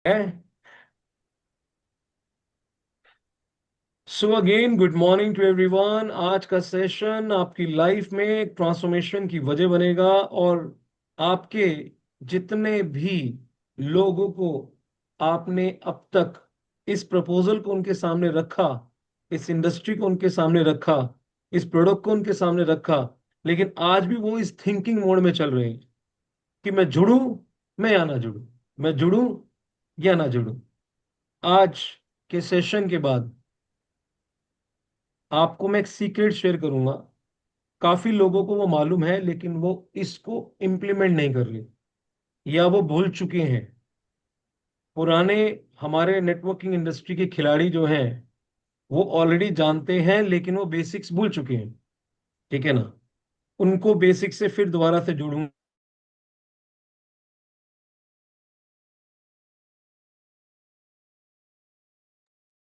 है। So again good morning to everyone. आज का सेशन आपकी लाइफ में एक ट्रांसफॉर्मेशन की वजह बनेगा, और आपके जितने भी लोगों को आपने अब तक इस प्रपोजल को उनके सामने रखा, इस इंडस्ट्री को उनके सामने रखा, इस प्रोडक्ट को उनके सामने रखा, लेकिन आज भी वो इस थिंकिंग मोड में चल रहे हैं कि मैं जुड़ूं, मैं या ना जुड़ूं, मैं जुड़ूं या ना जुड़ूं। आज के सेशन के बाद आपको मैं एक सीक्रेट शेयर करूंगा। काफी लोगों को वो मालूम है, लेकिन वो इसको इम्प्लीमेंट नहीं कर रहे, या वो भूल चुके हैं। पुराने हमारे नेटवर्किंग इंडस्ट्री के खिलाड़ी जो हैं, वो ऑलरेडी जानते हैं, लेकिन वो बेसिक्स भूल चुके हैं। ठीक है ना? उनको बेसिक्स से फिर दोबारा से जोड़ूंगा।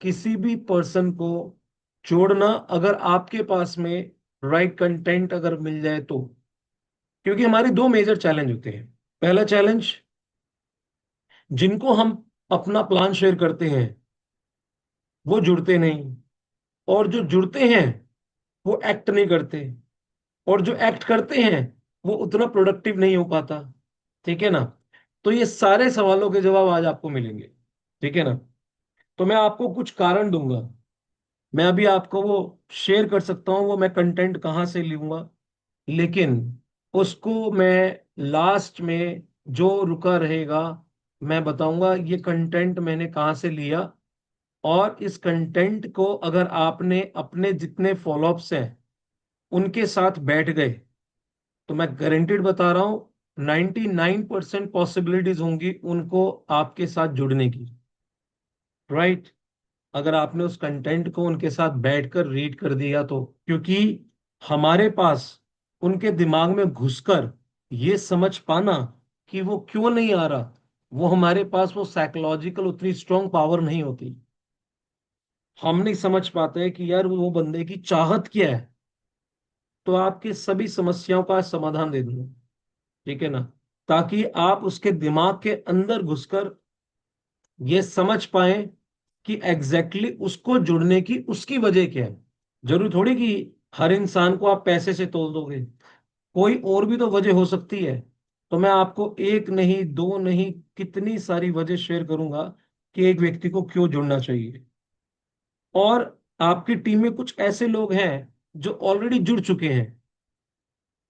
किसी भी पर्सन को जोड़ना, अगर आपके पास में राइट कंटेंट अगर मिल जाए तो। क्योंकि हमारे दो मेजर चैलेंज होते हैं। पहला चैलेंज, जिनको हम अपना प्लान शेयर करते हैं वो जुड़ते नहीं, और जो जुड़ते हैं वो एक्ट नहीं करते, और जो एक्ट करते हैं वो उतना प्रोडक्टिव नहीं हो पाता। ठीक है ना? तो ये सारे सवालों के जवाब आज आपको मिलेंगे। ठीक है ना? तो मैं आपको कुछ कारण दूंगा। मैं अभी आपको वो शेयर कर सकता हूँ, वो मैं कंटेंट कहाँ से लूंगा, लेकिन उसको मैं लास्ट में जो रुका रहेगा मैं बताऊंगा ये कंटेंट मैंने कहाँ से लिया। और इस कंटेंट को अगर आपने अपने जितने फॉलोअप्स हैं उनके साथ बैठ गए, तो मैं गारंटेड बता रहा हूं 99% पॉसिबिलिटीज होंगी उनको आपके साथ जुड़ने की। राइट? अगर आपने उस कंटेंट को उनके साथ बैठकर रीड कर दिया तो। क्योंकि हमारे पास उनके दिमाग में घुसकर ये समझ पाना कि वो क्यों नहीं आ रहा, वो हमारे पास वो साइकोलॉजिकल उतनी स्ट्रांग पावर नहीं होती। हम नहीं समझ पाते कि यार वो बंदे की चाहत क्या है। तो आपकी सभी समस्याओं का समाधान दे दूंगा। ठीक है ना? ताकि आप उसके दिमाग के अंदर घुसकर ये समझ पाए कि एग्जैक्टली उसको जुड़ने की उसकी वजह क्या है। जरूरी थोड़ी कि हर इंसान को आप पैसे से तोल दोगे, कोई और भी तो वजह हो सकती है। तो मैं आपको एक नहीं, दो नहीं, कितनी सारी वजह शेयर करूंगा कि एक व्यक्ति को क्यों जुड़ना चाहिए। और आपकी टीम में कुछ ऐसे लोग हैं जो ऑलरेडी जुड़ चुके हैं।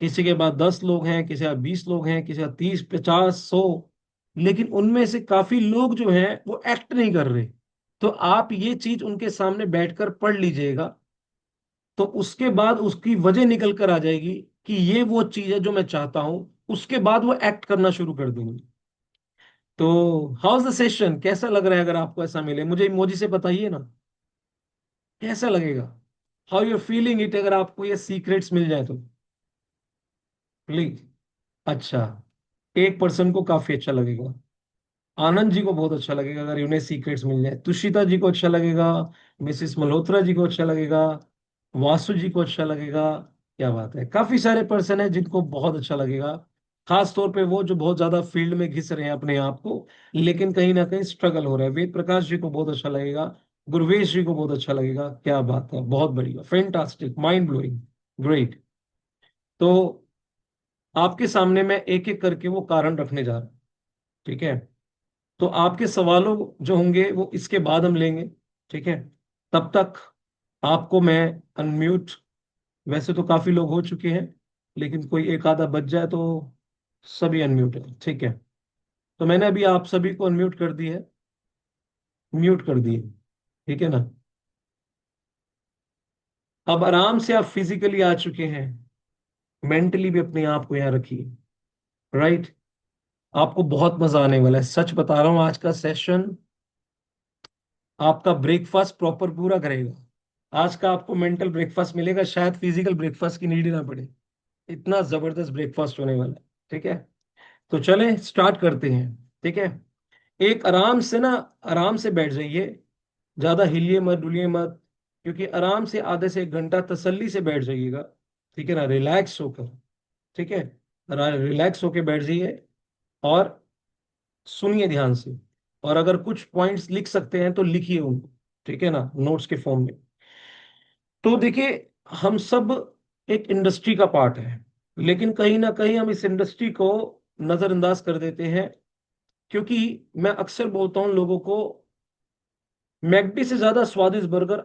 किसी के बाद 10 लोग हैं, किसी के बाद 20 लोग हैं, किसी के बाद 30, 50, 100। लेकिन उनमें से काफी लोग जो हैं वो एक्ट नहीं कर रहे। तो आप ये चीज उनके सामने बैठकर पढ़ लीजिएगा, तो उसके बाद उसकी वजह निकल कर आ जाएगी कि ये वो चीज है जो मैं चाहता हूं। उसके बाद वो एक्ट करना शुरू कर देंगे। तो हाउस द सेशन, कैसा लग रहा है? अगर आपको ऐसा मिले मुझे इमोजी से बताइए ना, कैसा लगेगा? हाउ यू फीलिंग इट अगर आपको ये सीक्रेट्स मिल जाए तो? प्लीज। अच्छा, एक पर्सन को काफी अच्छा लगेगा। आनंद जी को बहुत अच्छा लगेगा अगर उन्हें सीक्रेट्स मिल जाए। तुषिता जी को अच्छा लगेगा। मिसेस मल्होत्रा जी को अच्छा लगेगा। वासु जी को अच्छा लगेगा। क्या बात है, काफी सारे पर्सन है जिनको बहुत अच्छा लगेगा। खास तौर पे वो जो बहुत ज्यादा फील्ड में घिस रहे हैं अपने आप को, लेकिन कहीं ना कहीं स्ट्रगल हो रहा है। वेद प्रकाश जी को बहुत अच्छा लगेगा। गुरवेश जी को बहुत अच्छा लगेगा। क्या बात है, बहुत बढ़िया, फैंटास्टिक, माइंड ब्लोइंग, ग्रेट। तो आपके सामने मैं एक एक करके वो कारण रखने जा रहा हूं। ठीक है? तो आपके सवालों जो होंगे वो इसके बाद हम लेंगे। ठीक है? तब तक आपको मैं अनम्यूट, वैसे तो काफी लोग हो चुके हैं, लेकिन कोई एक आधा बच जाए तो सभी अनम्यूट है। ठीक है? तो मैंने अभी आप सभी को अनम्यूट कर दी है, म्यूट कर दी है। ठीक है ना? अब आराम से आप फिजिकली आ चुके हैं, मेंटली भी अपने आप को यहाँ रखिए। राइट? आपको बहुत मजा आने वाला है, सच बता रहा हूँ। आज का सेशन आपका ब्रेकफास्ट प्रॉपर पूरा करेगा। आज का आपको मेंटल ब्रेकफास्ट मिलेगा, शायद फिजिकल ब्रेकफास्ट की नीड ही ना पड़े। इतना जबरदस्त ब्रेकफास्ट होने वाला है। ठीक है? तो चलें स्टार्ट करते हैं। ठीक है? एक आराम से ना, आराम से बैठ जाइए, ज्यादा हिलिए मत, डुलिए मत। क्योंकि आराम से आधे से 1 घंटा तसल्ली से बैठ जाइएगा। ठीक है ना? रिलैक्स होकर। ठीक है? रिलैक्स होकर बैठ जाइए और सुनिए ध्यान से। और अगर कुछ पॉइंट्स लिख सकते हैं तो लिखिए उनको, ठीक है ना, नोट्स के फॉर्म में। तो देखिए, हम सब एक इंडस्ट्री का पार्ट है, लेकिन कहीं ना कहीं हम इस इंडस्ट्री को नजरअंदाज कर देते हैं। क्योंकि मैं अक्सर बोलता हूं लोगों को, मैकडी से ज्यादा स्वादिष्ट बर्गर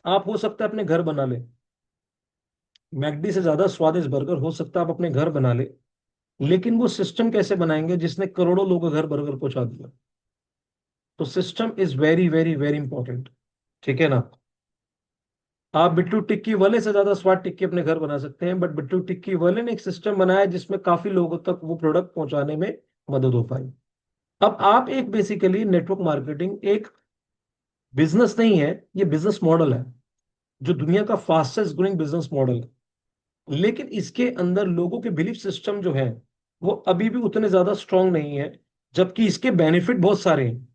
आप हो सकता है अपने घर बना ले। मैकडी से ज्यादा स्वादिष्ट बर्गर हो सकता है आप अपने घर बना ले, लेकिन वो सिस्टम कैसे बनाएंगे जिसने करोड़ों लोगों के घर बर्गर पहुंचा दिया। तो system is very very very important, ठीक है ना। आप बिट्टू टिक्की वाले से ज्यादा स्वाद टिक्की अपने घर बना सकते हैं, बट बिट्टू टिक्की वाले ने एक सिस्टम बनाया जिसमें काफी लोगों तक वो प्रोडक्ट पहुंचाने में मदद हो पाई। अब आप एक बेसिकली नेटवर्क मार्केटिंग एक बिजनेस नहीं है, ये बिजनेस मॉडल है, जो दुनिया का फास्टेस्ट ग्रोइंग बिजनेस मॉडल है। लेकिन इसके अंदर लोगों के बिलीफ सिस्टम जो है वो अभी भी उतने ज्यादा स्ट्रांग नहीं है, जबकि इसके बेनिफिट बहुत सारे हैं।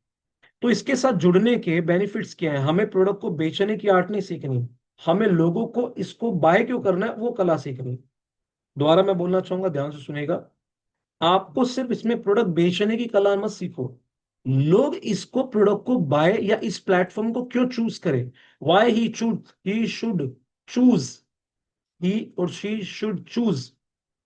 तो इसके साथ जुड़ने के बेनिफिट्स क्या है, हमें प्रोडक्ट को बेचने की आर्ट नहीं सीखनी, हमें लोगों को इसको बाय क्यों करना है वो कला सीखनी। दोबारा मैं बोलना चाहूंगा, ध्यान से सुनेगा। आपको सिर्फ इसमें प्रोडक्ट बेचने की कला मत सीखो, लोग इसको प्रोडक्ट को बाय या इस प्लेटफॉर्म को क्यों चूज करें, वाई ही शुड चूज, ही और she should choose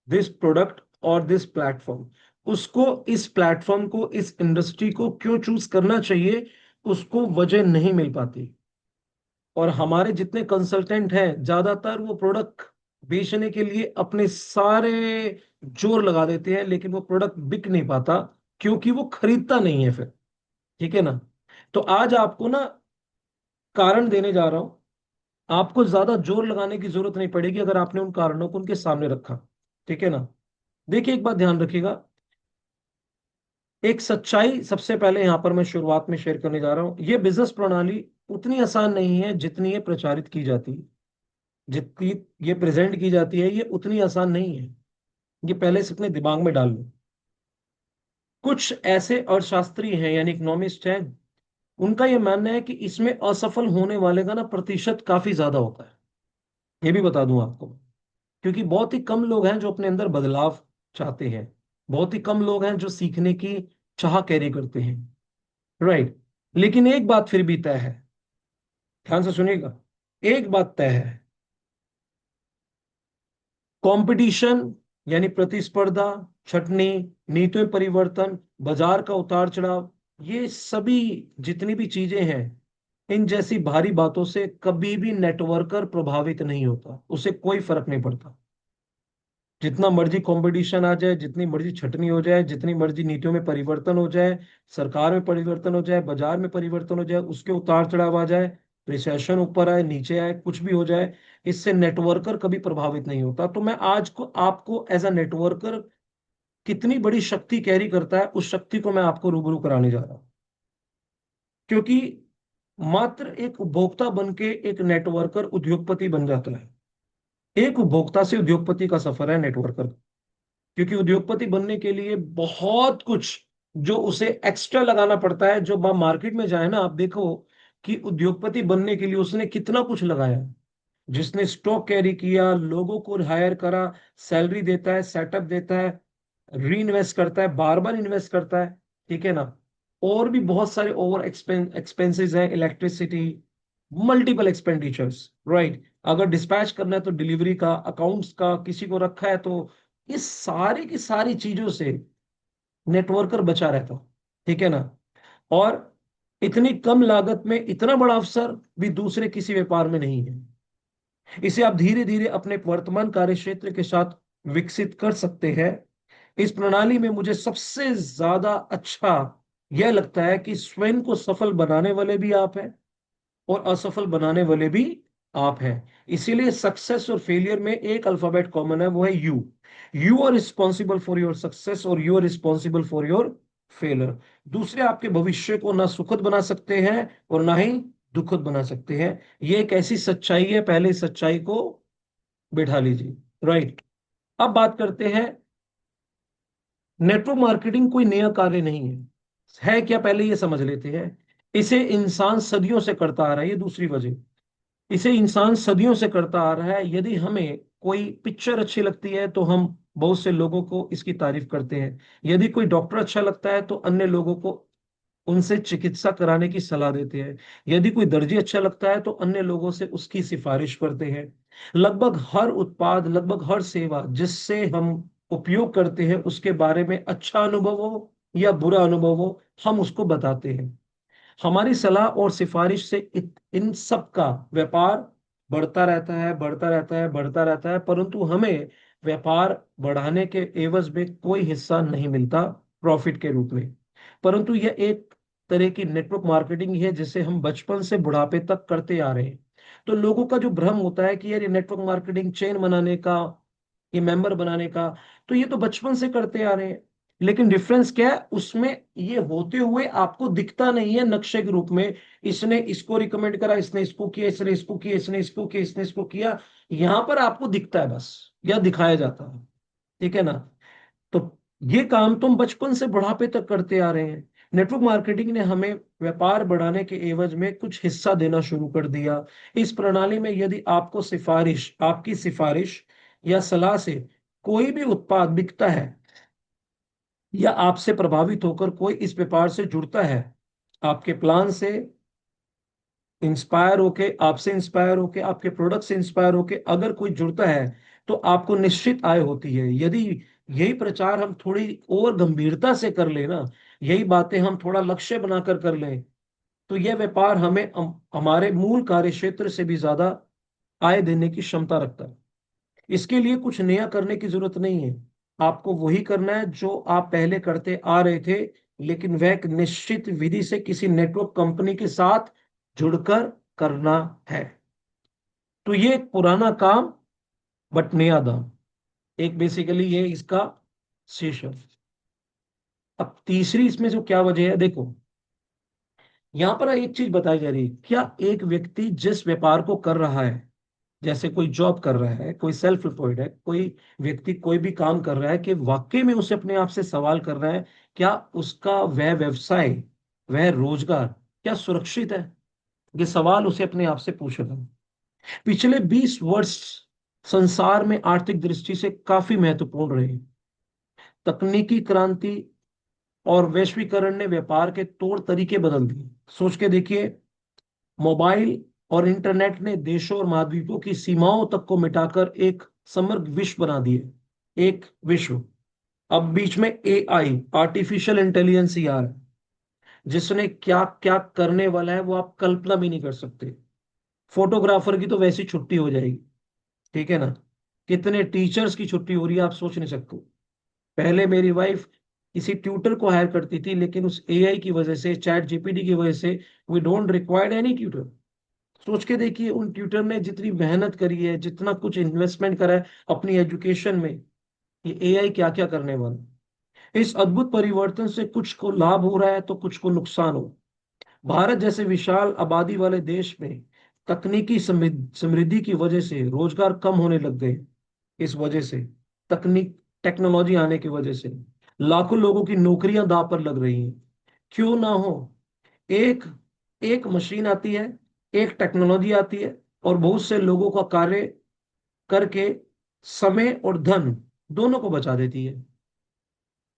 this product और दिस प्लेटफॉर्म। उसको इस प्लेटफॉर्म को, इस इंडस्ट्री को क्यों चूज करना चाहिए, उसको वजह नहीं मिल पाती। और हमारे जितने कंसल्टेंट हैं ज्यादातर वो प्रोडक्ट बेचने के लिए अपने सारे जोर लगा देते हैं, लेकिन वो प्रोडक्ट बिक नहीं पाता, क्योंकि वो खरीदता नहीं है फिर, ठीक है ना। तो आज आपको ना कारण देने जा रहा हूं, आपको ज्यादा जोर लगाने की जरूरत नहीं पड़ेगी अगर आपने उन कारणों को उनके सामने रखा, ठीक है ना। देखिए, एक बात ध्यान रखिएगा, एक सच्चाई सबसे पहले यहां पर मैं शुरुआत में शेयर करने जा रहा हूं, यह बिजनेस प्रणाली उतनी आसान नहीं है जितनी ये प्रचारित की जाती है, जितनी ये प्रेजेंट की जाती है ये उतनी आसान नहीं है। ये पहले से अपने दिमाग में डाल लो। कुछ ऐसे अर्थशास्त्री हैं यानी इकोनॉमिस्ट हैं, उनका यह मानना है कि इसमें असफल होने वाले का ना प्रतिशत काफी ज्यादा होता है। ये भी बता दूं आपको, क्योंकि बहुत ही कम लोग हैं जो अपने अंदर बदलाव चाहते हैं, बहुत ही कम लोग हैं जो सीखने की चाह कैरी करते हैं, राइट। लेकिन एक बात फिर भी तय है, ध्यान से सुनिएगा, एक बात तय है, कंपटीशन यानी प्रतिस्पर्धा, छटनी, नीतियों में परिवर्तन, बाजार का उतार चढ़ाव, ये सभी जितनी भी चीजें हैं, इन जैसी भारी बातों से कभी भी नेटवर्कर प्रभावित नहीं होता, उसे कोई फर्क नहीं पड़ता। जितना मर्जी कंपटीशन आ जाए, जितनी मर्जी छटनी हो जाए, जितनी मर्जी नीतियों में परिवर्तन हो जाए, सरकार में परिवर्तन हो जाए, बाजार में परिवर्तन हो जाए, उसके उतार चढ़ाव आ जाए, रिसेशन ऊपर आए नीचे आए, कुछ भी हो जाए, इससे नेटवर्कर कभी प्रभावित नहीं होता। तो मैं आज को आपको एज अ नेटवर्कर कितनी बड़ी शक्ति कैरी करता है, उस शक्ति को मैं आपको रूबरू कराने जा रहा हूं। क्योंकि मात्र एक उपभोक्ता बन के एक नेटवर्कर उद्योगपति बन जाता है, एक उपभोक्ता से उद्योगपति का सफर है नेटवर्कर। क्योंकि उद्योगपति बनने के लिए बहुत कुछ जो उसे एक्स्ट्रा लगाना पड़ता है, जो मार्केट में जाए ना, आप देखो कि उद्योगपति बनने के लिए उसने कितना कुछ लगाया, जिसने स्टॉक कैरी किया, लोगों को हायर करा, सैलरी देता है, सेटअप देता है, री इन्वेस्ट करता है, बार बार इन्वेस्ट करता है, ठीक है ना। और भी बहुत सारे ओवर एक्सपेंसेस हैं, इलेक्ट्रिसिटी, मल्टीपल एक्सपेंडिचर्स, राइट। अगर डिस्पैच करना है तो डिलीवरी का, अकाउंट्स का किसी को रखा है तो इस सारी की सारी चीजों से नेटवर्कर बचा रहता, ठीक है ना। और इतनी कम लागत में इतना बड़ा अवसर भी दूसरे किसी व्यापार में नहीं है। इसे आप धीरे धीरे अपने वर्तमान कार्य क्षेत्र के साथ विकसित कर सकते हैं। इस प्रणाली में मुझे सबसे ज्यादा अच्छा यह लगता है कि स्वयं को सफल बनाने वाले भी आप हैं और असफल बनाने वाले भी आप हैं। इसीलिए सक्सेस और फेलियर में एक अल्फाबेट कॉमन है, वो है you. You are responsible for your success और you are responsible for your failure. दूसरे आपके भविष्य को ना सुखद बना सकते हैं और ना ही दुखद बना सकते हैं। ये एक ऐसी सच्चाई है, पहले इस सच्चाई को बिठा लीजिए, राइट। अब बात करते हैं, नेटवर्क मार्केटिंग कोई नया कार्य नहीं है क्या, पहले ये समझ लेते हैं। इसे इंसान सदियों से करता आ रहा है, ये दूसरी वजह, इसे इंसान सदियों से करता आ रहा है। यदि हमें कोई पिक्चर अच्छी लगती है तो हम बहुत से लोगों को इसकी तारीफ करते हैं, यदि कोई डॉक्टर अच्छा लगता है तो अन्य लोगों को उनसे चिकित्सा कराने की सलाह देते हैं। यदि कोई दर्जी अच्छा लगता है तो अन्य लोगों से उसकी सिफारिश करते हैं। लगभग हर उत्पाद, लगभग हर सेवा जिससे हम उपयोग करते हैं उसके बारे में अच्छा अनुभव हो या बुरा अनुभव हो, हम उसको बताते हैं। हमारी सलाह और सिफारिश से इन सब का व्यापार बढ़ता रहता है, बढ़ता रहता है, बढ़ता रहता है, परंतु हमें व्यापार बढ़ाने के एवज में कोई हिस्सा नहीं मिलता प्रॉफिट के रूप में। परंतु यह एक तरह की नेटवर्क मार्केटिंग है जिसे हम बचपन से बुढ़ापे तक करते आ रहे हैं। तो लोगों का जो भ्रम होता है कि यार ये नेटवर्क मार्केटिंग, चेन बनाने का, ये मेंबर बनाने का, तो ये तो बचपन से करते आ रहे हैं। लेकिन डिफरेंस क्या है उसमें, ये होते हुए आपको दिखता नहीं है नक्शे के रूप में। इसने इसको रिकमेंड करा, इसने इसको किया, इसने इसको किया, इसने इसको किया, इसने इसको किया, यहां पर आपको दिखता है बस, या दिखाया जाता है। ठीक है ना? तो ये काम तुम बचपन से बुढ़ापे तक करते आ रहे हैं। नेटवर्क मार्केटिंग ने हमें व्यापार बढ़ाने के एवज में कुछ हिस्सा देना शुरू कर दिया। इस प्रणाली में यदि आपकी सिफारिश या सलाह से कोई भी उत्पाद बिकता है, या आपसे प्रभावित होकर कोई इस व्यापार से जुड़ता है, आपके प्लान से इंस्पायर होके, आपसे इंस्पायर होके, आपके प्रोडक्ट से इंस्पायर होके अगर कोई जुड़ता है, तो आपको निश्चित आय होती है। यदि यही प्रचार हम थोड़ी और गंभीरता से कर लेना, यही बातें हम थोड़ा लक्ष्य बनाकर कर लें, तो यह व्यापार हमें हमारे मूल कार्य क्षेत्र से भी ज्यादा आय देने की क्षमता रखता है। इसके लिए कुछ नया करने की जरूरत नहीं है। आपको वही करना है जो आप पहले करते आ रहे थे, लेकिन वह एक निश्चित विधि से किसी नेटवर्क कंपनी के साथ जुड़कर करना है। तो ये एक पुराना काम बट नया दाम, एक बेसिकली ये इसका शीर्षक। अब तीसरी इसमें जो क्या वजह है, देखो यहां पर एक चीज बताई जा रही है, क्या एक व्यक्ति जिस व्यापार को कर रहा है, जैसे कोई जॉब कर रहा है, कोई सेल्फ एम्प्लॉयड है, कोई व्यक्ति कोई भी काम कर रहा है, कि वाकई में उसे अपने आप से सवाल कर रहा है, क्या उसका वह व्यवसाय, वह रोजगार क्या सुरक्षित है? ये सवाल उसे अपने आप से पूछना है। पिछले 20 वर्ष संसार में आर्थिक दृष्टि से काफी महत्वपूर्ण रहे। तकनीकी क्रांति और वैश्वीकरण ने व्यापार के तौर तरीके बदल दिए। सोच के देखिए, मोबाइल और इंटरनेट ने देशों और महाद्वीपों की सीमाओं तक को मिटाकर एक समग्र विश्व बना दिए, एक विश्व। अब बीच में एआई, आर्टिफिशियल इंटेलिजेंस ही आ रहा है, जिसने क्या क्या करने वाला है वो आप कल्पना भी नहीं कर सकते। फोटोग्राफर की तो वैसी छुट्टी हो जाएगी, ठीक है ना? कितने टीचर्स की छुट्टी हो रही है आप सोच नहीं सकते। पहले मेरी वाइफ किसी ट्यूटर को हायर करती थी, लेकिन उस एआई की वजह से, चैट जीपीटी की वजह से, we don't required any tutor. सोच के देखिए, उन ट्यूटर ने जितनी मेहनत करी है, जितना कुछ इन्वेस्टमेंट करा है अपनी एजुकेशन में, ये एआई क्या क्या करने वाला है। इस अद्भुत परिवर्तन से कुछ को लाभ हो रहा है तो कुछ को नुकसान हो। भारत जैसे विशाल आबादी वाले देश में तकनीकी समृद्धि की वजह से रोजगार कम होने लग गए। इस वजह से, तकनीक, टेक्नोलॉजी आने की वजह से लाखों लोगों की नौकरियां दांव पर लग रही हैं। क्यों ना हो? एक एक मशीन आती है, एक टेक्नोलॉजी आती है, और बहुत से लोगों का कार्य करके समय और धन दोनों को बचा देती है,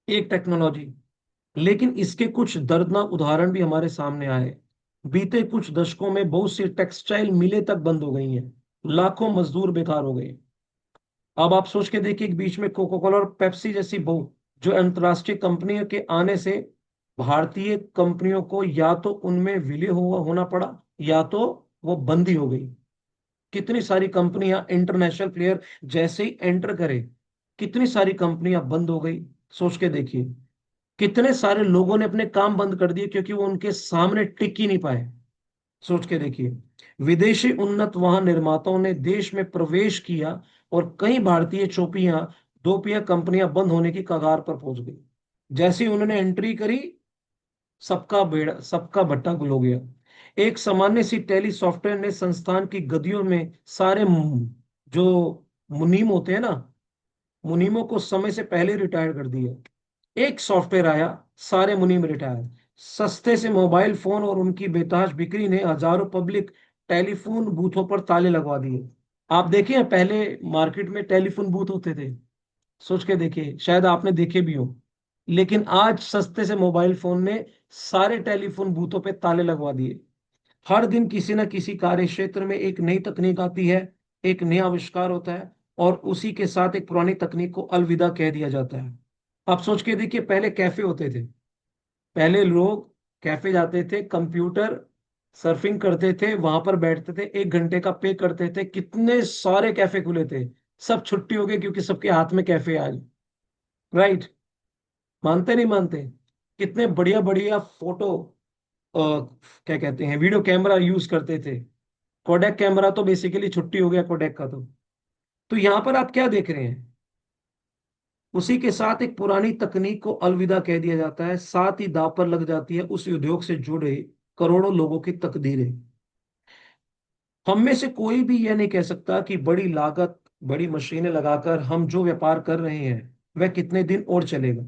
एक टेक्नोलॉजी। लेकिन इसके कुछ दर्दनाक उदाहरण भी हमारे सामने आए। बीते कुछ दशकों में बहुत सी टेक्सटाइल मिलें तक बंद हो गई हैं, लाखों मजदूर बेकार हो गए। अब आप सोच के देखिए कि बीच में कोका कोला और पेप्सी जैसी बहु जो अंतरराष्ट्रीय कंपनियों के आने से भारतीय कंपनियों को या तो उनमें विलय होना पड़ा, या तो वो बंद ही हो गई। कितनी सारी कंपनियां, इंटरनेशनल प्लेयर जैसे ही एंटर करे, कितनी सारी कंपनियां बंद हो गई। सोच के देखिए, कितने सारे लोगों ने अपने काम बंद कर दिए क्योंकि वो उनके सामने टिक ही नहीं पाए। सोच के देखिए, विदेशी उन्नत वाहन निर्माताओं ने देश में प्रवेश किया, और कई भारतीय चौपियां, दोपिया कंपनियां बंद होने की कगार पर पहुंच गई। जैसे ही उन्होंने एंट्री करी, सबका भट्टा गुल हो गया। एक सामान्य सी टेली सॉफ्टवेयर ने संस्थान की गदियों में सारे जो मुनीम होते हैं ना, मुनीमों को समय से पहले रिटायर कर दिया। एक सॉफ्टवेयर आया, सारे मुनीम रिटायर। सस्ते से मोबाइल फोन और उनकी बेताज बिक्री ने हजारों पब्लिक टेलीफोन बूथों पर ताले लगवा दिए। आप देखिए, पहले मार्केट में टेलीफोन बूथ होते थे। सोच के देखिए, शायद आपने देखे भी हो। लेकिन आज सस्ते से मोबाइल फोन ने सारे टेलीफोन बूथों पे ताले लगवा दिए। हर दिन किसी न किसी कार्य क्षेत्र में एक नई तकनीक आती है, एक नया आविष्कार होता है, और उसी के साथ एक पुरानी तकनीक को अलविदा कह दिया जाता है। आप सोच के देखिए, पहले कैफे होते थे। पहले लोग कैफे जाते थे, कंप्यूटर सर्फिंग करते थे, वहां पर बैठते थे, 1 घंटे का पे करते थे। कितने सारे कैफे खुले थे। सब छुट्टी हो गई क्योंकि सबके हाथ में कैफे आज। राइट। मानते नहीं मानते? कितने बढ़िया बढ़िया फोटो, क्या कहते हैं, वीडियो कैमरा यूज करते थे। कोडेक कैमरा तो बेसिकली छुट्टी हो गया कोडेक का। तो यहां पर आप क्या देख रहे हैं? उसी के साथ एक पुरानी तकनीक को अलविदा कह दिया जाता है, साथ ही दांव पर लग जाती है उस उद्योग से जुड़े करोड़ों लोगों की तकदीरें। हम में से कोई भी यह नहीं कह सकता कि बड़ी लागत, बड़ी मशीनें लगाकर हम जो व्यापार कर रहे हैं वह कितने दिन और चलेगा।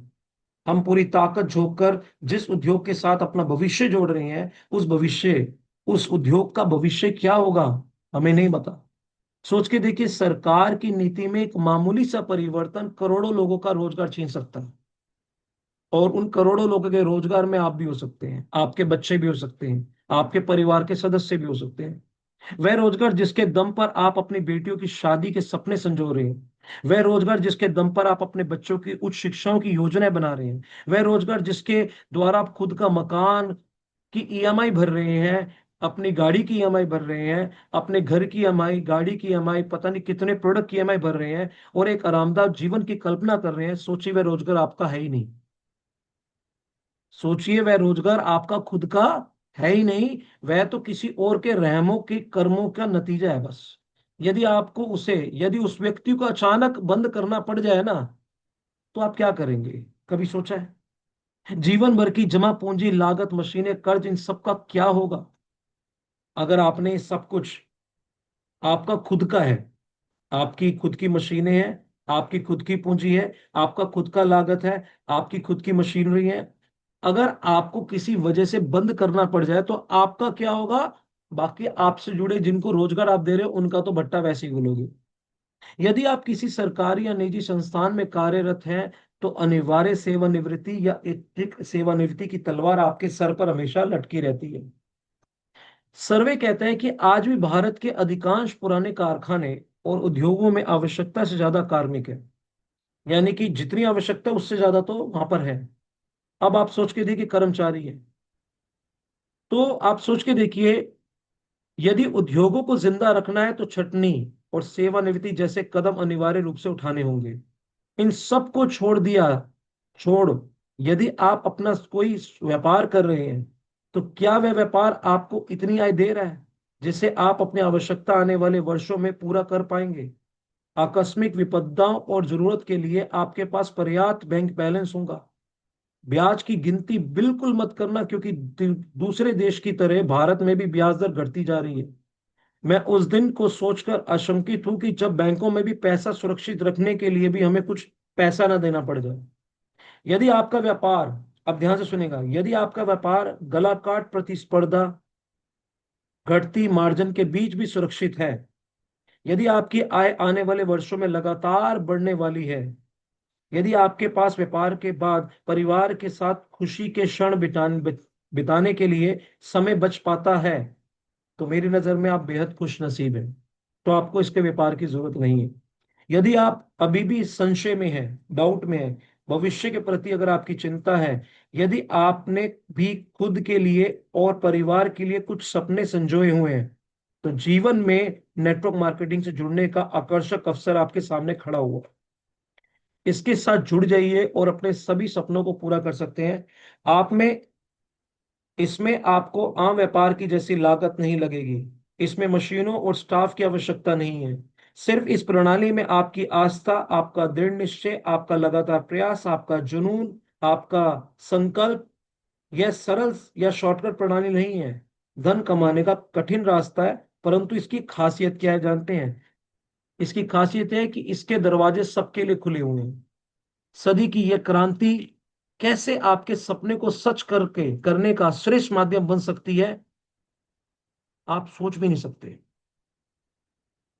हम पूरी ताकत झोंक कर जिस उद्योग के साथ अपना भविष्य जोड़ रहे हैं, उस उद्योग का भविष्य क्या होगा, हमें नहीं पता। सोच के देखिए, सरकार की नीति में एक मामूली सा परिवर्तन करोड़ों लोगों का रोजगार छीन सकता है। और उन करोड़ों लोगों के रोजगार में आप भी हो सकते हैं, आपके बच्चे भी हो सकते हैं, आपके परिवार के सदस्य भी हो सकते हैं। वह रोजगार जिसके दम पर आप अपनी बेटियों की शादी के सपने संजो रहे हैं, वह रोजगार जिसके दम पर आप अपने बच्चों की उच्च शिक्षाओं की योजनाएं बना रहे हैं, वह रोजगार जिसके द्वारा आप खुद का मकान की ईएमआई भर रहे हैं, अपनी गाड़ी की ईएमआई भर रहे हैं, अपने घर की ईएमआई, गाड़ी की ईएमआई, पता नहीं कितने प्रोडक्ट की ईएमआई भर रहे हैं, और एक आरामदायक जीवन की कल्पना कर रहे हैं। सोचिए, वह रोजगार आपका है ही नहीं। सोचिए, वह रोजगार आपका खुद का है ही नहीं। वह तो किसी और के रहमों के कर्मों का नतीजा है बस। यदि उस व्यक्ति को अचानक बंद करना पड़ जाए ना, तो आप क्या करेंगे? कभी सोचा है? जीवन भर की जमा पूंजी, लागत, मशीनें, कर्ज, इन सब का क्या होगा अगर आपने सब कुछ आपका खुद का है? आपकी खुद की मशीनें हैं, आपकी खुद की पूंजी है, आपका खुद का लागत है, आपकी खुद की मशीनरी है। अगर आपको किसी वजह से बंद करना पड़ जाए तो आपका क्या होगा? बाकी आपसे जुड़े जिनको रोजगार आप दे रहे हो उनका तो भट्टा वैसे ही गुलोगे। यदि आप किसी सरकारी या निजी संस्थान में कार्यरत हैं, तो अनिवार्य सेवानिवृत्ति या ऐच्छिक सेवानिवृत्ति की तलवार आपके सर पर हमेशा लटकी रहती है। सर्वे कहता है कि आज भी भारत के अधिकांश पुराने कारखाने और उद्योगों में आवश्यकता से ज्यादा कार्मिक है। यानी कि जितनी आवश्यकता है उससे ज्यादा तो वहां पर है। अब आप सोच के देखिए, कर्मचारी है। तो आप सोच के देखिए, यदि उद्योगों को जिंदा रखना है तो छटनी और सेवानिवृत्ति जैसे कदम अनिवार्य रूप से उठाने होंगे। इन सब को छोड़ यदि आप अपना कोई व्यापार कर रहे हैं, तो क्या वह व्यापार आपको इतनी आय दे रहा है जिसे आप अपनी आवश्यकता आने वाले वर्षों में पूरा कर पाएंगे? आकस्मिक विपदाओं और जरूरत के लिए आपके पास पर्याप्त बैंक बैलेंस होगा? ब्याज की गिनती बिल्कुल मत करना, क्योंकि दूसरे देश की तरह भारत में भी ब्याज दर घटती जा रही है। मैं उस दिन को सोचकर आशंकित हूं कि जब बैंकों में भी पैसा सुरक्षित रखने के लिए भी हमें कुछ पैसा ना देना पड़ जाए। यदि आपका व्यापार, अब ध्यान से सुनेगा, यदि आपका व्यापार गला काट प्रतिस्पर्धा, घटती मार्जिन के बीच भी सुरक्षित है, यदि आपकी आय आने वाले वर्षों में लगातार बढ़ने वाली है, यदि आपके पास व्यापार के बाद परिवार के साथ खुशी के क्षण बिताने के लिए समय बच पाता है, तो मेरी नजर में आप बेहद खुश नसीब हैं। तो आपको इसके व्यापार की जरूरत नहीं है। यदि आप अभी भी संशय में हैं, डाउट में हैं, भविष्य के प्रति अगर आपकी चिंता है, यदि आपने भी खुद के लिए और परिवार के लिए कुछ सपने संजोए हुए हैं, तो जीवन में नेटवर्क मार्केटिंग से जुड़ने का आकर्षक अवसर आपके सामने खड़ा हुआ। इसके साथ जुड़ जाइए और अपने सभी सपनों को पूरा कर सकते हैं। आप में इसमें आपको आम व्यापार की जैसी लागत नहीं लगेगी। इसमें मशीनों और स्टाफ की आवश्यकता नहीं है। सिर्फ इस प्रणाली में आपकी आस्था, आपका दृढ़ निश्चय, आपका लगातार प्रयास, आपका जुनून, आपका संकल्प। यह सरल या शॉर्टकट प्रणाली नहीं है, धन कमाने का कठिन रास्ता है, परंतु इसकी खासियत क्या है जानते हैं? इसकी खासियत है कि इसके दरवाजे सबके लिए खुले हुए हैं। सदी की यह क्रांति कैसे आपके सपने को सच करके करने का श्रेष्ठ माध्यम बन सकती है, आप सोच भी नहीं सकते।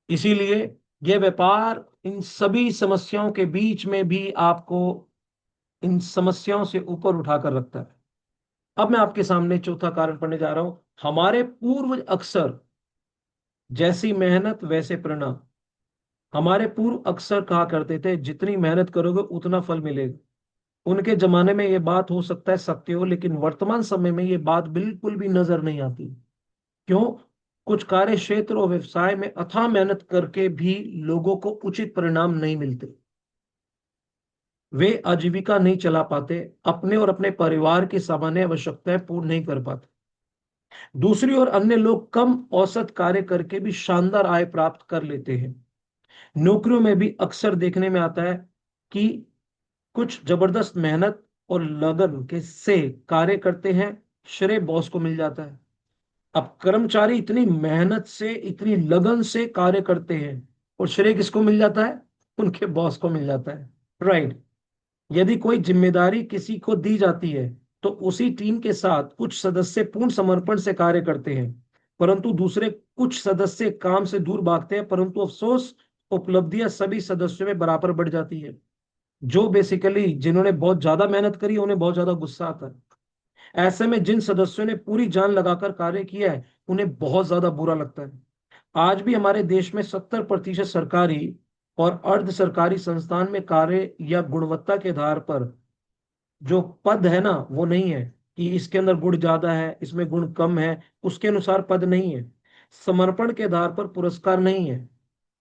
इसीलिए यह व्यापार इन सभी समस्याओं के बीच में भी आपको इन समस्याओं से ऊपर उठाकर रखता है। अब मैं आपके सामने चौथा कारण पढ़ने जा रहा हूं। हमारे पूर्वज अक्सर, जैसी मेहनत वैसे परिणाम। हमारे पूर्व अक्सर कहा करते थे जितनी मेहनत करोगे उतना फल मिलेगा। उनके जमाने में ये बात हो सकता है सत्य हो, लेकिन वर्तमान समय में ये बात बिल्कुल भी नजर नहीं आती। क्यों? कुछ कार्य क्षेत्र और व्यवसाय में अथाह मेहनत करके भी लोगों को उचित परिणाम नहीं मिलते। वे आजीविका नहीं चला पाते, अपने और अपने परिवार की सामान्य आवश्यकताएं पूर्ण नहीं कर पाते। दूसरी ओर अन्य लोग कम औसत कार्य करके भी शानदार आय प्राप्त कर लेते हैं। नौकरियों में भी अक्सर देखने में आता है कि कुछ जबरदस्त मेहनत और लगन के से कार्य करते हैं, श्रेय बॉस को मिल जाता है। अब कर्मचारी इतनी मेहनत से, इतनी लगन से कार्य करते हैं और श्रेय किसको मिल जाता है? उनके बॉस को मिल जाता है। राइट। यदि कोई जिम्मेदारी किसी को दी जाती है तो उसी टीम के साथ कुछ सदस्य पूर्ण समर्पण से कार्य करते हैं, परंतु दूसरे कुछ सदस्य काम से दूर भागते हैं। परंतु अफसोस, उपलब्धियां सभी सदस्यों में बराबर बढ़ जाती है। जो बेसिकली जिन्होंने बहुत ज्यादा मेहनत करी उन्हें बहुत ज्यादा गुस्सा आता है। ऐसे में जिन सदस्यों ने पूरी जान लगाकर कार्य किया है उन्हें बहुत ज्यादा बुरा लगता है। आज भी हमारे देश में 70% सरकारी और अर्ध सरकारी संस्थान में कार्य या गुणवत्ता के आधार पर जो पद है ना, वो नहीं है कि इसके अंदर गुण ज्यादा है, इसमें गुण कम है। उसके अनुसार पद नहीं है। समर्पण के आधार पर पुरस्कार नहीं है।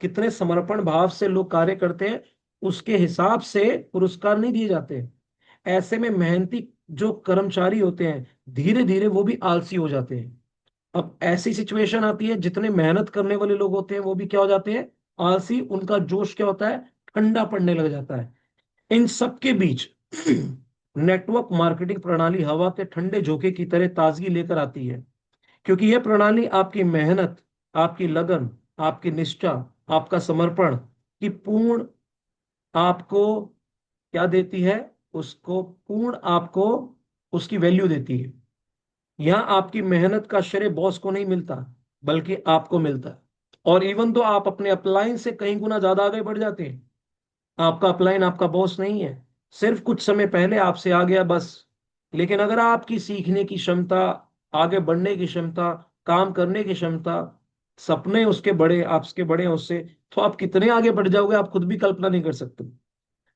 कितने समर्पण भाव से लोग कार्य करते हैं उसके हिसाब से पुरस्कार नहीं दिए जाते। ऐसे में मेहनती जो कर्मचारी होते हैं धीरे धीरे वो भी आलसी हो जाते हैं। अब ऐसी सिचुएशन आती है, जितने मेहनत करने वाले लोग होते हैं वो भी क्या हो जाते हैं? आलसी। उनका जोश क्या होता है? ठंडा पड़ने लग जाता है। इन सब के बीच नेटवर्क मार्केटिंग प्रणाली हवा के ठंडे झोंके की तरह ताजगी लेकर आती है, क्योंकि यह प्रणाली आपकी मेहनत, आपकी लगन, आपकी निष्ठा, आपका समर्पण की पूर्ण आपको क्या देती है? उसको पूर्ण आपको उसकी वैल्यू देती है। यहां आपकी मेहनत का श्रेय बॉस को नहीं मिलता, बल्कि आपको मिलता है। और इवन तो आप अपने अपलाइन से कहीं गुना ज्यादा आगे बढ़ जाते हैं, आपका अपलाइन आपका बॉस नहीं है, सिर्फ कुछ समय पहले आपसे आ गया बस। लेकिन अगर आपकी सीखने की क्षमता, आगे बढ़ने की क्षमता, काम करने की क्षमता, सपने उसके बड़े, आपके बड़े हैं उससे, तो आप कितने आगे बढ़ जाओगे आप खुद भी कल्पना नहीं कर सकते।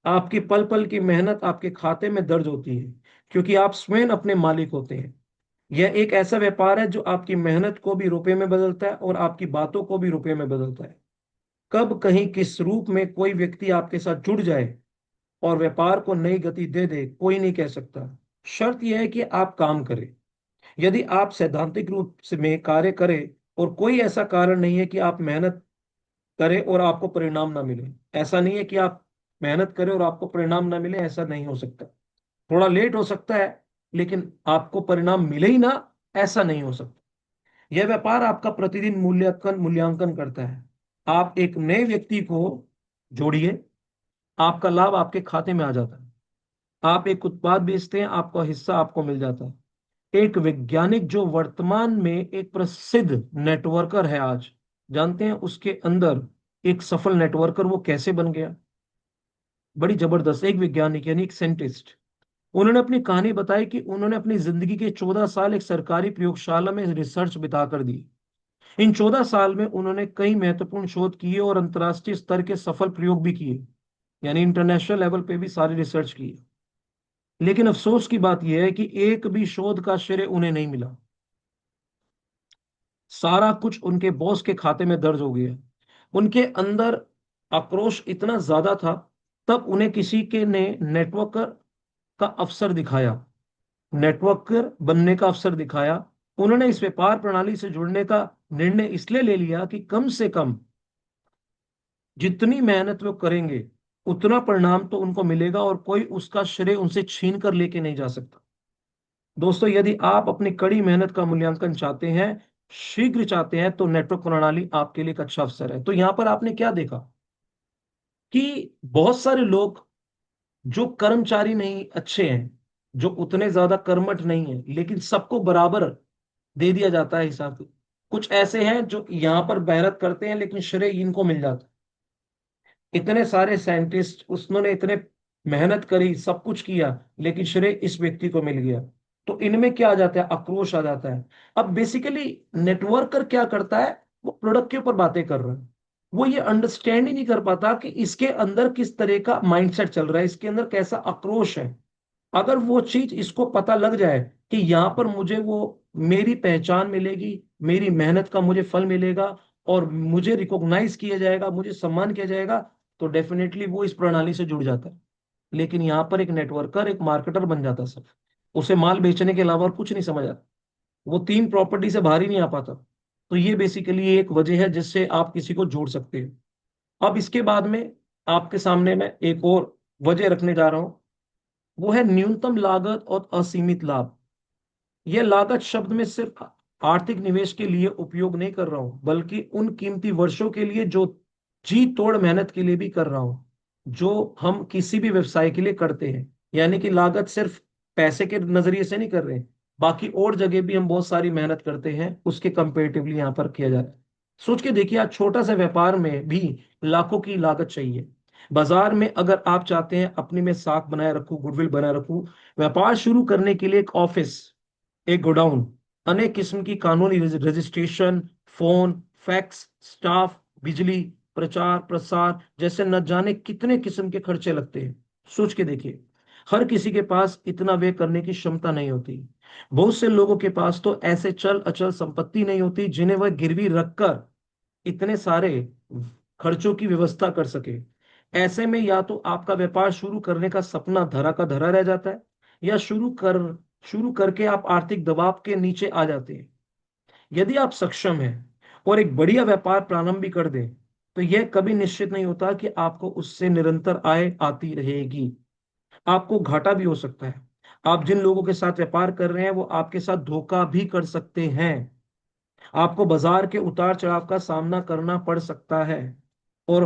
आपकी पल पल की मेहनत आपके खाते में दर्ज होती है, क्योंकि आप स्वयं अपने मालिक होते हैं। यह एक ऐसा व्यापार है जो आपकी मेहनत को भी रुपए में बदलता है और आपकी बातों को भी रुपए में बदलता है। कब कहीं किस रूप में कोई व्यक्ति आपके साथ जुड़ जाए और व्यापार को नई गति दे दे, कोई नहीं कह सकता। शर्त यह है कि आप काम करें। यदि आप सैद्धांतिक रूप से में कार्य करें और कोई ऐसा कारण नहीं है कि आप मेहनत करें और आपको परिणाम ना मिले। ऐसा नहीं है कि आप मेहनत करें और आपको परिणाम ना मिले, ऐसा नहीं हो सकता। थोड़ा लेट हो सकता है, लेकिन आपको परिणाम मिले ही ना, ऐसा नहीं हो सकता। यह व्यापार आपका प्रतिदिन मूल्यांकन मूल्यांकन करता है। आप एक नए व्यक्ति को जोड़िए, आपका लाभ आपके खाते में आ जाता है। आप एक उत्पाद बेचते हैं, आपका हिस्सा आपको मिल जाता है। एक वैज्ञानिक जो वर्तमान में एक प्रसिद्ध नेटवर्कर है आज, जानते हैं उसके अंदर एक सफल नेटवर्कर वो कैसे बन गया? बड़ी जबरदस्त। एक वैज्ञानिक यानी एक साइंटिस्ट, उन्होंने अपनी कहानी बताई कि उन्होंने अपनी जिंदगी के 14 साल एक सरकारी प्रयोगशाला में रिसर्च बिता कर दी। इन 14 साल में उन्होंने कई महत्वपूर्ण शोध किए और अंतर्राष्ट्रीय स्तर के सफल प्रयोग भी किए, यानी इंटरनेशनल लेवल पे भी सारी रिसर्च की। लेकिन अफसोस की बात यह है कि एक भी शोध का श्रेय उन्हें नहीं मिला। सारा कुछ उनके बॉस के खाते में दर्ज हो गया। उनके अंदर आक्रोश इतना ज्यादा था, तब उन्हें किसी के ने नेटवर्कर का अवसर दिखाया, नेटवर्कर बनने का अवसर दिखाया। उन्होंने इस व्यापार प्रणाली से जुड़ने का निर्णय इसलिए ले लिया कि कम से कम जितनी मेहनत वो करेंगे उतना परिणाम तो उनको मिलेगा और कोई उसका श्रेय उनसे छीन कर लेके नहीं जा सकता। दोस्तों, यदि आप अपनी कड़ी मेहनत का मूल्यांकन चाहते हैं, शीघ्र चाहते हैं, तो नेटवर्क प्रणाली आपके लिए एक अच्छा अवसर है। तो यहां पर आपने क्या देखा कि बहुत सारे लोग जो कर्मचारी नहीं अच्छे हैं, जो उतने ज्यादा कर्मठ नहीं है, लेकिन सबको बराबर दे दिया जाता है हिसाब से। कुछ ऐसे हैं जो यहां पर मेहनत करते हैं लेकिन श्रेय इनको मिल जाता है। इतने सारे साइंटिस्ट, उन्होंने इतने मेहनत करी, सब कुछ किया, लेकिन श्रेय इस व्यक्ति को मिल गया। तो इनमें क्या आ जाता है, आक्रोश आ जाता है। अब बेसिकली नेटवर्कर क्या करता है, वो प्रोडक्ट के ऊपर बातें कर रहा है, वो ये अंडरस्टैंड ही नहीं कर पाता कि इसके अंदर किस तरह का माइंडसेट चल रहा है, इसके अंदर कैसा आक्रोश है। अगर वो चीज इसको पता लग जाए कि यहाँ पर मुझे वो मेरी पहचान मिलेगी, मेरी मेहनत का मुझे फल मिलेगा, और मुझे रिकॉग्नाइज किया जाएगा, मुझे सम्मान किया जाएगा, तो डेफिनेटली वो इस प्रणाली से जुड़ जाता है। लेकिन यहाँ पर एक नेटवर्कर, एक मार्केटर बन जाता है, सब उसे माल बेचने के अलावा और कुछ नहीं समझ आता, वो तीन प्रॉपर्टी से बाहर ही नहीं आ पाता। तो ये बेसिकली एक वजह है जिससे आप किसी को जोड़ सकते हैं। अब इसके बाद में आपके सामने मैं एक और वजह रखने जा रहा हूं, वो है न्यूनतम लागत और असीमित लाभ। यह लागत शब्द में सिर्फ आर्थिक निवेश के लिए उपयोग नहीं कर रहा हूं, बल्कि उन कीमती वर्षों के लिए जो जी तोड़ मेहनत के लिए भी कर रहा हूं, जो हम किसी भी व्यवसाय के लिए करते हैं। यानी कि लागत सिर्फ पैसे के नजरिए से नहीं कर रहे हैं, बाकी और जगह भी हम बहुत सारी मेहनत करते हैं, उसके कंपेरेटिवली यहाँ पर किया जा रहा है। सोच के देखिए, आज छोटा सा व्यापार में भी लाखों की लागत चाहिए। बाजार में अगर आप चाहते हैं अपनी में साख बनाए रखूं, गुडविल बनाए रखूं, व्यापार शुरू करने के लिए एक ऑफिस, एक गोडाउन, अनेक किस्म की कानूनी रजिस्ट्रेशन, फोन, फैक्स, स्टाफ, बिजली, प्रचार प्रसार जैसे न जाने कितने किस्म के खर्चे लगते हैं। सोच के देखिए, हर किसी के पास इतना व्यय करने की क्षमता नहीं होती। बहुत से लोगों के पास तो ऐसे चल अचल संपत्ति नहीं होती जिन्हें वह गिरवी रखकर इतने सारे खर्चों की व्यवस्था कर सके। ऐसे में या तो आपका व्यापार शुरू करने का सपना धरा का धरा रह जाता है, या शुरू करके आप आर्थिक दबाव के नीचे आ जाते हैं। यदि आप सक्षम हैं और एक बढ़िया व्यापार प्रारंभ भी कर दें, तो यह कभी निश्चित नहीं होता कि आपको उससे निरंतर आय आती रहेगी। आपको घाटा भी हो सकता है। आप जिन लोगों के साथ व्यापार कर रहे हैं वो आपके साथ धोखा भी कर सकते हैं। आपको बाजार के उतार चढ़ाव का सामना करना पड़ सकता है, और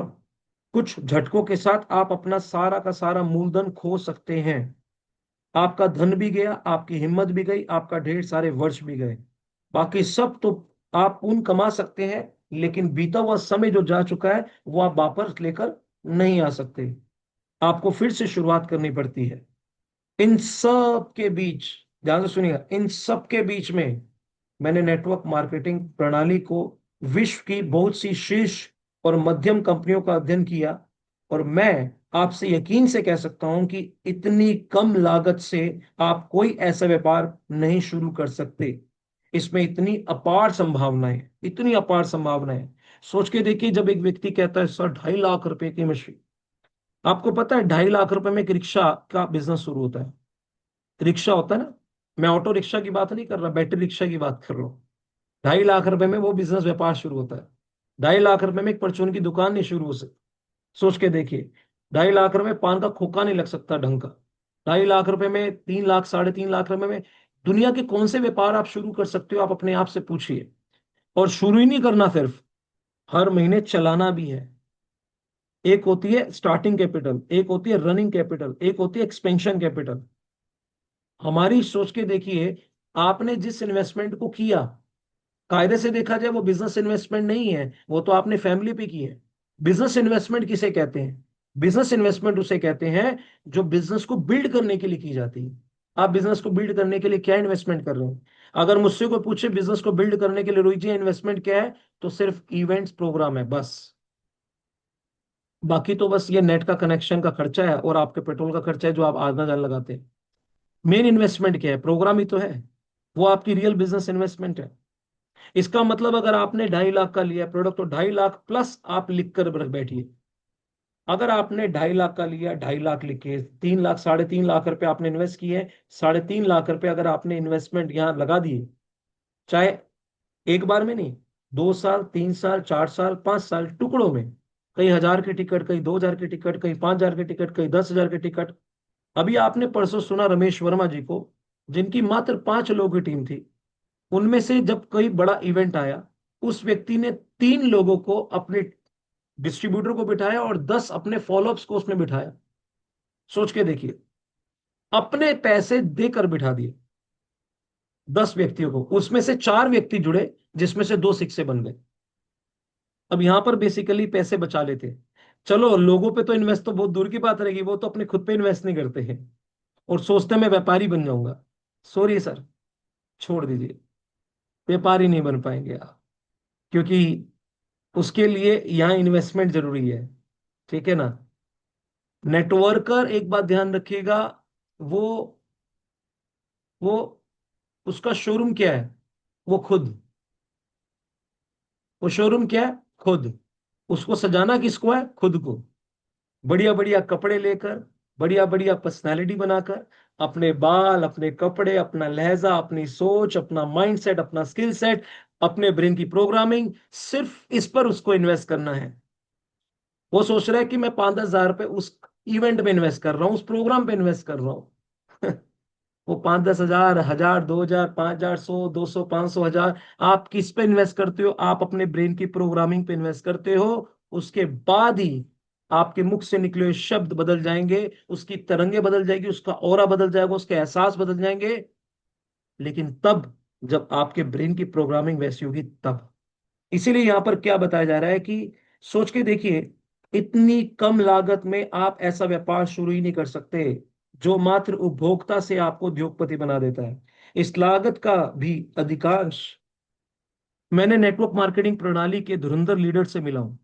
कुछ झटकों के साथ आप अपना सारा का सारा मूलधन खो सकते हैं। आपका धन भी गया, आपकी हिम्मत भी गई, आपका ढेर सारे वर्ष भी गए। बाकी सब तो आप पुनः कमा सकते हैं, लेकिन बीता हुआ समय जो जा चुका है वो आप वापस लेकर नहीं आ सकते। आपको फिर से शुरुआत करनी पड़ती है। इन सब के बीच, ध्यान से सुनिएगा, इन सब के बीच में मैंने नेटवर्क मार्केटिंग प्रणाली को, विश्व की बहुत सी शीर्ष और मध्यम कंपनियों का अध्ययन किया, और मैं आपसे यकीन से कह सकता हूं कि इतनी कम लागत से आप कोई ऐसा व्यापार नहीं शुरू कर सकते। इसमें इतनी अपार संभावनाएं, इतनी अपार संभावनाएं। सोच के देखिए, जब एक व्यक्ति कहता है सर 2.5 लाख रुपए की मशीन, आपको पता है 2.5 लाख रुपए में एक रिक्शा का बिजनेस शुरू होता है। रिक्शा होता है ना, मैं ऑटो रिक्शा की बात नहीं कर रहा, बैटरी रिक्शा की बात कर रहा हूँ। 2.5 लाख रुपए में वो बिजनेस व्यापार शुरू होता है। 2.5 लाख रुपए में एक परचून की दुकान नहीं शुरू हो सकती। सोच के देखिए, 2.5 लाख रुपए पान का खोखा नहीं लग सकता ढंग का। 2.5 लाख रुपए में 3 लाख, 3.5 लाख रुपए में दुनिया के कौन से व्यापार आप शुरू कर सकते हो, आप अपने आप से पूछिए। और शुरू ही नहीं करना सिर्फ, हर महीने चलाना भी है। एक होती है स्टार्टिंग कैपिटल, एक होती है रनिंग कैपिटल, एक होती है एक्सपेंशन कैपिटल। हमारी सोच के देखिए, आपने जिस इन्वेस्टमेंट को किया, कायदे से देखा जाए वो बिजनेस इन्वेस्टमेंट नहीं है, वो तो आपने फैमिली पे की है। बिजनेस इन्वेस्टमेंट किसे कहते हैं? बिजनेस इन्वेस्टमेंट उसे कहते हैं जो बिजनेस को बिल्ड करने के लिए की जाती है। आप बिजनेस को बिल्ड करने के लिए क्या इन्वेस्टमेंट कर रहे हैं? अगर मुझसे कोई पूछे बिजनेस को बिल्ड करने के लिए रोहित जी इन्वेस्टमेंट क्या है, तो सिर्फ इवेंट्स प्रोग्राम है बस। बाकी तो बस ये नेट का कनेक्शन का खर्चा है और आपके पेट्रोल का खर्चा है जो आप आना जान लगाते हैं। मेन इन्वेस्टमेंट क्या है? प्रोग्राम ही तो है। वो आपकी रियल बिजनेस इन्वेस्टमेंट है। इसका मतलब अगर आपने 2.5 लाख का लिया प्रोडक्ट, तो 2.5 लाख प्लस आप लिख कर बैठिए। अगर आपने 2.5 लाख का लिया, 2.5 लाख लिखे, 3 लाख, 3.5 लाख रुपए आपने इन्वेस्ट किए, 3.5 लाख रुपए अगर आपने इन्वेस्टमेंट यहाँ लगा दिए, चाहे एक बार में नहीं, 2 साल, 3 साल, 4 साल, 5 साल, टुकड़ों में, कई हजार की टिकट, कई 2,000 की टिकट, कई 5,000 की टिकट, कई 10,000 की टिकट। अभी आपने परसों सुना रमेश वर्मा जी को, जिनकी मात्र 5 लोगों की टीम थी। उनमें से जब कोई बड़ा इवेंट आया, उस व्यक्ति ने 3 लोगों को अपने डिस्ट्रीब्यूटर को बिठाया और 10 अपने फॉलोअप्स को उसमें बिठाया। सोच के देखिए, अपने पैसे देकर बिठा दिए 10 व्यक्तियों को, उसमें से 4 व्यक्ति जुड़े, जिसमें से 2 शिक्षे बन गए। अब यहां पर बेसिकली पैसे बचा लेते, चलो लोगों पे तो इन्वेस्ट तो बहुत दूर की बात रहेगी, वो तो अपने खुद पे इन्वेस्ट नहीं करते हैं और सोचते हैं मैं व्यापारी बन जाऊंगा। सॉरी सर, छोड़ दीजिए, व्यापारी नहीं बन पाएंगे आप, क्योंकि उसके लिए यहाँ इन्वेस्टमेंट जरूरी है। ठीक है ना। नेटवर्कर एक बात ध्यान रखिएगा, वो वो उसका शोरूम क्या है? वो खुद। वो शोरूम क्या है? खुद। उसको सजाना किसको है? खुद को। बढ़िया बढ़िया कपड़े लेकर, बढ़िया बढ़िया पर्सनालिटी बनाकर, अपने बाल, अपने कपड़े, अपना लहजा, अपनी सोच, अपना माइंडसेट, अपना स्किल सेट, अपने ब्रेन की प्रोग्रामिंग, सिर्फ इस पर उसको इन्वेस्ट करना है। वो सोच रहा है कि मैं 5-10 हजार रुपए उस इवेंट में इन्वेस्ट कर रहा हूँ, उस प्रोग्राम पे इन्वेस्ट कर रहा हूँ। वो 5-10 हजार, 1000, 2000, 5000, 100, 200, 500, 1000, आप किस पे इन्वेस्ट करते हो? आप अपने ब्रेन की प्रोग्रामिंग पे इन्वेस्ट करते हो। उसके बाद ही आपके मुख से निकले हुए शब्द बदल जाएंगे, उसकी तरंगे बदल जाएगी, उसका ऑरा बदल जाएगा, उसके एहसास बदल जाएंगे। लेकिन तब, जब आपके ब्रेन की प्रोग्रामिंग वैसी होगी तब। इसीलिए यहां पर क्या बताया जा रहा है कि सोच के देखिए, इतनी कम लागत में आप ऐसा व्यापार शुरू ही नहीं कर सकते जो मात्र उपभोक्ता से आपको उद्योगपति बना देता है। इस लागत का भी अधिकांश मैंने नेटवर्क मार्केटिंग प्रणाली के धुरंधर लीडर से मिला हूं,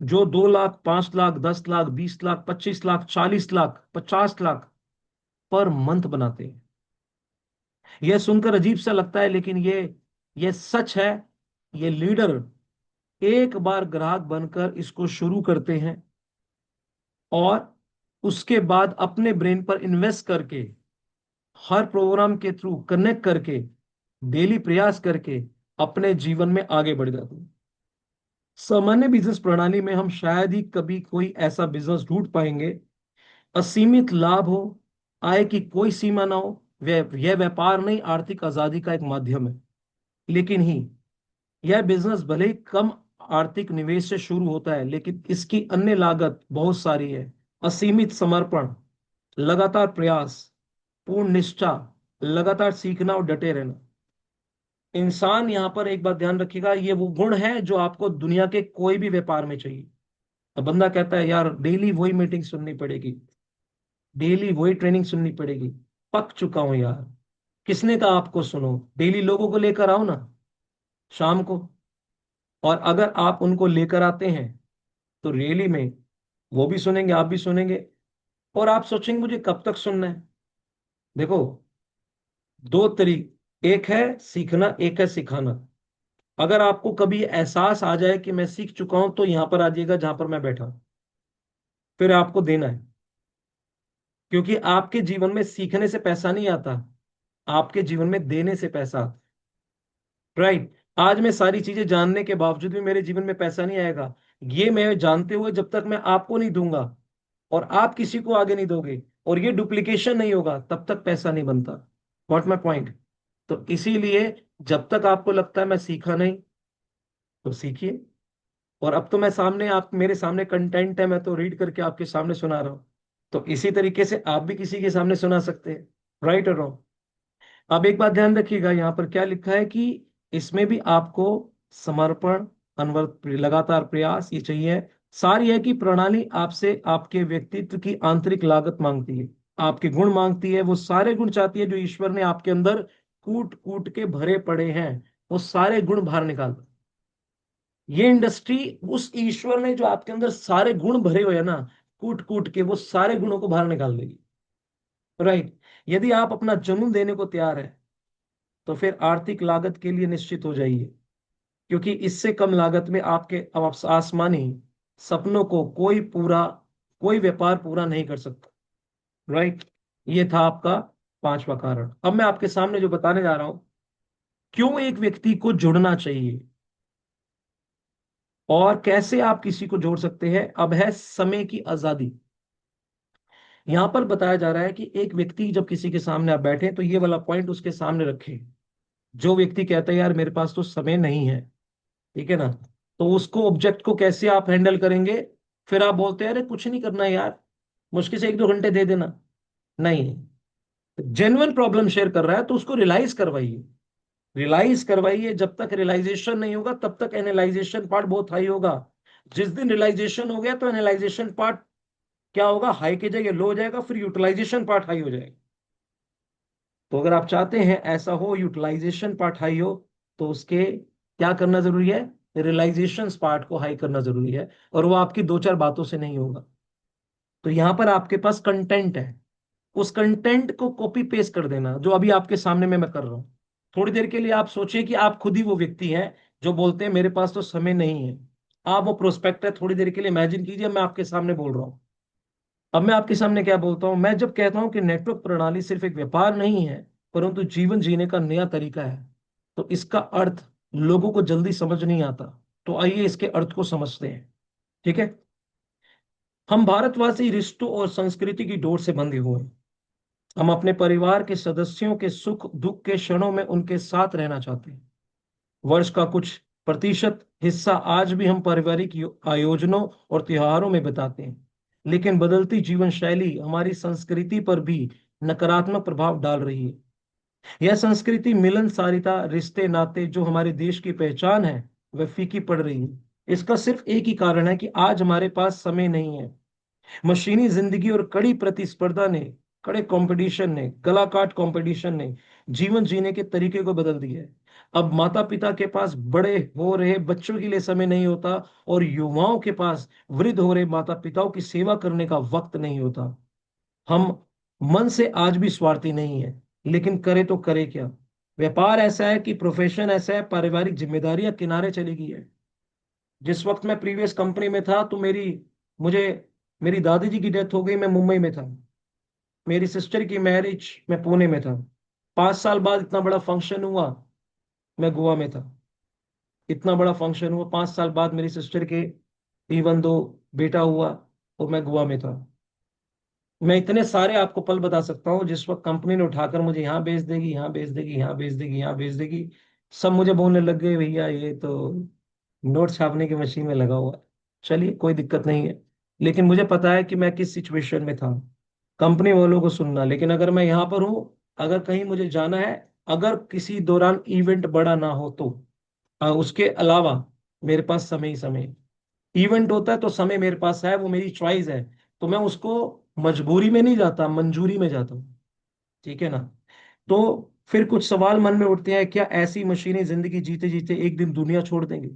जो 2 लाख, 5 लाख, 10 लाख, 20 लाख, 25 लाख, 40 लाख, 50 लाख पर मंथ बनाते हैं। यह सुनकर अजीब सा लगता है, लेकिन ये सच है। ये लीडर एक बार ग्राहक बनकर इसको शुरू करते हैं और उसके बाद अपने ब्रेन पर इन्वेस्ट करके, हर प्रोग्राम के थ्रू कनेक्ट करके, डेली प्रयास करके अपने जीवन में आगे बढ़ जाते हैं। सामान्य बिजनेस प्रणाली में हम शायद ही कभी कोई ऐसा बिजनेस ढूंढ पाएंगे। असीमित लाभ हो, आय की कोई सीमा ना हो। यह व्यापार नहीं, आर्थिक आजादी का एक माध्यम है। लेकिन ही यह बिजनेस भले ही कम आर्थिक निवेश से शुरू होता है, लेकिन इसकी अन्य लागत बहुत सारी है। असीमित समर्पण, लगातार प्रयास, पूर्ण निष्ठा, लगातार सीखना और डटे रहना। इंसान, यहां पर एक बात ध्यान रखिएगा, ये वो गुण है जो आपको दुनिया के कोई भी व्यापार में चाहिए। अब बंदा कहता है यार डेली वही मीटिंग सुननी पड़ेगी, डेली वही ट्रेनिंग सुननी पड़ेगी, पक चुका हूं यार। किसने कहा आपको सुनो? डेली लोगों को लेकर आओ ना शाम को। और अगर आप उनको लेकर आते हैं तो रियली में वो भी सुनेंगे, आप भी सुनेंगे। और आप सोचेंगे मुझे कब तक सुनना है? देखो, दो तरीके, एक है सीखना, एक है सिखाना। अगर आपको कभी एहसास आ जाए कि मैं सीख चुका हूं, तो यहां पर आ जाइएगा जहां पर मैं बैठा हूं। फिर आपको देना है, क्योंकि आपके जीवन में सीखने से पैसा नहीं आता, आपके जीवन में देने से पैसा आता। राइट। आज मैं सारी चीजें जानने के बावजूद भी मेरे जीवन में पैसा नहीं आएगा, ये मैं जानते हुए जब तक मैं आपको नहीं दूंगा और आप किसी को आगे नहीं दोगे और ये डुप्लीकेशन नहीं होगा, तब तक पैसा नहीं बनता। What my point? तो इसीलिए जब तक आपको लगता है मैं सीखा नहीं, तो सीखिए। और अब तो मैं सामने, आप मेरे सामने कंटेंट है, मैं तो रीड करके आपके सामने सुना रहा हूं। तो इसी तरीके से आप भी किसी के सामने सुना सकते हैं। राइट और रॉन्ग? अब एक बात ध्यान रखिएगा, यहाँ पर क्या लिखा है कि इसमें भी आपको समर्पण, अनवरत लगातार प्रयास ये चाहिए। सार यह है कि प्रणाली आपसे आपके व्यक्तित्व की आंतरिक लागत मांगती है, आपके गुण मांगती है, वो सारे गुण चाहती है जो ईश्वर ने आपके अंदर कूट कूट के भरे पड़े हैं। वो सारे गुण बाहर निकाल दो। ये इंडस्ट्री, उस ईश्वर ने जो आपके अंदर सारे गुण भरे हुए हैं ना, कूट कूट के वो सारे गुणों को बाहर निकाल देगी। राइट। यदि आप अपना जुनून देने को तैयार है, तो फिर आर्थिक लागत के लिए निश्चित हो जाइए, क्योंकि इससे कम लागत में आपके आसमानी सपनों को कोई व्यापार पूरा नहीं कर सकता। राइट। ये था आपका पांचवा कारण। अब मैं आपके सामने जो बताने जा रहा हूं, क्यों एक व्यक्ति को जुड़ना चाहिए और कैसे आप किसी को जोड़ सकते हैं, अब है समय की आजादी। यहां पर बताया जा रहा है कि एक व्यक्ति जब किसी के सामने आप बैठे तो ये वाला पॉइंट उसके सामने रखें। जो व्यक्ति कहता है यार मेरे पास तो समय नहीं है, ठीक है ना, तो उसको, ऑब्जेक्ट को कैसे आप हैंडल करेंगे? फिर आप बोलते हैं अरे कुछ नहीं करना है यार, मुश्किल से 1-2 घंटे दे देना। नहीं, जेन्युइन प्रॉब्लम शेयर कर रहा है तो उसको रियलाइज करवाइए। रियलाइज करवाइए, जब तक रियलाइजेशन नहीं होगा तब तक एनालाइजेशन पार्ट बहुत हाई होगा। जिस दिन रियलाइजेशन हो गया तो एनालाइजेशन पार्ट क्या होगा, हाई की जगह लो हो जाएगा, फिर यूटिलाइजेशन पार्ट हाई हो जाएगा। तो अगर आप चाहते हैं ऐसा हो, यूटिलाइजेशन पार्ट हाई हो, तो उसके क्या करना जरूरी है, रियलाइजेशन पार्ट को हाई करना जरूरी है। और वो आपकी दो चार बातों से नहीं होगा। तो यहां पर आपके पास कंटेंट है, उस कंटेंट को कॉपी पेस्ट कर देना जो अभी आपके सामने में मैं कर रहा हूं। थोड़ी देर के लिए आप सोचिए कि आप खुद ही वो व्यक्ति हैं जो बोलते हैं मेरे पास तो समय नहीं है। आप वो प्रोस्पेक्ट है, थोड़ी देर के लिए इमेजिन कीजिए मैं आपके सामने बोल रहा हूँ। अब मैं आपके सामने क्या बोलता हूं, मैं जब कहता हूं कि नेटवर्क प्रणाली सिर्फ एक व्यापार नहीं है परंतु जीवन जीने का नया तरीका है, तो इसका अर्थ लोगों को जल्दी समझ नहीं आता। तो आइए इसके अर्थ को समझते हैं। ठीक है। हम भारतवासी रिश्तों और संस्कृति की डोर से बंधे हुए हैं। हम अपने परिवार के सदस्यों के सुख दुख के क्षणों में उनके साथ रहना चाहते हैं। वर्ष का कुछ प्रतिशत हिस्सा आज भी हम पारिवारिक आयोजनों और त्योहारों में बिताते हैं। लेकिन बदलती जीवन शैली हमारी संस्कृति पर भी नकारात्मक प्रभाव डाल रही है। यह संस्कृति मिलनसारिता, रिश्ते नाते जो हमारे देश की पहचान है, वह फीकी पड़ रही है। इसका सिर्फ एक ही कारण है कि आज हमारे पास समय नहीं है। मशीनी जिंदगी और कड़ी प्रतिस्पर्धा ने, कड़े कंपटीशन ने, गला काट कंपटीशन ने जीवन जीने के तरीके को बदल दिया है। अब माता पिता के पास बड़े हो रहे बच्चों के लिए समय नहीं होता और युवाओं के पास वृद्ध हो रहे माता पिताओं की सेवा करने का वक्त नहीं होता। हम मन से आज भी स्वार्थी नहीं है, लेकिन करे तो करे क्या। व्यापार ऐसा है कि प्रोफेशन ऐसा है, पारिवारिक जिम्मेदारियां किनारे चली गई है। जिस वक्त मैं प्रीवियस कंपनी में था तो मुझे मेरी दादी जी की डेथ हो गई, मैं मुंबई में था। मेरी सिस्टर की मैरिज मैं पुणे में था। 5 साल बाद इतना बड़ा फंक्शन हुआ, मैं गोवा में था। इतना बड़ा फंक्शन हुआ 5 साल बाद मेरी सिस्टर के, इवन दो बेटा हुआ, और मैं गोवा में था। मैं इतने सारे आपको पल बता सकता हूँ जिस वक्त कंपनी ने उठाकर मुझे यहाँ भेज देगी, यहाँ भेज देगी, यहाँ भेज देगी, यहाँ भेज देगी। सब मुझे बोलने लग गए भैया ये तो नोट छापने की मशीन में लगा हुआ है। चलिए कोई दिक्कत नहीं है। लेकिन मुझे पता है कि मैं किस सिचुएशन में था। कंपनी वालों को सुनना, लेकिन अगर मैं यहाँ पर हूँ, अगर कहीं मुझे जाना है, अगर किसी दौरान इवेंट बड़ा ना हो तो उसके अलावा मेरे पास समय ही समय है। इवेंट होता है तो समय मेरे पास है, वो मेरी चॉइस है। तो मैं उसको मजबूरी में नहीं जाता, मंजूरी में जाता हूँ। ठीक है ना। तो फिर कुछ सवाल मन में उठते हैं, क्या ऐसी मशीनें जिंदगी जीते जीते एक दिन दुनिया छोड़ देंगी?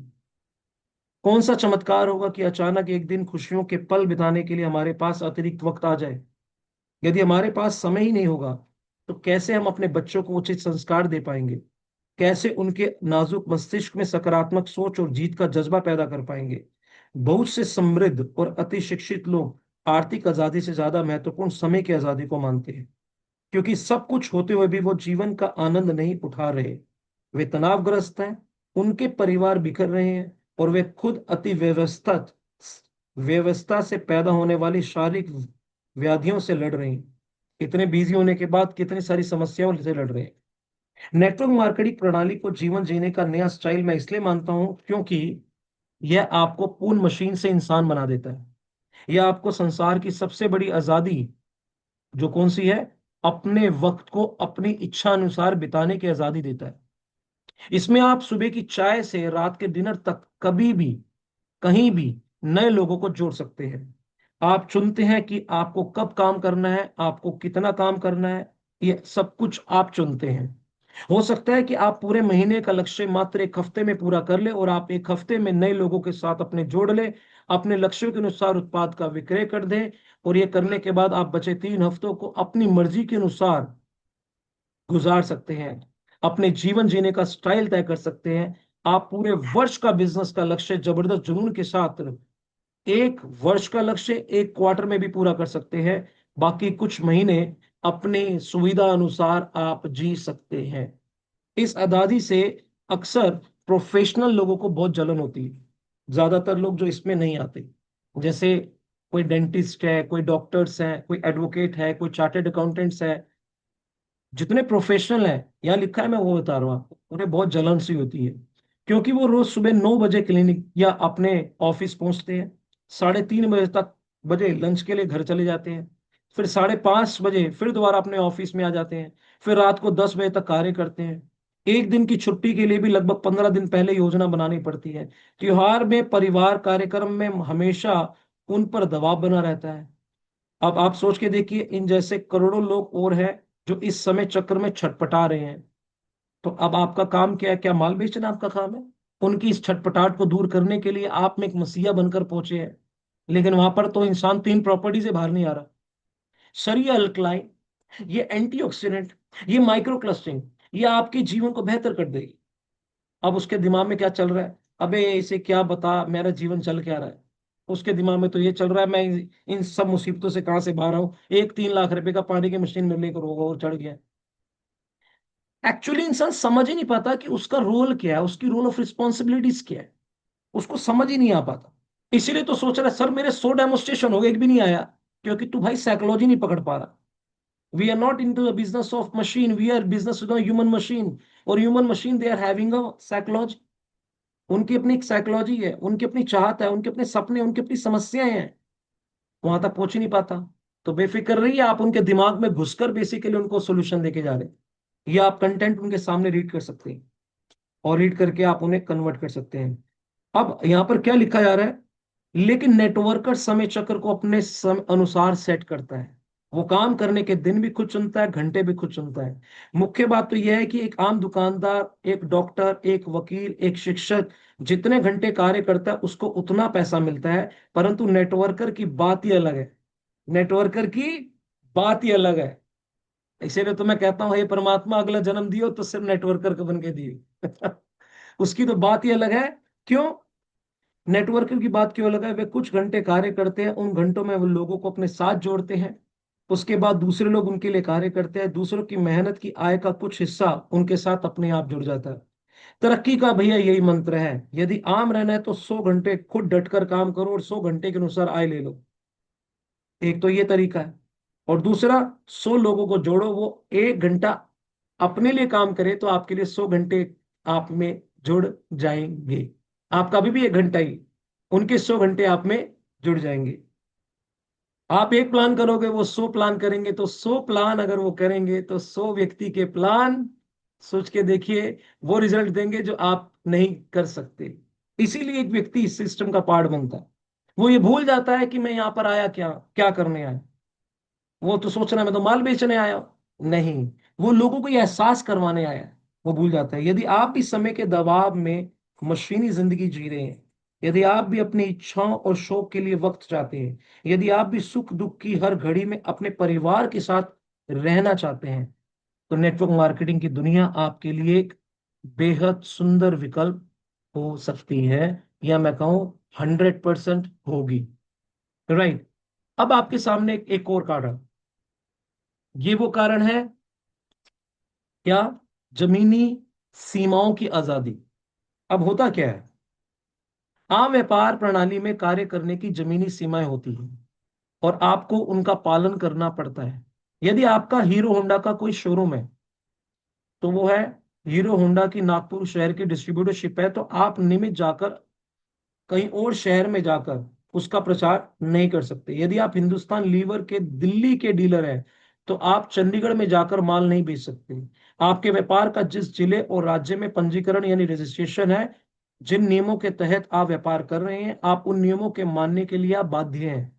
कौन सा चमत्कार होगा कि अचानक एक दिन खुशियों के पल बिताने के लिए हमारे पास अतिरिक्त वक्त आ जाए? यदि हमारे पास समय ही नहीं होगा तो कैसे हम अपने बच्चों को उचित संस्कार दे पाएंगे? कैसे उनके नाजुक मस्तिष्क में सकारात्मक सोच और जीत का जज्बा पैदा कर पाएंगे? बहुत से समृद्ध और अति शिक्षित लोग आर्थिक आजादी से ज्यादा महत्वपूर्ण समय की आजादी को मानते हैं, क्योंकि सब कुछ होते हुए भी वो जीवन का आनंद नहीं उठा रहे। वे तनावग्रस्त हैं, उनके परिवार बिखर रहे हैं, और वे खुद अति व्यवस्था से पैदा होने वाली शारीरिक व्याधियों से लड़ रहे हैं। इतने बिजी होने के बाद कितनी सारी समस्याओं से लड़ रहे हैं। नेटवर्क मार्केटिंग प्रणाली को जीवन जीने का नया स्टाइल मैं इसलिए मानता हूं क्योंकि यह आपको पूर्ण मशीन से इंसान बना देता है। यह आपको संसार की सबसे बड़ी आजादी, जो कौन सी है, अपने वक्त को अपनी इच्छा अनुसार बिताने की आजादी देता है। इसमें आप सुबह की चाय से रात के डिनर तक कभी भी कहीं भी नए लोगों को जोड़ सकते हैं। आप चुनते हैं कि आपको कब काम करना है, आपको कितना काम करना है, ये सब कुछ आप चुनते हैं। हो सकता है कि आप पूरे महीने का लक्ष्य मात्र एक हफ्ते में पूरा कर ले और आप एक हफ्ते में नए लोगों के साथ अपने जोड़ ले, अपने लक्ष्यों के अनुसार उत्पाद का विक्रय कर दें, और ये करने के बाद आप बचे 3 हफ्तों को अपनी मर्जी के अनुसार गुजार सकते हैं, अपने जीवन जीने का स्टाइल तय कर सकते हैं। आप पूरे वर्ष का बिजनेस का लक्ष्य जबरदस्त जुनून के साथ एक वर्ष का लक्ष्य एक क्वार्टर में भी पूरा कर सकते हैं। बाकी कुछ महीने अपने सुविधा अनुसार आप जी सकते हैं। इस आजादी से अक्सर प्रोफेशनल लोगों को बहुत जलन होती है, ज्यादातर लोग जो इसमें नहीं आते। जैसे कोई डेंटिस्ट है, कोई डॉक्टर्स हैं, कोई एडवोकेट है, कोई चार्टर्ड अकाउंटेंट्स है, जितने प्रोफेशनल हैं, यहाँ लिखा है मैं वो बता रहा हूँ आपको, उन्हें बहुत जलन सी होती है। क्योंकि वो रोज सुबह 9 बजे क्लिनिक या अपने ऑफिस पहुंचते हैं, 3:30 बजे तक बजे लंच के लिए घर चले जाते हैं, फिर 5:30 बजे फिर दोबारा अपने ऑफिस में आ जाते हैं, फिर रात को 10 बजे तक कार्य करते हैं, एक दिन की छुट्टी के लिए भी लगभग 15 दिन पहले योजना बनानी पड़ती है। त्योहार में, परिवार कार्यक्रम में हमेशा उन पर दबाव बना रहता है। अब आप सोच के देखिए, इन जैसे करोड़ों लोग और हैं जो इस समय चक्र में छटपटा रहे हैं। तो अब आपका काम क्या है? क्या माल बेचना आपका काम है? उनकी इस छटपटाहट को दूर करने के लिए आप में एक मसीहा बनकर पहुंचे हैं। लेकिन वहां पर तो इंसान 3 प्रॉपर्टी से बाहर नहीं आ रहा। शरीय अल्कलाइन, ये एंटीऑक्सीडेंट, ये माइक्रो क्लस्टरिंग, ये आपके जीवन को बेहतर कर देगी। अब उसके दिमाग में क्या चल रहा है? अबे इसे क्या बता मेरा जीवन चल क्या रहा है। उसके दिमाग में तो ये चल रहा है, मैं इन सब मुसीबतों से कहां से बाहर आऊं। एक 3 लाख रुपए का पानी की मशीन मिलने को रोगा और चढ़ गया। एक्चुअली इंसान समझ ही नहीं पाता कि उसका रोल क्या है, उसकी रोल ऑफ रिस्पॉन्सिबिलिटीज क्या है। उसको समझ ही नहीं आ पाता। इसीलिए तो सोच रहा है, सर मेरे 100 डेमोस्ट्रेशन हो गए, एक भी नहीं आया। क्योंकि तू भाई साइकोलॉजी नहीं पकड़ पा रहा। We are not into the business of machine, we are business with human machine. और human machine they are having a psychology. उनकी अपनी एक साइकोलॉजी है, उनकी अपनी चाहत है, उनके अपने सपने, उनकी अपनी समस्याएं हैं। वहां तक पहुंच ही नहीं पाता। तो बेफिक्र रहिए, आप उनके दिमाग में घुसकर बेसिकली उनको सोल्यूशन देके जा रहे हैं। या आप कंटेंट उनके सामने रीड कर सकते हैं, और रीड करके आप उन्हें कन्वर्ट कर सकते हैं। अब यहां पर क्या लिखा जा रहा है? लेकिन नेटवर्कर समय चक्र को अपने अनुसार सेट करता है। वो काम करने के दिन भी खुद चुनता है, घंटे भी खुद चुनता है। मुख्य बात तो यह है कि एक आम दुकानदार, एक डॉक्टर, एक वकील, एक शिक्षक जितने घंटे कार्य करता है उसको उतना पैसा मिलता है। परंतु नेटवर्कर की बात ही अलग है। नेटवर्कर की बात ही अलग है। इसीलिए तो मैं कहता हूं, हे परमात्मा अगला जन्म दियो तो सिर्फ नेटवर्कर का बन के दियो। उसकी तो बात ही अलग है। क्यों? नेटवर्किंग की बात क्यों अलग है? वे कुछ घंटे कार्य करते हैं, उन घंटों में वो लोगों को अपने साथ जोड़ते हैं। उसके बाद दूसरे लोग उनके लिए कार्य करते हैं, दूसरों की मेहनत की आय का कुछ हिस्सा उनके साथ अपने आप जुड़ जाता है। तरक्की का भैया यही मंत्र है, यदि आम रहना है तो 100 घंटे खुद डटकर काम करो और 100 घंटे के अनुसार आय ले लो। एक तो ये तरीका है। और दूसरा, 100 लोगों को जोड़ो, वो 1 घंटा अपने लिए काम करे तो आपके लिए 100 घंटे आप में जुड़ जाएंगे। आपका अभी भी 1 घंटा ही, उनके 100 घंटे आप में जुड़ जाएंगे। आप एक प्लान करोगे, वो 100 प्लान करेंगे, तो 100 प्लान अगर वो करेंगे तो 100 व्यक्ति के प्लान, सोच के देखिए, वो रिजल्ट देंगे जो आप नहीं कर सकते। इसीलिए एक व्यक्ति इस सिस्टम का पार्ट बनता है। वो ये भूल जाता है कि मैं यहां पर आया क्या, क्या करने आया। वो तो सोच रहा है मैं तो माल बेचने आया हूं। नहीं, वो लोगों को ये एहसास करवाने आया है। वो भूल जाता है। यदि आप भी समय के दबाव में मशीनी जिंदगी जी रहे हैं, यदि आप भी अपनी इच्छाओं और शौक के लिए वक्त चाहते हैं, यदि आप भी सुख दुख की हर घड़ी में अपने परिवार के साथ रहना चाहते हैं, तो नेटवर्क मार्केटिंग की दुनिया आपके लिए एक बेहद सुंदर विकल्प हो सकती है। या मैं कहूं 100% होगी। राइट। अब आपके सामने एक और कार्ड है। ये वो कारण है, क्या? जमीनी सीमाओं की आजादी। अब होता क्या है? आम व्यापार प्रणाली में कार्य करने की जमीनी सीमाएं होती हैं, और आपको उनका पालन करना पड़ता है। यदि आपका हीरो होंडा का कोई शोरूम है, तो वो है हीरो होंडा की नागपुर शहर की डिस्ट्रीब्यूटरशिप है, तो आप नियमित जाकर कहीं और शहर में जाकर उसका प्रचार नहीं कर सकते। यदि आप हिंदुस्तान लीवर के दिल्ली के डीलर हैं, तो आप चंडीगढ़ में जाकर माल नहीं बेच सकते। आपके व्यापार का जिस जिले और राज्य में पंजीकरण यानी रजिस्ट्रेशन है, जिन नियमों के तहत आप व्यापार कर रहे हैं, आप उन नियमों के मानने के लिए आप बाध्य हैं।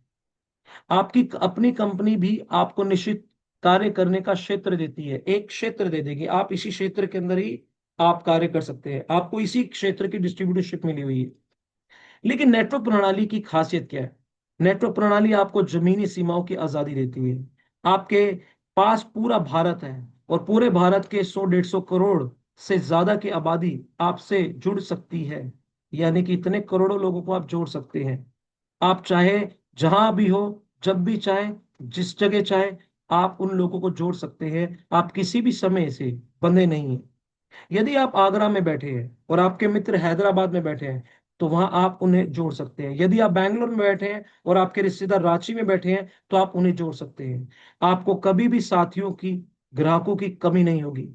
आपकी अपनी कंपनी भी आपको निश्चित कार्य करने का क्षेत्र देती है, एक क्षेत्र दे देगी। आप इसी क्षेत्र के अंदर ही आप कार्य कर सकते हैं, आपको इसी क्षेत्र की डिस्ट्रीब्यूटरशिप मिली हुई है। लेकिन नेटवर्क प्रणाली की खासियत क्या है? नेटवर्क प्रणाली आपको जमीनी सीमाओं की आजादी देती है। आपके पास पूरा भारत है, और पूरे भारत के 100 150 करोड़ से ज्यादा की आबादी आपसे जुड़ सकती है। यानी कि इतने करोड़ों लोगों को आप जोड़ सकते हैं। आप चाहे जहां भी हो, जब भी चाहे, जिस जगह चाहे, आप उन लोगों को जोड़ सकते हैं। आप किसी भी समय से बंधे नहीं हैं। यदि आप आगरा में बैठे हैं और आपके मित्र हैदराबाद में बैठे हैं, तो वहां आप उन्हें जोड़ सकते हैं। यदि आप बैंगलोर में बैठे हैं और आपके रिश्तेदार रांची में बैठे हैं, तो आप उन्हें जोड़ सकते हैं। आपको कभी भी साथियों की, ग्राहकों की कमी नहीं होगी।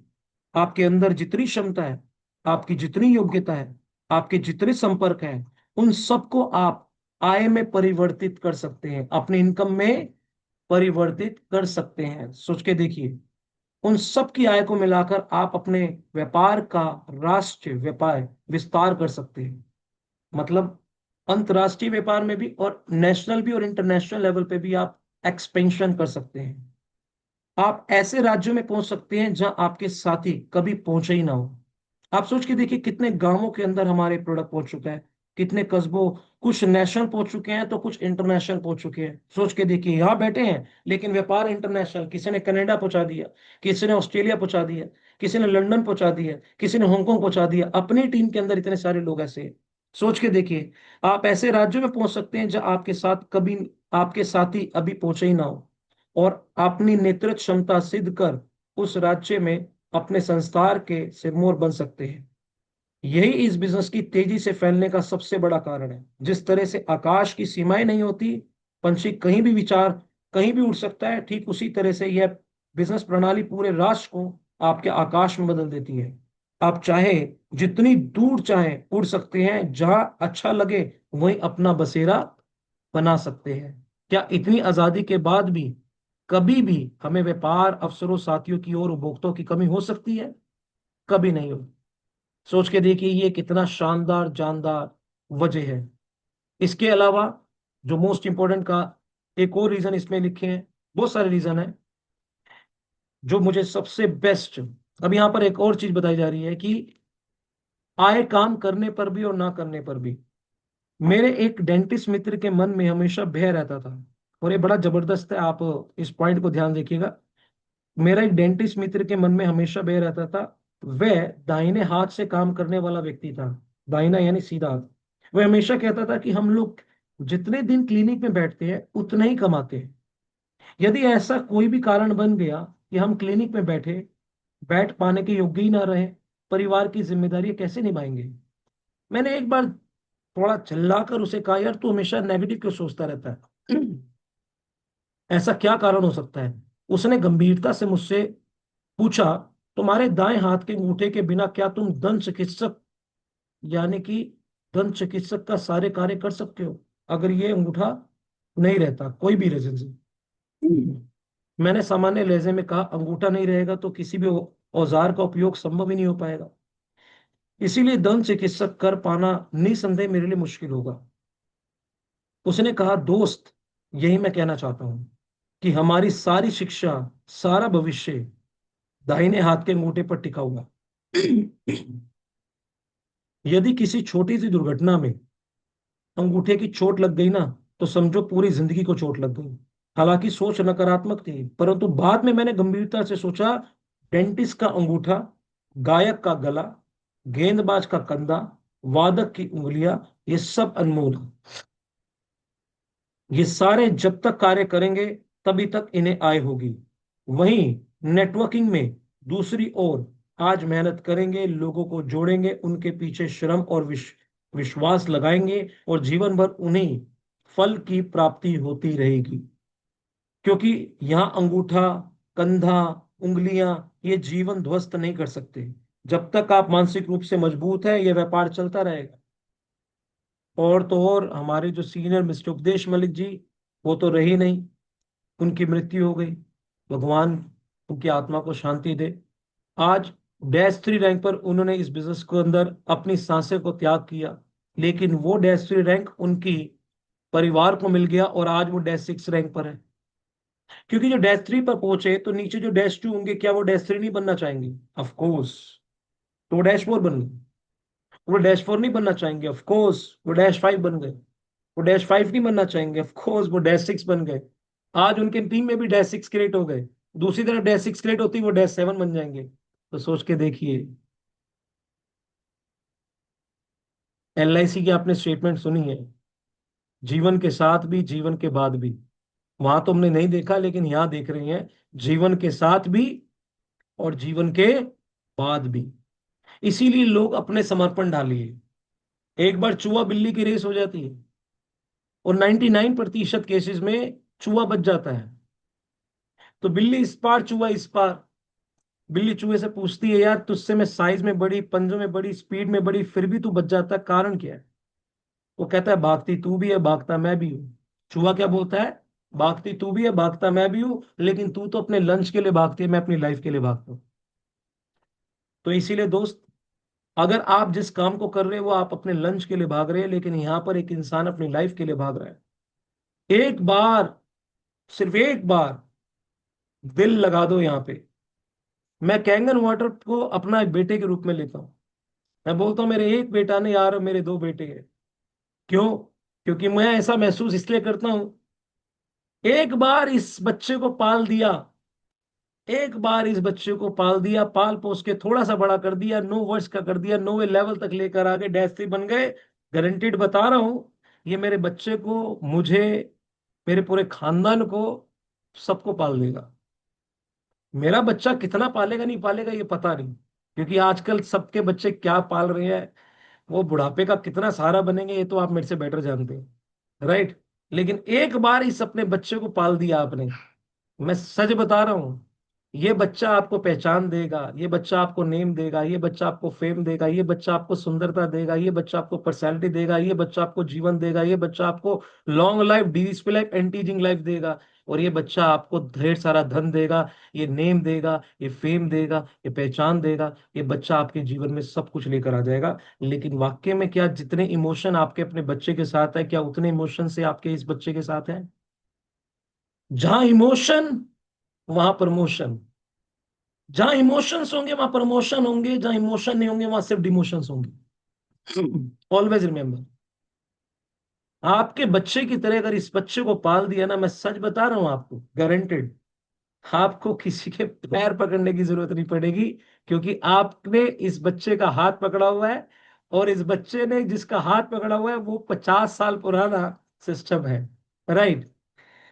आपके अंदर जितनी क्षमता है, आपकी जितनी योग्यता है, आपके जितने संपर्क हैं, उन सबको आप आय में परिवर्तित कर सकते हैं, अपने इनकम में परिवर्तित कर सकते हैं। सोच के देखिए। उन सब की आय को मिलाकर आप अपने व्यापार का राष्ट्रीय व्यापार विस्तार कर सकते हैं। मतलब अंतर्राष्ट्रीय व्यापार में भी और नेशनल भी और इंटरनेशनल लेवल पे भी आप एक्सपेंशन कर सकते हैं। आप ऐसे राज्यों में पहुंच सकते हैं जहां आपके साथी कभी पहुंचे ही ना हो। आप सोच के देखिए कितने गांवों के अंदर हमारे प्रोडक्ट पहुंच चुका है, कितने कस्बों, कुछ नेशनल पहुंच चुके हैं तो कुछ इंटरनेशनल पहुंच चुके हैं। सोच के देखिए यहाँ बैठे हैं लेकिन व्यापार इंटरनेशनल, किसी ने कनाडा पहुंचा दिया, किसी ने ऑस्ट्रेलिया पहुंचा दिया, किसी ने लंदन पहुंचा दिया, किसी ने हांगकांग पहुंचा दिया। अपनी टीम के अंदर इतने सारे लोग ऐसे हैं। सोच के देखिए आप ऐसे राज्यों में पहुंच सकते हैं जहां आपके साथ कभी आपके साथी अभी पहुंचे ही ना हो, और अपनी नेतृत्व क्षमता सिद्ध कर उस राज्य में अपने संस्कार के सिरमौर बन सकते हैं। यही इस बिजनेस की तेजी से फैलने का सबसे बड़ा कारण है। जिस तरह से आकाश की सीमाएं नहीं होती, पंछी कहीं भी विचार कहीं भी उड़ सकता है, ठीक उसी तरह से यह बिजनेस प्रणाली पूरे राष्ट्र को आपके आकाश में बदल देती है। आप चाहे जितनी दूर चाहे उड़ सकते हैं, जहां अच्छा लगे वहीं अपना बसेरा बना सकते हैं। क्या इतनी आजादी के बाद भी कभी भी हमें व्यापार अवसरों, साथियों की और उपभोक्ताओं की कमी हो सकती है? कभी नहीं होगी। सोच के देखिए ये कितना शानदार जानदार वजह है। इसके अलावा जो मोस्ट इंपॉर्टेंट का एक और रीजन इसमें लिखे हैं, बहुत सारे रीजन है, जो मुझे सबसे बेस्ट, अब यहां पर एक और चीज बताई जा रही है कि आए काम करने पर भी और ना करने पर भी। मेरे एक डेंटिस्ट मित्र के मन में हमेशा भय रहता था, और ये बड़ा जबरदस्त है, आप इस पॉइंट को ध्यान देखिएगा। मेरा एक डेंटिस्ट मित्र के मन में हमेशा भय रहता था। वह दाहिने हाथ से काम करने वाला व्यक्ति था, दाहिना यानी सीधा हाथ। वह हमेशा कहता था कि हम लोग जितने दिन क्लिनिक में बैठते हैं उतना ही कमाते हैं। यदि ऐसा कोई भी कारण बन गया कि हम क्लिनिक में बैठ पाने के योग्य ही ना रहे, परिवार की जिम्मेदारी कैसे निभाएंगे? मैंने एक बार थोड़ा चिल्लाकर उसे कहा, यार तू हमेशा नेगेटिव क्यों सोचता रहता है? ऐसा क्या कारण हो सकता है? उसने गंभीरता से मुझसे पूछा, तुम्हारे दाएं हाथ के अंगूठे के बिना क्या तुम दंत चिकित्सक यानी कि दंत चिकित्सक का सारे कार्य कर सकते हो, अगर ये अंगूठा नहीं रहता कोई भी रीजन से? मैंने सामान्य लहजे में कहा, अंगूठा नहीं रहेगा तो किसी भी औजार का उपयोग संभव ही नहीं हो पाएगा। इसीलिए दंत चिकित्सक कर पाना निसंदेह मेरे लिए मुश्किल होगा। उसने कहा, दोस्त, यही मैं कहना चाहता हूं कि हमारी सारी शिक्षा, सारा भविष्य दाहिने हाथ के अंगूठे पर टिका हुआ है। यदि किसी छोटी सी दुर्घटना में अंगूठे की चोट लग गई ना, तो समझो पूरी जिंदगी को चोट लग गई। हालांकि सोच नकारात्मक थी, परंतु बाद में मैंने गंभीरता से सोचा, डेंटिस्ट का अंगूठा, गायक का गला, गेंदबाज का कंधा, वादक की उंगलियां, ये सब अनमोल हैं। ये सारे जब तक कार्य करेंगे तभी तक इन्हें आय होगी। वहीं नेटवर्किंग में दूसरी ओर आज मेहनत करेंगे, लोगों को जोड़ेंगे, उनके पीछे श्रम और विश्वास लगाएंगे, और जीवन भर उन्हें फल की प्राप्ति होती रहेगी। क्योंकि यहाँ अंगूठा, कंधा, उंगलियां ये जीवन ध्वस्त नहीं कर सकते। जब तक आप मानसिक रूप से मजबूत है, यह व्यापार चलता रहेगा। और तो और हमारे जो सीनियर मिस्टर उपदेश मलिक जी, वो तो रही नहीं, उनकी मृत्यु हो गई। भगवान उनकी आत्मा को शांति दे। आज -3 रैंक पर उन्होंने इस बिजनेस के अंदर अपनी सांसें को त्याग किया, लेकिन वो -3 रैंक उनकी परिवार को मिल गया, और आज वो -6 रैंक पर है। क्योंकि जो -3 पर पहुंचे तो नीचे जो -2 होंगे, क्या वो -3 नहीं बनना चाहेंगे? Of course. तो वो -4 बन गए। वो -4 नहीं बनना चाहेंगे? ऑफ कोर्स वो -5 बन गए। वो -5 नहीं बनना चाहेंगे? ऑफ कोर्स वो -6 बन गए। आज उनके टीम में भी -6 क्रिएट हो गए। दूसरी तरफ -6 क्रिएट होती वो -7 बन जाएंगे। तो सोच के देखिए। LIC की आपने स्टेटमेंट सुनी है, जीवन के साथ भी जीवन के बाद भी। वहां तो हमने नहीं देखा, लेकिन यहां देख रहे हैं, जीवन के साथ भी और जीवन के बाद भी। इसीलिए लोग अपने समर्पण डालिए। एक बार चूहा बिल्ली की रेस हो जाती है, और 99% केसेस में चूहा बच जाता है। तो बिल्ली इस पार, चूहा इस पार। बिल्ली चूहे से पूछती है, यार तुझसे मैं साइज में बड़ी, पंजों में बड़ी, स्पीड में बड़ी, फिर भी तू बच जाता है, कारण क्या है? वो कहता है, भागती तू भी है, भागता मैं भी हूं। चूहा क्या बोलता है? भागती तू भी है, भागता मैं भी हूं, लेकिन तू तो अपने लंच के लिए भागती है, मैं अपनी लाइफ के लिए भागता हूं। तो इसीलिए दोस्त, अगर आप जिस काम को कर रहे हो वो आप अपने लंच के लिए भाग रहे हैं, लेकिन यहां पर एक इंसान अपनी लाइफ के लिए भाग रहा है। एक बार, सिर्फ एक बार दिल लगा दो यहाँ पे। मैं कैंगन वाटर को अपना एक बेटे के रूप में लेता हूँ। मैं बोलता हूँ मेरे एक बेटा नहीं यार, मेरे दो बेटे हैं। क्यों? क्योंकि मैं ऐसा महसूस इसलिए करता हूं, एक बार इस बच्चे को पाल दिया, एक बार इस बच्चे को पाल दिया, पाल पोस के थोड़ा सा बड़ा कर दिया, 9 वर्ष का कर दिया, 9वें लेवल तक लेकर आगे डैश थ्री बन गए। गारंटीड बता रहा हूं, ये मेरे बच्चे को, मुझे, मेरे पूरे खानदान को, सबको पाल देगा। मेरा बच्चा कितना पालेगा नहीं पालेगा ये पता नहीं, क्योंकि आजकल सबके बच्चे क्या पाल रहे हैं, वो बुढ़ापे का कितना सहारा बनेंगे ये तो आप मेरे से बेटर जानते हैं, राइट? लेकिन एक बार इस अपने बच्चे को पाल दिया आपने, मैं सच बता रहा हूं, ये बच्चा आपको पहचान देगा, ये बच्चा आपको नेम देगा, ये बच्चा आपको फेम देगा, ये बच्चा आपको सुंदरता देगा, ये बच्चा आपको पर्सनैलिटी देगा, ये बच्चा आपको जीवन देगा, ये बच्चा आपको long life, DSP life, एंटीजिंग life देगा। और ये बच्चा आपको ढेर सारा धन देगा, ये नेम देगा, ये फेम देगा, ये पहचान देगा। ये बच्चा आपके जीवन में सब कुछ लेकर आ जाएगा। लेकिन वाकई में क्या जितने इमोशन आपके अपने बच्चे के साथ है, क्या उतने इमोशन से आपके इस बच्चे के साथ है? जहां इमोशन, वहां प्रमोशन। जहां इमोशंस होंगे वहां प्रमोशन होंगे, जहां इमोशन नहीं होंगे वहां सिर्फ डिमोशंस होंगे। ऑलवेज रिमेम्बर, आपके बच्चे की तरह अगर इस बच्चे को पाल दिया ना, मैं सच बता रहा हूं आपको, गारंटेड, आपको किसी के पैर पकड़ने की जरूरत नहीं पड़ेगी। क्योंकि आपने इस बच्चे का हाथ पकड़ा हुआ है, और इस बच्चे ने जिसका हाथ पकड़ा हुआ है वो 50 साल पुराना सिस्टम है, राइट?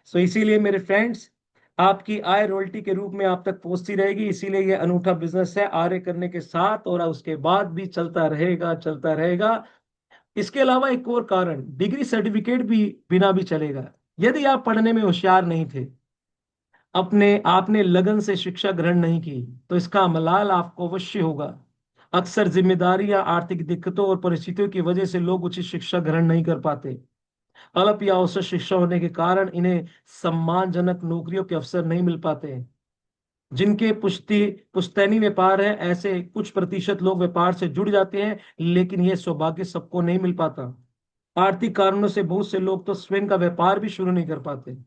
सो इसीलिए मेरे फ्रेंड्स, आपकी आय रॉयल्टी के रूप में आप तक पहुंचती रहेगी। इसीलिए ये अनूठा बिजनेस है, आर्य करने के साथ और उसके बाद भी चलता रहेगा, चलता रहेगा। इसके अलावा एक और कारण, डिग्री सर्टिफिकेट भी बिना भी चलेगा। यदि आप पढ़ने में होशियार नहीं थे, अपने आपने लगन से शिक्षा ग्रहण नहीं की, तो इसका मलाल आपको अवश्य होगा। अक्सर जिम्मेदारियां, आर्थिक दिक्कतों और परिस्थितियों की वजह से लोग उचित शिक्षा ग्रहण नहीं कर पाते। अल्प या औसत शिक्षा होने के कारण इन्हें सम्मानजनक नौकरियों के अवसर नहीं मिल पाते हैं। जिनके पुश्तैनी व्यापार है, ऐसे कुछ प्रतिशत लोग व्यापार से जुड़ जाते हैं, लेकिन यह सौभाग्य सबको नहीं मिल पाता। आर्थिक कारणों से बहुत से लोग तो स्वयं का व्यापार भी शुरू नहीं कर पाते।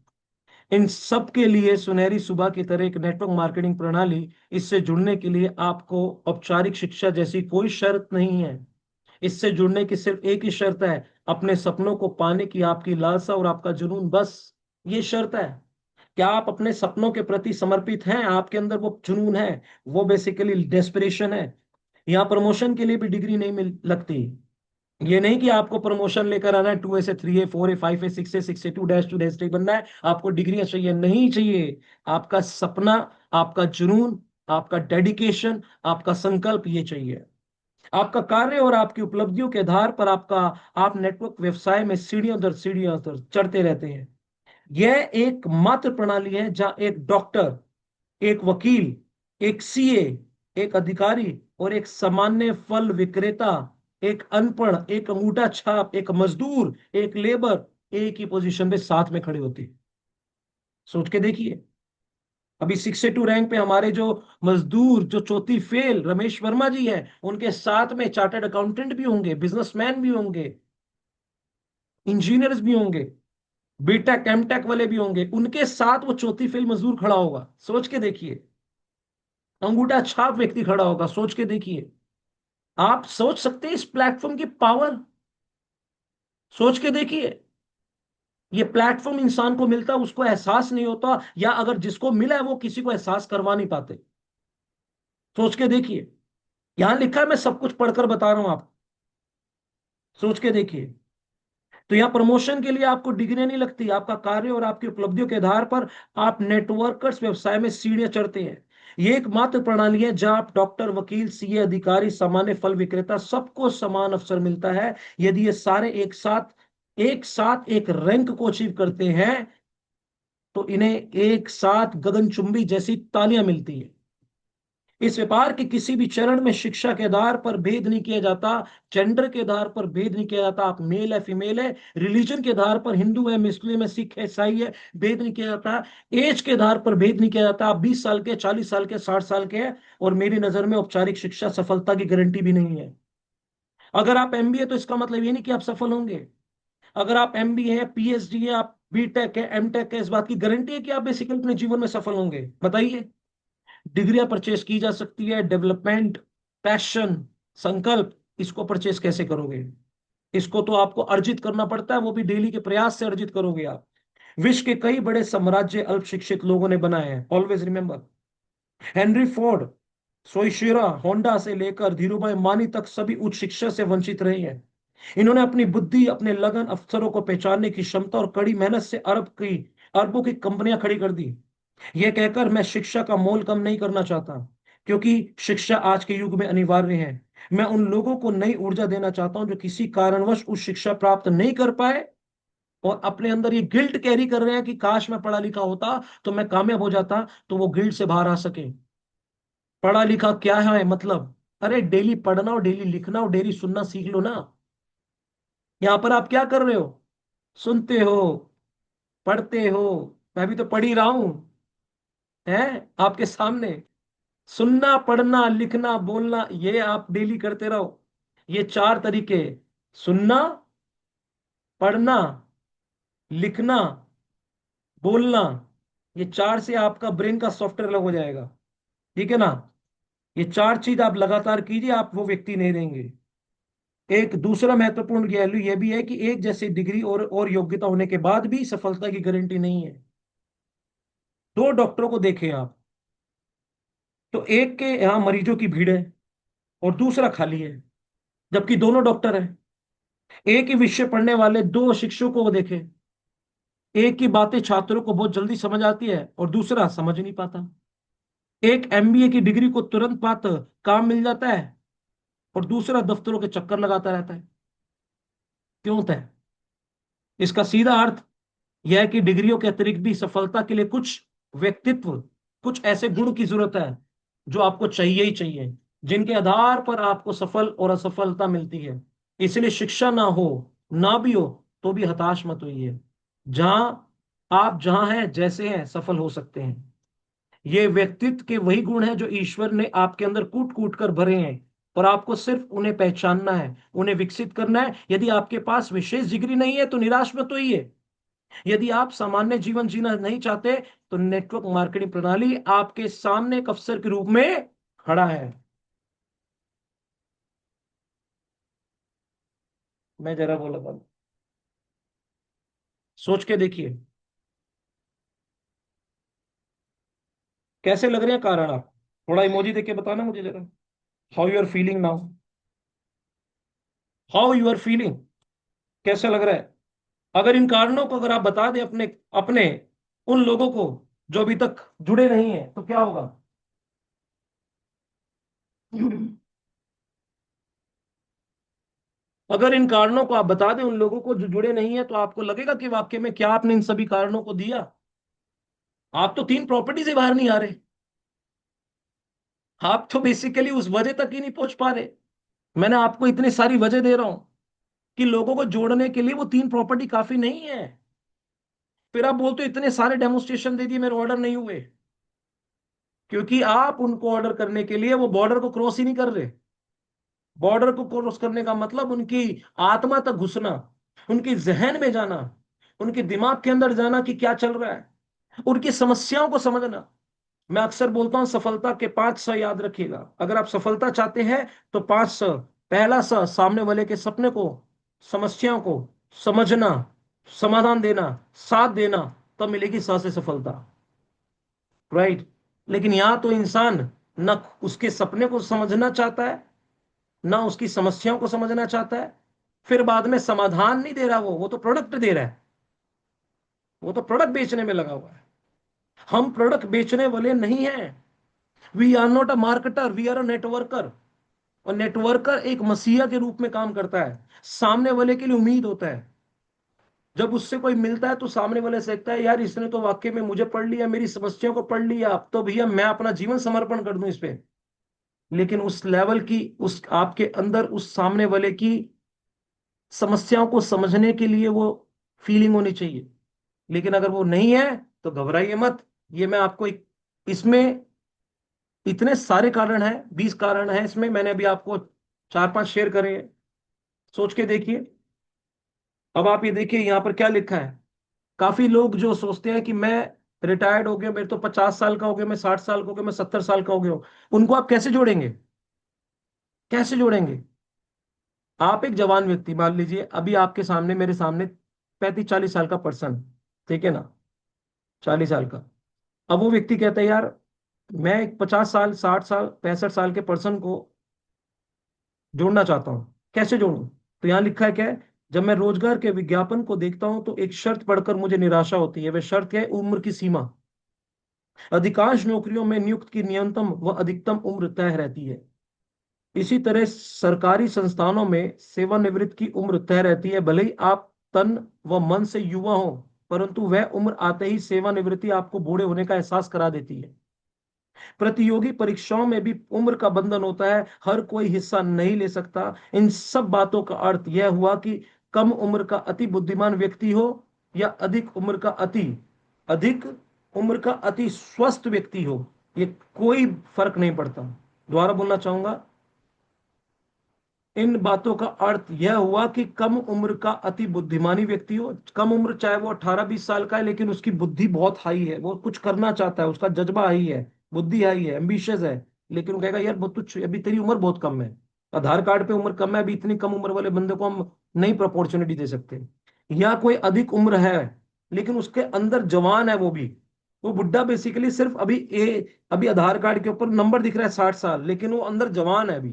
इन सब के लिए सुनहरी सुबह की तरह एक नेटवर्क मार्केटिंग प्रणाली, इससे जुड़ने के लिए आपको औपचारिक शिक्षा जैसी कोई शर्त नहीं है। इससे जुड़ने की सिर्फ एक ही शर्त है, अपने सपनों को पाने की आपकी लालसा और आपका जुनून, बस ये शर्त है। क्या आप अपने सपनों के प्रति समर्पित हैं? आपके अंदर वो जुनून है? वो बेसिकली डेस्पिरेशन है। यहाँ प्रमोशन के लिए भी डिग्री नहीं मिल लगती। ये नहीं कि आपको प्रमोशन लेकर आना है, 2A से 3A, 4A, 5A, 6A, 6A, 2-2-3 बनना है, आपको डिग्रियां चाहिए? नहीं चाहिए। आपका सपना, आपका जुनून, आपका डेडिकेशन, आपका संकल्प, ये चाहिए। आपका कार्य और आपकी उपलब्धियों के आधार पर आपका, आप नेटवर्क व्यवसाय में सीढ़ियों दर चढ़ते रहते हैं। यह एक मात्र प्रणाली है जहां एक डॉक्टर, एक वकील, एक सीए, एक अधिकारी और एक सामान्य फल विक्रेता, एक अनपढ़, एक अंगूठा छाप, एक मजदूर, एक लेबर, एक ही पोजीशन पे साथ में खड़े होते हैं। सोच के देखिए, अभी 62 रैंक पे हमारे जो मजदूर, जो चौथी फेल रमेश वर्मा जी है, उनके साथ में चार्टर्ड अकाउंटेंट भी होंगे, बिजनेसमैन भी होंगे, इंजीनियर्स भी होंगे, बीटेक एमटेक वाले भी होंगे, उनके साथ वो चौथी फेल मजदूर खड़ा होगा। सोच के देखिए, अंगूठा छाप व्यक्ति खड़ा होगा। सोच के देखिए, आप सोच सकते हैं इस प्लेटफॉर्म की पावर? सोच के देखिए, ये प्लेटफॉर्म इंसान को मिलता, उसको एहसास नहीं होता, या अगर जिसको मिला है वो किसी को एहसास करवा नहीं पाते। सोच के देखिए, यहां लिखा है, मैं सब कुछ पढ़कर बता रहा हूं आपको। सोच के देखिए, तो यहाँ प्रमोशन के लिए आपको डिग्री नहीं लगती, आपका कार्य और आपकी उपलब्धियों के आधार पर आप नेटवर्कर्स व्यवसाय में सीढ़ियां चढ़ते हैं। ये एकमात्र प्रणाली है जहां आप डॉक्टर, वकील, सीए, अधिकारी, सामान्य फल विक्रेता, सबको समान अवसर मिलता है। यदि ये सारे एक साथ एक रैंक को अचीव करते हैं, तो इन्हें एक साथ गगनचुंबी जैसी तालियां मिलती है। इस व्यापार के किसी भी चरण में शिक्षा के आधार पर भेद नहीं किया जाता, जेंडर के आधार पर भेद नहीं किया जाता, आप मेल है फीमेल है, रिलीजन के आधार पर हिंदू है मुस्लिम है सिख है ईसाई है, भेद नहीं किया जाता, एज के आधार पर भेद नहीं किया जाता, आप 20 साल के 40 साल के 60 साल के हैं। और मेरी नजर में औपचारिक शिक्षा सफलता की गारंटी भी नहीं है। अगर आप एमबीए तो इसका मतलब ये नहीं कि आप सफल होंगे। अगर आप एमबीए है पीएचडी है आप बीटेक है एमटेक है, इस बात की गारंटी है कि आप बेसिकली अपने जीवन में सफल होंगे? बताइए। डिग्रियां परचेस की जा सकती है, डेवलपमेंट, पैशन, संकल्प, इसको परचेस कैसे करोगे? इसको तो आपको अर्जित करना पड़ता है, वो भी डेली के प्रयास से अर्जित करोगे आप। विश्व के कई बड़े साम्राज्य अल्प शिक्षित लोगों ने बनाए हैं, always remember. Henry Ford, Soichiro Honda से लेकर धीरूभाई मानी तक सभी उच्च शिक्षा से वंचित रहे हैं। इन्होंने अपनी बुद्धि, अपने लगन, अवसरों को पहचानने की क्षमता और कड़ी मेहनत से अरबों की कंपनियां खड़ी कर दी। यह कहकर मैं शिक्षा का मोल कम नहीं करना चाहता, क्योंकि शिक्षा आज के युग में अनिवार्य है। मैं उन लोगों को नई ऊर्जा देना चाहता हूं जो किसी कारणवश उस शिक्षा प्राप्त नहीं कर पाए और अपने अंदर ये गिल्ट कैरी कर रहे हैं कि काश मैं पढ़ा लिखा होता तो मैं कामयाब हो जाता, तो वो गिल्ट से बाहर आ सके। पढ़ा लिखा क्या है मतलब? अरे डेली पढ़ना और डेली लिखना और डेली सुनना सीख लो ना। यहां पर आप क्या कर रहे हो? सुनते हो, पढ़ते हो। मैं भी तो पढ़ ही रहा हूं, है आपके सामने। सुनना पढ़ना लिखना बोलना ये आप डेली करते रहो। ये 4 तरीके, सुनना, पढ़ना, लिखना, बोलना, ये 4 से आपका ब्रेन का सॉफ्टवेयर अलग हो जाएगा। ठीक है ना? ये 4 चीज आप लगातार कीजिए, आप वो व्यक्ति नहीं रहेंगे। एक दूसरा महत्वपूर्ण वैल्यू यह भी है कि एक जैसी डिग्री और योग्यता होने के बाद भी सफलता की गारंटी नहीं है। 2 डॉक्टरों को देखें आप, तो एक के यहाँ मरीजों की भीड़ है और दूसरा खाली है, जबकि दोनों डॉक्टर हैं। एक ही विषय पढ़ने वाले 2 शिक्षकों को देखें, एक की बातें छात्रों को बहुत जल्दी समझ आती है और दूसरा समझ नहीं पाता। एक एमबीए की डिग्री को तुरंत पाकर काम मिल जाता है और दूसरा दफ्तरों के चक्कर लगाता रहता है। क्यों होता है? इसका सीधा अर्थ यह है कि डिग्रियों के अतिरिक्त भी सफलता के लिए कुछ व्यक्तित्व, कुछ ऐसे गुण की जरूरत है जो आपको चाहिए ही चाहिए, जिनके आधार पर आपको सफल और असफलता मिलती है। इसलिए शिक्षा ना हो, ना भी हो, तो भी हताश मत होइए। जहां आप जहां हैं जैसे हैं सफल हो सकते हैं। ये व्यक्तित्व के वही गुण हैं जो ईश्वर ने आपके अंदर कूट कूट कर भरे हैं, और आपको सिर्फ उन्हें पहचानना है, उन्हें विकसित करना है। यदि आपके पास विशेष डिग्री नहीं है तो निराश मत होइए। यदि आप सामान्य जीवन जीना नहीं चाहते तो नेटवर्क मार्केटिंग प्रणाली आपके सामने एक अवसर के रूप में खड़ा है। मैं जरा बोला था, सोच के देखिए कैसे लग रहे हैं कारण आप। थोड़ा इमोजी देख के बताना मुझे जरा, how you are feeling now, how you are feeling, कैसा लग रहा है? अगर इन कारणों को अगर आप बता दें अपने अपने उन लोगों को जो अभी तक जुड़े नहीं है तो क्या होगा? अगर इन कारणों को आप बता दें उन लोगों को जो जुड़े नहीं है, तो आपको लगेगा कि वाकई में क्या आपने इन सभी कारणों को दिया? आप तो 3 प्रॉपर्टी से बाहर नहीं आ रहे, आप तो बेसिकली उस वजह तक ही नहीं पहुंच पा रहे। मैंने आपको इतनी सारी वजह दे रहा हूं कि लोगों को जोड़ने के लिए वो 3 प्रॉपर्टी काफी नहीं है। फिर आप बोलते हो इतने सारे डेमोन्स्ट्रेशन दे दिए मेरे ऑर्डर नहीं हुए, क्योंकि आप उनको ऑर्डर करने के लिए वो बॉर्डर को क्रॉस ही नहीं कर रहे। बॉर्डर को क्रॉस करने का मतलब उनकी आत्मा तक घुसना, उनकी जहन में जाना, उनके दिमाग के अंदर जाना कि क्या चल रहा है, उनकी समस्याओं को समझना। मैं अक्सर बोलता हूं सफलता के 5 स याद रखिएगा। अगर आप सफलता चाहते हैं तो 5 स। पहला स, सामने वाले के सपने को, समस्याओं को समझना, समाधान देना, साथ देना, तब मिलेगी स से सफलता। राइट? लेकिन यहां तो इंसान न उसके सपने को समझना चाहता है, ना उसकी समस्याओं को समझना चाहता है, फिर बाद में समाधान नहीं दे रहा। वो तो प्रोडक्ट दे रहा है, वो तो प्रोडक्ट बेचने में लगा हुआ है। हम प्रोडक्ट बेचने वाले नहीं हैं। We are not a marketer, we are a networker. और नेटवर्कर एक मसीहा के रूप में काम करता है, सामने वाले के लिए उम्मीद होता है। जब उससे कोई मिलता है तो सामने वाले से कहता है यार इसने तो वाकई में मुझे पढ़ लिया, मेरी समस्याओं को पढ़ लिया, अब तो भैया मैं अपना जीवन समर्पण कर दूं इस पे। लेकिन उस लेवल की, उस आपके अंदर उस सामने वाले की समस्याओं को समझने के लिए वो फीलिंग होनी चाहिए। लेकिन अगर वो नहीं है तो घबराइए मत। ये मैं आपको इसमें इतने सारे कारण हैं, 20 कारण हैं इसमें, मैंने अभी आपको 4-5 शेयर करे हैं। सोच के देखिए। अब आप ये देखिए यहाँ पर क्या लिखा है। काफी लोग जो सोचते हैं कि मैं रिटायर्ड हो गया, मेरे तो 50 साल का हो गया, मैं 60 साल का हो गया, मैं 70 साल का हो गया हूं, उनको आप कैसे जोड़ेंगे? कैसे जोड़ेंगे? आप एक जवान व्यक्ति, मान लीजिए अभी आपके सामने, मेरे सामने 35-40 साल का पर्सन, ठीक है ना, 40 साल का। अब वो व्यक्ति कहता है यार, मैं एक 50 साल, 60 साल, 65 साल के पर्सन को जोड़ना चाहता हूं, कैसे जोड़ूं? तो यहां लिखा है क्या है, जब मैं रोजगार के विज्ञापन को देखता हूं तो एक शर्त पढ़कर मुझे निराशा होती है। वह शर्त है उम्र की सीमा। अधिकांश नौकरियों में नियुक्त की न्यूनतम व अधिकतम उम्र तय रहती है। इसी तरह सरकारी संस्थानों में सेवानिवृत्त की उम्र तय रहती है। भले ही आप तन व मन से युवा हो, परंतु वह उम्र आते ही सेवानिवृत्ति आपको बूढ़े होने का एहसास करा देती है। प्रतियोगी परीक्षाओं में भी उम्र का बंधन होता है, हर कोई हिस्सा नहीं ले सकता। इन सब बातों का अर्थ यह हुआ कि कम उम्र का अति बुद्धिमान व्यक्ति हो या अधिक उम्र का अति स्वस्थ व्यक्ति हो, ये कोई फर्क नहीं पड़ता। दोबारा बोलना चाहूंगा, इन बातों का अर्थ यह हुआ कि कम उम्र का अति बुद्धिमानी व्यक्ति हो, कम उम्र चाहे वो 18-20 साल का है, लेकिन उसकी बुद्धि बहुत हाई है, वो कुछ करना चाहता है, उसका जज्बा हाई है, बुद्धि हाई है, एम्बिशियस है। लेकिन वो कहेगा यार बहुत तुच्छ, अभी तेरी उम्र बहुत कम है, आधार कार्ड पे उम्र कम है, अभी इतनी कम उम्र वाले बंदे को हम नहीं अपॉर्चुनिटी दे सकते। या कोई अधिक उम्र है लेकिन उसके अंदर जवान है, वो बुढ़ा बेसिकली सिर्फ अभी आधार कार्ड के ऊपर नंबर दिख रहा है 60 साल, लेकिन वो अंदर जवान है अभी,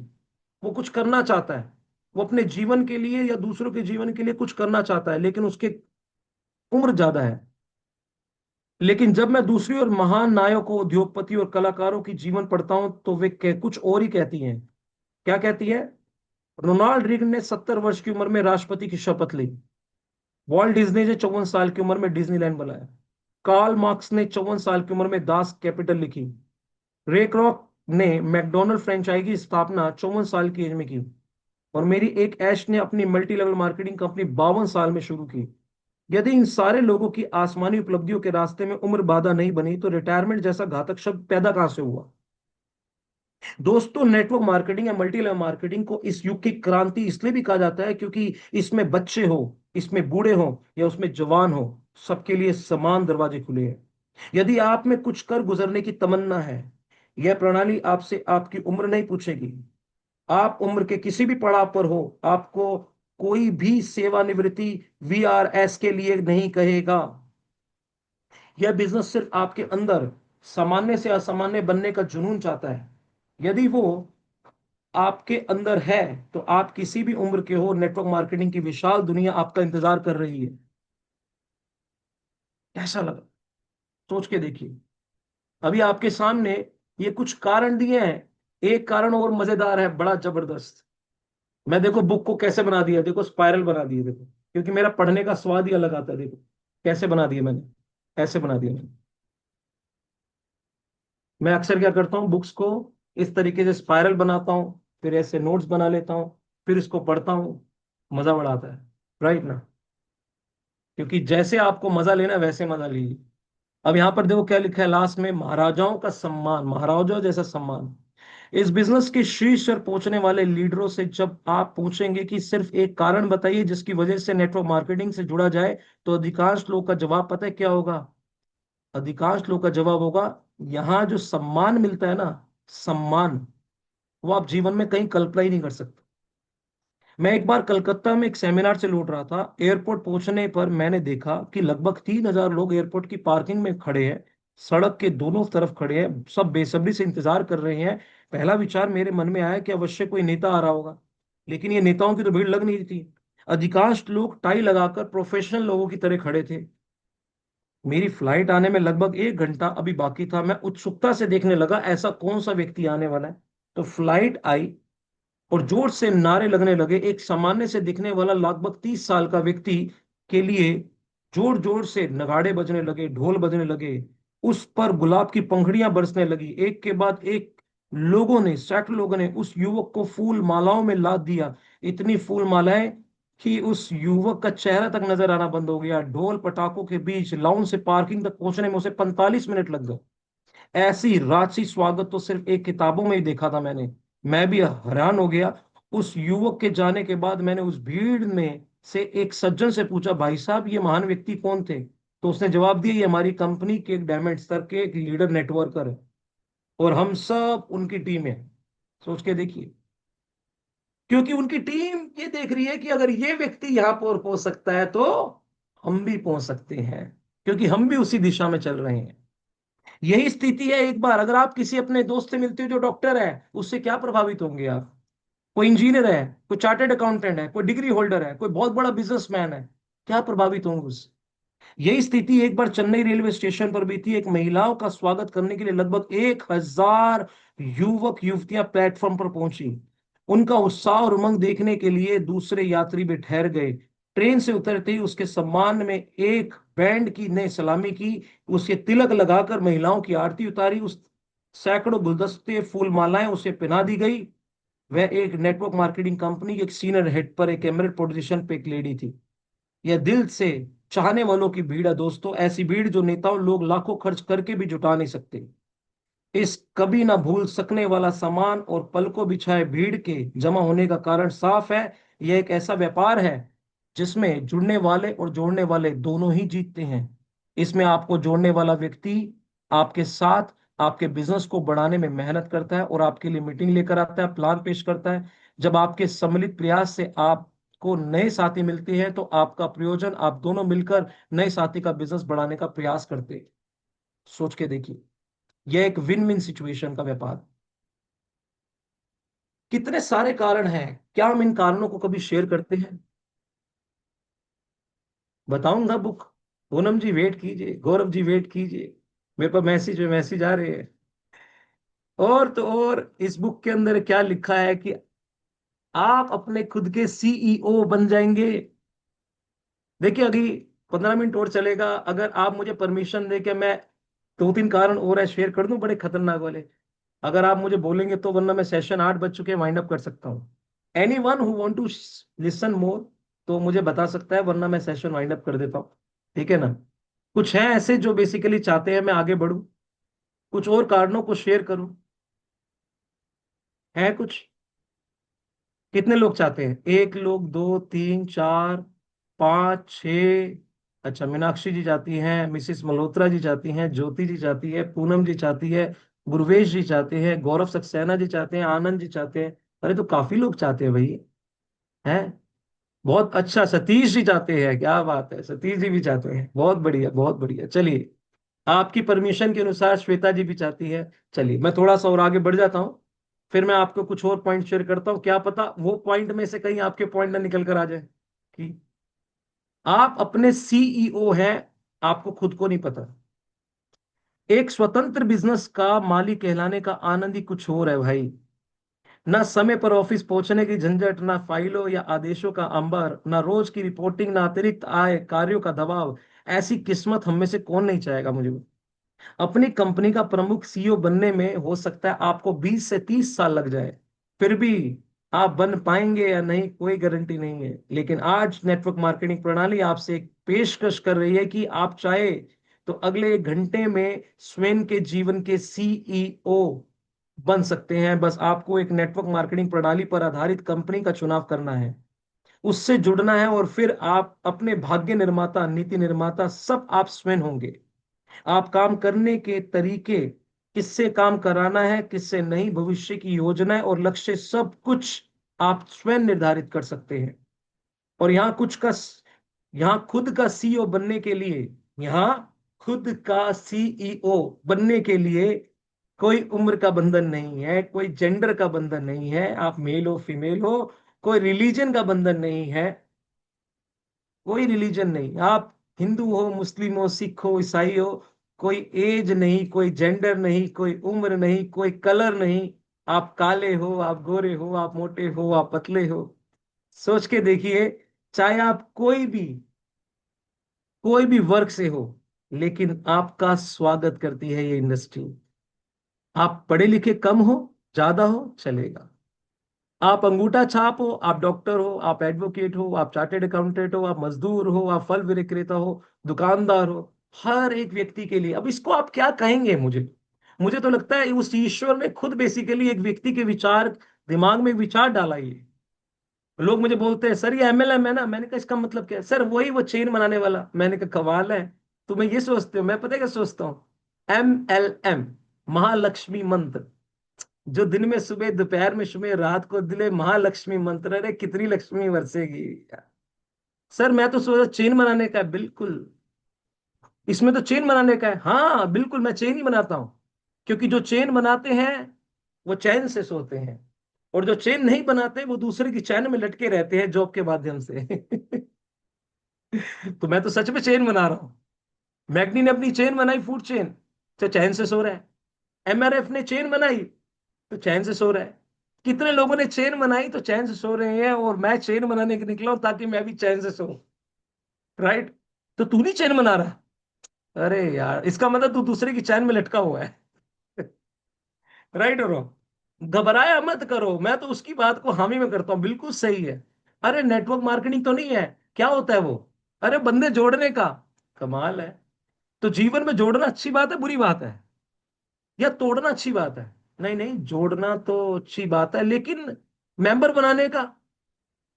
वो कुछ करना चाहता है, वो अपने जीवन के लिए या दूसरों के जीवन के लिए कुछ करना चाहता है, लेकिन उसके उम्र ज्यादा है। लेकिन जब मैं दूसरी ओर महान नायकों, उद्योगपति और कलाकारों की जीवन पढ़ता हूं तो वे कुछ और ही कहती हैं। क्या कहती है? रोनाल्ड रीगन ने 70 वर्ष की उम्र में राष्ट्रपति की शपथ ली। वॉल्ट डिज्नी ने 54 साल की उम्र में डिज्नीलैंड बनाया। कार्ल मार्क्स ने 54 साल की उम्र में दास कैपिटल लिखी। रे क्रॉक ने मैकडोनल्ड फ्रेंचाइजी की स्थापना 54 साल की एज में की। और मेरी एक ऐश ने अपनी मल्टी लेवल मार्केटिंग कंपनी 52 साल में शुरू की। यदि इन सारे लोगों की आसमानी उपलब्धियों के रास्ते में उम्र बाधा नहीं बनी तो रिटायरमेंट जैसा घातक शब्द पैदा कहां से हुआ? दोस्तों, नेटवर्क मार्केटिंग या मल्टी लेवल मार्केटिंग को इस युग की क्रांति इसलिए भी कहा जाता है क्योंकि इसमें बच्चे हो, इसमें बूढ़े हो या उसमें जवान हो, सबके लिए समान दरवाजे खुले हैं। यदि आप में कुछ कर गुजरने की तमन्ना है, यह प्रणाली आपसे आपकी उम्र नहीं पूछेगी। आप उम्र के किसी भी पड़ाव पर हो, आपको कोई भी सेवानिवृत्ति वीआरएस के लिए नहीं कहेगा। यह बिजनेस सिर्फ आपके अंदर सामान्य से असामान्य बनने का जुनून चाहता है। यदि वो आपके अंदर है तो आप किसी भी उम्र के हो, नेटवर्क मार्केटिंग की विशाल दुनिया आपका इंतजार कर रही है। कैसा लगा? सोच के देखिए। अभी आपके सामने ये कुछ कारण दिए हैं, एक कारण और मजेदार है, बड़ा जबरदस्त। मैं देखो बुक को कैसे बना दिया, देखो स्पाइरल बना दिए, देखो, क्योंकि मेरा पढ़ने का स्वाद ही अलग आता है। देखो कैसे बना दिया मैंने, ऐसे बना दिया मैंने। मैं अक्सर क्या करता हूँ, बुक्स को इस तरीके से स्पाइरल बनाता हूँ, फिर ऐसे नोट्स बना लेता हूँ, फिर इसको पढ़ता हूँ, मजा बड़ा आता है। राइट ना? क्योंकि जैसे आपको मजा लेना है, वैसे मजा लीजिए। अब यहाँ पर देखो क्या लिखा है लास्ट में, महाराजाओं का सम्मान, महाराजाओं जैसा सम्मान। इस बिजनेस के शीर्ष पर पहुंचने वाले लीडरों से जब आप पूछेंगे कि सिर्फ एक कारण बताइए जिसकी वजह से नेटवर्क मार्केटिंग से जुड़ा जाए, तो अधिकांश लोग का जवाब पता है क्या होगा? अधिकांश लोग का जवाब होगा, यहाँ जो सम्मान मिलता है ना, सम्मान, वो आप जीवन में कहीं कल्पना ही नहीं कर सकते। मैं एक बार कलकत्ता में एक सेमिनार से लौट रहा था। एयरपोर्ट पहुंचने पर मैंने देखा कि लगभग 3,000 लोग एयरपोर्ट की पार्किंग में खड़े हैं, सड़क के दोनों तरफ खड़े हैं, सब बेसब्री से इंतजार कर रहे हैं। पहला विचार मेरे मन में आया कि अवश्य कोई नेता आ रहा होगा, लेकिन ये नेताओं की तो भीड़ लग नहीं थी। अधिकांश लोग टाई लगाकर प्रोफेशनल लोगों की तरह खड़े थे। मेरी फ्लाइट आने में लगभग 1 घंटा अभी बाकी था। मैं उत्सुकता से देखने लगा ऐसा कौन सा व्यक्ति आने वाला है। तो फ्लाइट आई और जोर से नारे लगने लगे। एक सामान्य से दिखने वाला लगभग 30 साल का व्यक्ति के लिए जोर जोर से नगाड़े बजने लगे, ढोल बजने लगे, उस पर गुलाब की पंखुड़ियां बरसने लगी, एक के बाद एक लोगों ने, सैकड़ों लोगों ने उस युवक को फूल मालाओं में लाद दिया। इतनी फूल मालाएं कि उस युवक का चेहरा तक नजर आना बंद हो गया। ढोल पटाखों के बीच लाउंज से पार्किंग तक पहुंचने में उसे 45 मिनट लग गए। ऐसी राजसी स्वागत तो सिर्फ एक किताबों में ही देखा था मैंने। मैं भी हैरान हो गया। उस युवक के जाने के बाद मैंने उस भीड़ में से एक सज्जन से पूछा, भाई साहब ये महान व्यक्ति कौन थे? तो उसने जवाब दिया, ये हमारी कंपनी के एक डायमंड स्तर के एक लीडर नेटवर्कर है और हम सब उनकी टीम है। सोच के देखिए। क्योंकि उनकी टीम ये देख रही है कि अगर ये व्यक्ति यहां पर पहुंच सकता है तो हम भी पहुंच सकते हैं, क्योंकि हम भी उसी दिशा में चल रहे हैं। यही स्थिति है। एक बार अगर आप किसी अपने दोस्त से मिलते हो जो डॉक्टर है, उससे क्या प्रभावित होंगे आप? कोई इंजीनियर है, कोई चार्टर्ड अकाउंटेंट है, कोई डिग्री होल्डर है, कोई बहुत बड़ा बिजनेसमैन है, क्या प्रभावित होंगे उससे? यही स्थिति एक बार चेन्नई रेलवे स्टेशन पर भी थी। एक महिलाओं का स्वागत करने के लिए लगभग 1,000 युवक युवतियां प्लेटफॉर्म पर पहुंची। उनका उत्साह और उमंग देखने के लिए दूसरे यात्री भी ठहर गए। ट्रेन से उतरते ही उसके सम्मान में एक बैंड की ने सलामी की। उसके तिलक लगाकर महिलाओं की आरती उतारी। उस सैकड़ों गुलदस्ते फूल मालाएं उसे पहना दी गई। वह एक नेटवर्क मार्केटिंग कंपनी के एक सीनियर हेड पर एक एमरेट पोजीशन पे एक लेडी थी। यह दिल से चाहने वालों की भीड़ है दोस्तों, ऐसी भीड़ जो नेताओं लोग लाखों खर्च करके भी जुटा नहीं सकते। इस कभी ना भूल सकने वाला सामान और पलकों बिछाए भीड़ के जमा होने का कारण साफ है। यह एक ऐसा व्यापार है जिसमें जुड़ने वाले और जोड़ने वाले दोनों ही जीतते हैं। इसमें आपको जोड़ने वाला व्यक्ति आपके साथ आपके बिजनेस को बढ़ाने में मेहनत करता है और आपके लिए मीटिंग लेकर आता है, प्लान पेश करता है। जब आपके सम्मिलित प्रयास से आपको नए साथी मिलते हैं तो आपका प्रयोजन, आप दोनों मिलकर नए साथी का बिजनेस बढ़ाने का प्रयास करते हैं। सोच के देखिए, यह एक विन विन सिचुएशन का व्यापार। कितने सारे कारण हैं, क्या हम इन कारणों को कभी शेयर करते हैं? बताऊंगा बुक। पूनम जी वेट कीजिए, गौरव जी वेट कीजिए, मेरे पास मैसेज पे मैसेज आ रहे हैं। और तो और इस बुक के अंदर क्या लिखा है कि आप अपने खुद के सीईओ बन जाएंगे। देखिए अभी 15 मिनट और चलेगा। अगर आप मुझे परमिशन दे के मैं दो तीन कारण और है शेयर कर दूं, बड़े खतरनाक वाले। अगर आप मुझे बोलेंगे तो, वरना मैं सेशन 8 बज चुके हैं वाइंड अप कर सकता हूँ। Anyone who want to listen more तो मुझे बता सकता है, वरना मैं सेशन वाइंड अप कर देता हूँ। ठीक है ना? कुछ है ऐसे जो बेसिकली चाहते हैं मैं आगे बढ़ूं, कुछ और कारणों को शेयर करूं। है कुछ? कितने लोग चाहते हैं? एक लोग, दो, तीन, चार, पाँच, छ। अच्छा, मीनाक्षी जी चाहती हैं, मिसिस मल्होत्रा जी चाहती हैं, ज्योति जी चाहती है, पूनम जी चाहती है, गुरवेश जी चाहते हैं, गौरव सक्सेना जी चाहते हैं, आनंद जी चाहते हैं। अरे तो काफी लोग चाहते हैं भाई। हैं? बहुत अच्छा, सतीश जी चाहते हैं, क्या बात है, सतीश जी भी चाहते हैं, बहुत बढ़िया बहुत बढ़िया। चलिए, आपकी परमिशन के अनुसार श्वेता जी भी चाहती है। चलिए मैं थोड़ा सा और आगे बढ़ जाता हूँ, फिर मैं आपको कुछ और पॉइंट शेयर करता हूँ। क्या पता वो पॉइंट में से कहीं आपके पॉइंट ना निकल कर आ जाए कि आप अपने सीईओ हैं, आपको खुद को नहीं पता। एक स्वतंत्र बिजनेस का मालिक कहलाने का आनंद ही कुछ और है भाई। ना समय पर ऑफिस पहुंचने की झंझट, ना फाइलों या आदेशों का अंबर, ना रोज की रिपोर्टिंग, ना अतिरिक्त आय कार्यों का दबाव। ऐसी किस्मत हम में से कौन नहीं चाहेगा? मुझे अपनी कंपनी का प्रमुख सीईओ बनने में हो सकता है आपको 20 से 30 साल लग जाए। फिर भी आप बन पाएंगे या नहीं कोई गारंटी नहीं है। लेकिन आज नेटवर्क मार्केटिंग प्रणाली आपसे एक पेशकश कर रही है कि आप चाहे तो अगले 1 घंटे में स्वयं के जीवन के सीईओ बन सकते हैं। बस आपको एक नेटवर्क मार्केटिंग प्रणाली पर आधारित कंपनी का चुनाव करना है, उससे जुड़ना है, और फिर आप अपने भाग्य निर्माता, नीति निर्माता सब आप स्वयं होंगे। आप काम करने के तरीके, किससे काम कराना है किससे नहीं, भविष्य की योजनाएं और लक्ष्य, सब कुछ आप स्वयं निर्धारित कर सकते हैं। और यहाँ खुद का सीईओ बनने के लिए, यहाँ खुद का सीईओ बनने के लिए कोई उम्र का बंधन नहीं है, कोई जेंडर का बंधन नहीं है, आप मेल हो फीमेल हो, कोई रिलीजन का बंधन नहीं है। कोई रिलीजन नहीं, आप हिंदू हो, मुस्लिम हो, सिख हो, ईसाई हो, कोई एज नहीं, कोई जेंडर नहीं, कोई उम्र नहीं, कोई कलर नहीं। आप काले हो, आप गोरे हो, आप मोटे हो, आप पतले हो। सोच के देखिए, चाहे आप कोई भी वर्ग से हो, लेकिन आपका स्वागत करती है ये इंडस्ट्री। आप पढ़े लिखे कम हो, ज्यादा हो चलेगा। आप अंगूठा छाप हो, आप डॉक्टर हो, आप एडवोकेट हो, आप चार्टेड अकाउंटेंट हो, आप मजदूर हो, आप फल विक्रेता हो, दुकानदार हो, हर एक व्यक्ति के लिए, अब इसको आप क्या कहेंगे? मुझे मुझे तो लगता है उस ईश्वर ने खुद बेसिकली एक व्यक्ति के विचार, दिमाग में विचार डाला ही है। लोग मुझे बोलते हैं सर ये एमएलएम है ना, मैंने कहा इसका मतलब क्या है? सर वही वो चेन बनाने वाला। मैंने कहा कमाल है, तुम्हें ये सोचते हो, मैं पता है क्या सोचता हूँ? MLM, महालक्ष्मी मंत्र, जो दिन में सुबह, दोपहर में सुबह, रात को दिले महालक्ष्मी मंत्र, अरे कितनी लक्ष्मी बरसेगी। सर मैं तो सोचा चेन बनाने का है, बिल्कुल। इसमें तो चेन बनाने का है, हाँ बिल्कुल मैं चेन ही बनाता हूँ। क्योंकि जो चेन बनाते हैं वो चैन से सोते हैं, और जो चेन नहीं बनाते वो दूसरे की चैन में लटके रहते हैं जॉब के माध्यम से। तो मैं तो सच में चेन बना रहा हूँ। मैग्नी ने अपनी चेन बनाई, फूड चेन, तो चैन से सो रहा है। MRF ने चेन बनाई तो चैन से सो रहा है। कितने लोगों ने चेन बनाई तो चैन से सो रहे हैं, और मैं चेन बनाने के निकला हूं ताकि मैं भी चैन से सो। राइट? तो तू नहीं चेन बना रहा? अरे यार, इसका मतलब तू दूसरे की चैन में लटका हुआ है। राइट और रॉन्ग? घबराया मत करो, मैं तो उसकी बात को हामी में करता हूँ, बिल्कुल सही है। अरे नेटवर्क मार्केटिंग तो नहीं है, क्या होता है वो? अरे बंदे जोड़ने का। कमाल है। तो जीवन में जोड़ना अच्छी बात है, बुरी बात है? या तोड़ना अच्छी बात है? नहीं नहीं, जोड़ना तो अच्छी बात है, लेकिन मेंबर बनाने का,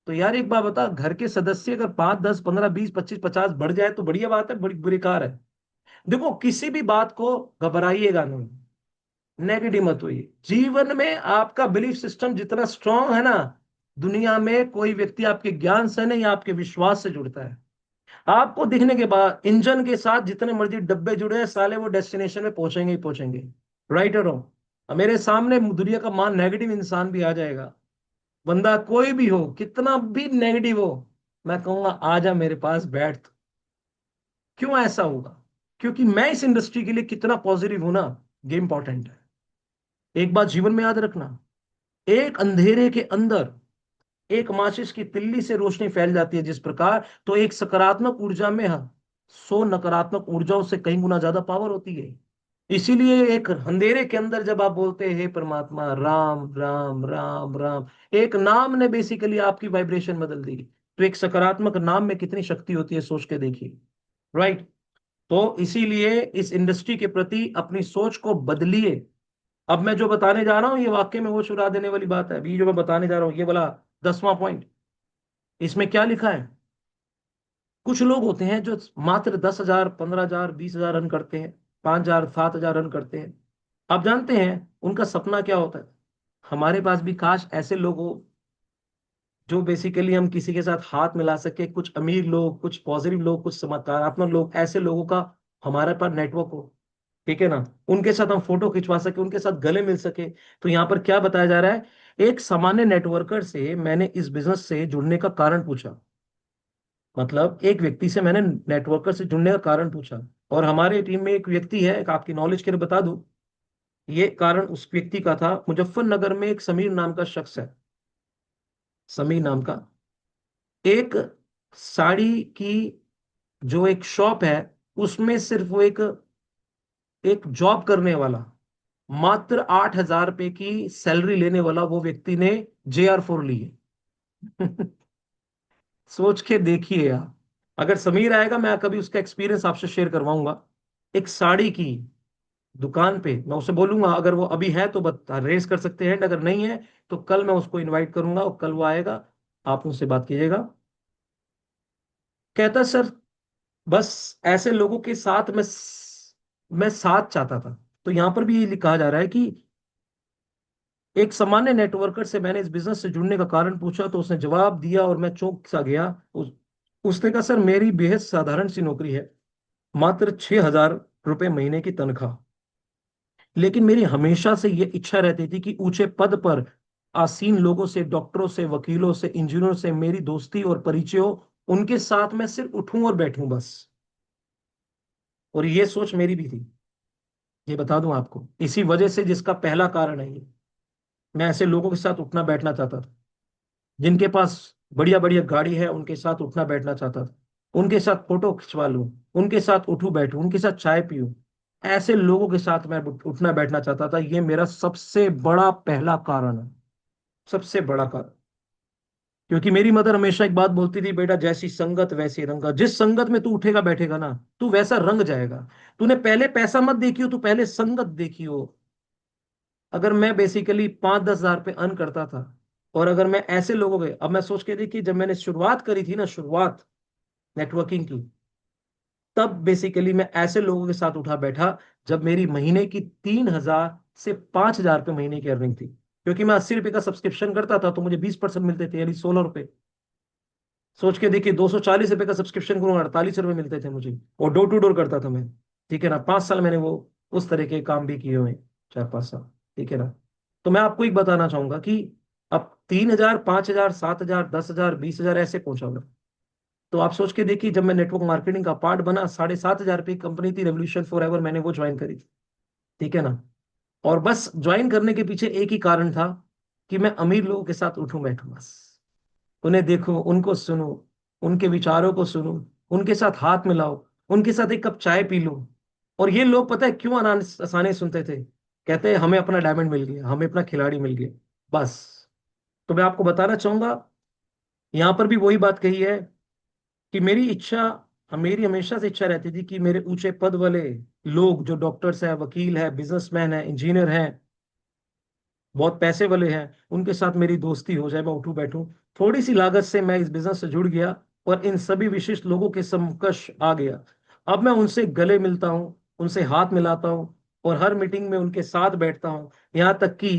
तो यार एक बात बता, घर के सदस्य अगर 5, 10, 15, 20, 25, 50 बढ़ जाए तो बढ़िया बात है, बड़ी बुरी कार है। देखो किसी भी बात को घबराइएगा नहीं, नेगेटिव मत होइए। जीवन में आपका बिलीफ सिस्टम जितना स्ट्रांग है ना, दुनिया में कोई व्यक्ति आपके ज्ञान से नहीं, आपके विश्वास से जुड़ता है। आपको दिखने के बाद इंजन के साथ जितने मर्जी डब्बे जुड़े हैं साले, वो डेस्टिनेशन में पहुंचेंगे ही पहुंचेंगे। राइट और रॉन्ग? मेरे सामने दुनिया का मान नेगेटिव इंसान भी आ जाएगा, बंदा कोई भी हो, कितना भी नेगेटिव हो, मैं कहूंगा आजा मेरे पास बैठ। क्यों ऐसा होगा? क्योंकि मैं इस इंडस्ट्री के लिए कितना पॉजिटिव हूं ना, ये इंपॉर्टेंट है। एक बात जीवन में याद रखना, एक अंधेरे के अंदर एक माचिस की तिल्ली से रोशनी फैल जाती है जिस प्रकार, तो एक सकारात्मक ऊर्जा में 100 नकारात्मक ऊर्जाओं से कई गुना ज्यादा पावर होती है। इसीलिए एक अंधेरे के अंदर जब आप बोलते हैं हे परमात्मा, राम राम राम राम, एक नाम ने बेसिकली आपकी वाइब्रेशन बदल दी। तो एक सकारात्मक नाम में कितनी शक्ति होती है, सोच के देखिए। राइट? तो इसीलिए इस इंडस्ट्री के प्रति अपनी सोच को बदलिए। अब मैं जो बताने जा रहा हूं ये वाकई में वो चुरा देने वाली बात है। अभी जो मैं बताने जा रहा हूं ये वाला 10वां पॉइंट, इसमें क्या लिखा है? कुछ लोग होते हैं जो मात्र 10,000, 15,000, 20,000 रन करते हैं, 5,000, 7,000 रन करते हैं। आप जानते हैं उनका सपना क्या होता है? हमारे पास भी काश ऐसे लोग हो, जो बेसिकली हम किसी के साथ हाथ मिला सके, कुछ अमीर लोग, कुछ पॉजिटिव लोग, कुछ सकारात्मक लोग, ऐसे लोगों का हमारे पास नेटवर्क हो। ठीक है ना? उनके साथ हम फोटो खिंचवा सके, उनके साथ गले मिल सके। तो यहाँ पर क्या बताया जा रहा है? एक सामान्य नेटवर्कर से मैंने इस बिजनेस से जुड़ने का कारण पूछा। मतलब एक व्यक्ति से मैंने नेटवर्कर से जुड़ने का कारण पूछा, और हमारे टीम में एक व्यक्ति है, एक आपकी नॉलेज के लिए बता दूं, ये कारण उस व्यक्ति का था। मुजफ्फरनगर में एक समीर नाम का शख्स है, समीर नाम का, एक साड़ी की जो एक शॉप है, उसमें सिर्फ वो एक एक जॉब करने वाला, मात्र 8,000 रुपए की सैलरी लेने वाला वो व्यक्ति ने JR4 ली है। सोच के देखिए यार। अगर समीर आएगा मैं कभी उसका एक्सपीरियंस आपसे शेयर करवाऊंगा। एक साड़ी की दुकान पे मैं उसे बोलूंगा, अगर वो अभी है तो बता रेस कर सकते हैं, अगर नहीं है तो कल मैं उसको इनवाइट करूंगा, और कल वो आएगा, आप उनसे बात कीजिएगा। कहता सर बस ऐसे लोगों के साथ मैं साथ चाहता था। तो यहां पर भी ये कहा जा रहा है कि एक सामान्य नेटवर्कर से मैंने इस बिजनेस से जुड़ने का कारण पूछा, तो उसने जवाब दिया और मैं चौंक सा गया। उसने कहा सर मेरी बेहद साधारण सी नौकरी है, मात्र 6,000 रुपये महीने की तनख्वाह, लेकिन मेरी हमेशा से ये इच्छा रहती थी कि ऊंचे पद पर आसीन लोगों से, डॉक्टरों से, वकीलों से, इंजीनियरों से मेरी दोस्ती और परिचय हो, उनके साथ मैं सिर्फ उठूं और बैठूं बस। और ये सोच मेरी भी थी, ये बता दूं आपको, इसी वजह से, जिसका पहला कारण है ये, मैं ऐसे लोगों के साथ उठना बैठना चाहता था, जिनके पास बढ़िया बढ़िया गाड़ी है उनके साथ उठना बैठना चाहता था, उनके साथ फोटो खिंचवा लूं, उनके साथ उठूं बैठूं, उनके साथ चाय पीऊं। ऐसे लोगों के साथ मैं उठना बैठना चाहता था। ये मेरा सबसे बड़ा पहला कारण है, सबसे बड़ा कारण। क्योंकि मेरी मदर हमेशा एक बात बोलती थी, बेटा जैसी संगत वैसी रंगत। जिस संगत में तू उठेगा बैठेगा ना, तू वैसा रंग जाएगा। तूने पहले पैसा मत देखी हो, तू पहले संगत देखी हो। अगर मैं बेसिकली 5-10 हजार पे अर्न करता था, और अगर मैं ऐसे लोगों के, अब मैं सोच के देखिए, जब मैंने शुरुआत करी थी ना, शुरुआत नेटवर्किंग की, तब बेसिकली मैं ऐसे लोगों के साथ उठा बैठा जब मेरी महीने की 3,000 से 5,000 रुपये महीने की अर्निंग थी। क्योंकि मैं 80 रुपए का सब्सक्रिप्शन करता था तो मुझे 20% मिलते थे, यानी 16 रुपए। सोच के देखिए, 240 रुपए का सब्सक्रिप्शन करूँ, 48 रुपए मिलते थे मुझे। और डोर टू डोर करता था मैं। ठीक है ना, 5 साल मैंने वो उस तरह के काम भी किए हुए हैं, 4-5 साल। ठीक है ना। तो मैं आपको एक बताना चाहूंगा कि अब 3,000, 5,000, 7,000, 10,000, 20,000 ऐसे पहुंचा। तो आप सोच के देखिए, जब मैं नेटवर्क मार्केटिंग का पार्ट बना, 7,500 रुपये की कंपनी थी रेवोल्यूशन फॉरएवर, मैंने वो ज्वाइन करी थी। ठीक है ना। और बस ज्वाइन करने के पीछे एक ही कारण था, कि मैं अमीर लोगों के साथ उठूं बैठूं बस। उन्हें देखो, उनको सुनो, उनके विचारों को सुनो, उनके साथ हाथ मिलाओ, उनके साथ एक कप चाय पी लो। और ये लोग पता है क्यों आसानी सुनते थे? कहते हैं हमें अपना डायमंड मिल गया, हमें अपना खिलाड़ी मिल गया, बस। तो मैं आपको बताना चाहूंगा, यहां पर भी वही बात कही है, कि मेरी हमेशा से इच्छा रहती थी कि मेरे ऊंचे पद वाले लोग, जो डॉक्टर्स हैं, वकील है, बिजनेसमैन है, इंजीनियर हैं, बहुत पैसे वाले हैं, उनके साथ मेरी दोस्ती हो जाए, मैं उठूं बैठूं। थोड़ी सी लागत से मैं इस बिजनेस से जुड़ गया, और इन सभी विशिष्ट लोगों के समकक्ष आ गया। अब मैं उनसे गले मिलता हूं, उनसे हाथ मिलाता हूं, और हर मीटिंग में उनके साथ बैठता हूं। यहाँ तक कि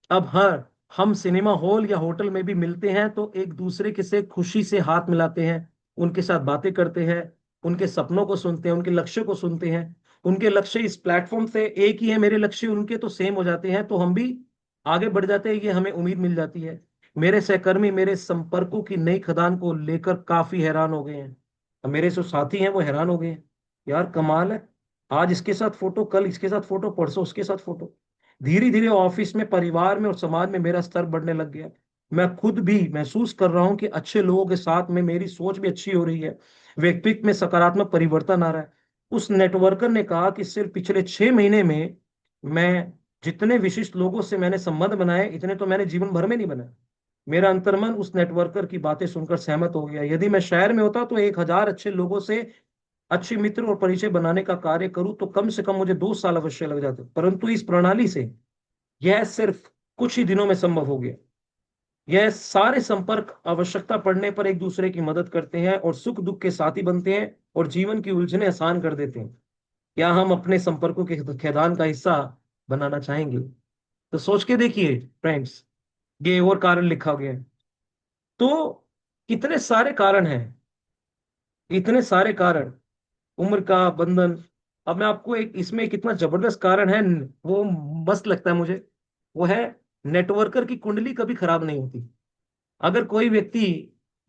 अब हर हम सिनेमा हॉल या होटल में भी मिलते हैं तो एक दूसरे के से खुशी से हाथ मिलाते हैं, उनके साथ बातें करते हैं, उनके सपनों को सुनते हैं, उनके लक्ष्य को सुनते हैं। उनके लक्ष्य इस प्लेटफॉर्म से एक ही है, मेरे लक्ष्य उनके तो सेम हो जाते हैं, तो हम भी आगे बढ़ जाते हैं, ये हमें उम्मीद मिल जाती है। मेरे सहकर्मी मेरे संपर्कों की नई खदान को लेकर काफी हैरान हो गए हैं। अब मेरे जो साथी हैं वो हैरान हो गए हैं, यार कमाल है, आज इसके साथ फोटो, कल इसके साथ फोटो, परसों उसके साथ फोटो। धीरे धीरे ऑफिस में, परिवार में और समाज में मेरा स्तर बढ़ने लग गया। मैं खुद भी महसूस कर रहा हूं कि अच्छे लोगों के साथ में मेरी सोच भी अच्छी हो रही है, व्यक्तित्व में सकारात्मक परिवर्तन आ रहा है। उस नेटवर्कर ने कहा कि सिर्फ पिछले 6 महीने में मैं जितने विशिष्ट लोगों से मैंने संबंध बनाए, इतने तो मैंने जीवन भर में नहीं बनाए। मेरा अंतर्मन उस नेटवर्कर की बातें सुनकर सहमत हो गया। यदि मैं शहर में होता तो 1,000 अच्छे लोगों से अच्छे मित्र और परिचय बनाने का कार्य करूं तो कम से कम मुझे 2 साल अवश्य लग जाते, परंतु इस प्रणाली से यह सिर्फ कुछ ही दिनों में संभव हो गया। यह सारे संपर्क आवश्यकता पड़ने पर एक दूसरे की मदद करते हैं और सुख दुख के साथी बनते हैं, और जीवन की उलझनें आसान कर देते हैं। क्या हम अपने संपर्कों के खिदान का हिस्सा बनाना चाहेंगे? तो सोच के देखिए फ्रेंड्स, ये और कारण लिखा गया है। तो कितने सारे कारण हैं, इतने सारे कारण, उम्र का बंधन। अब मैं आपको एक, इसमें कितना जबरदस्त कारण है, वो मस्त लगता है मुझे। वो है, नेटवर्कर की कुंडली कभी खराब नहीं होती। अगर कोई व्यक्ति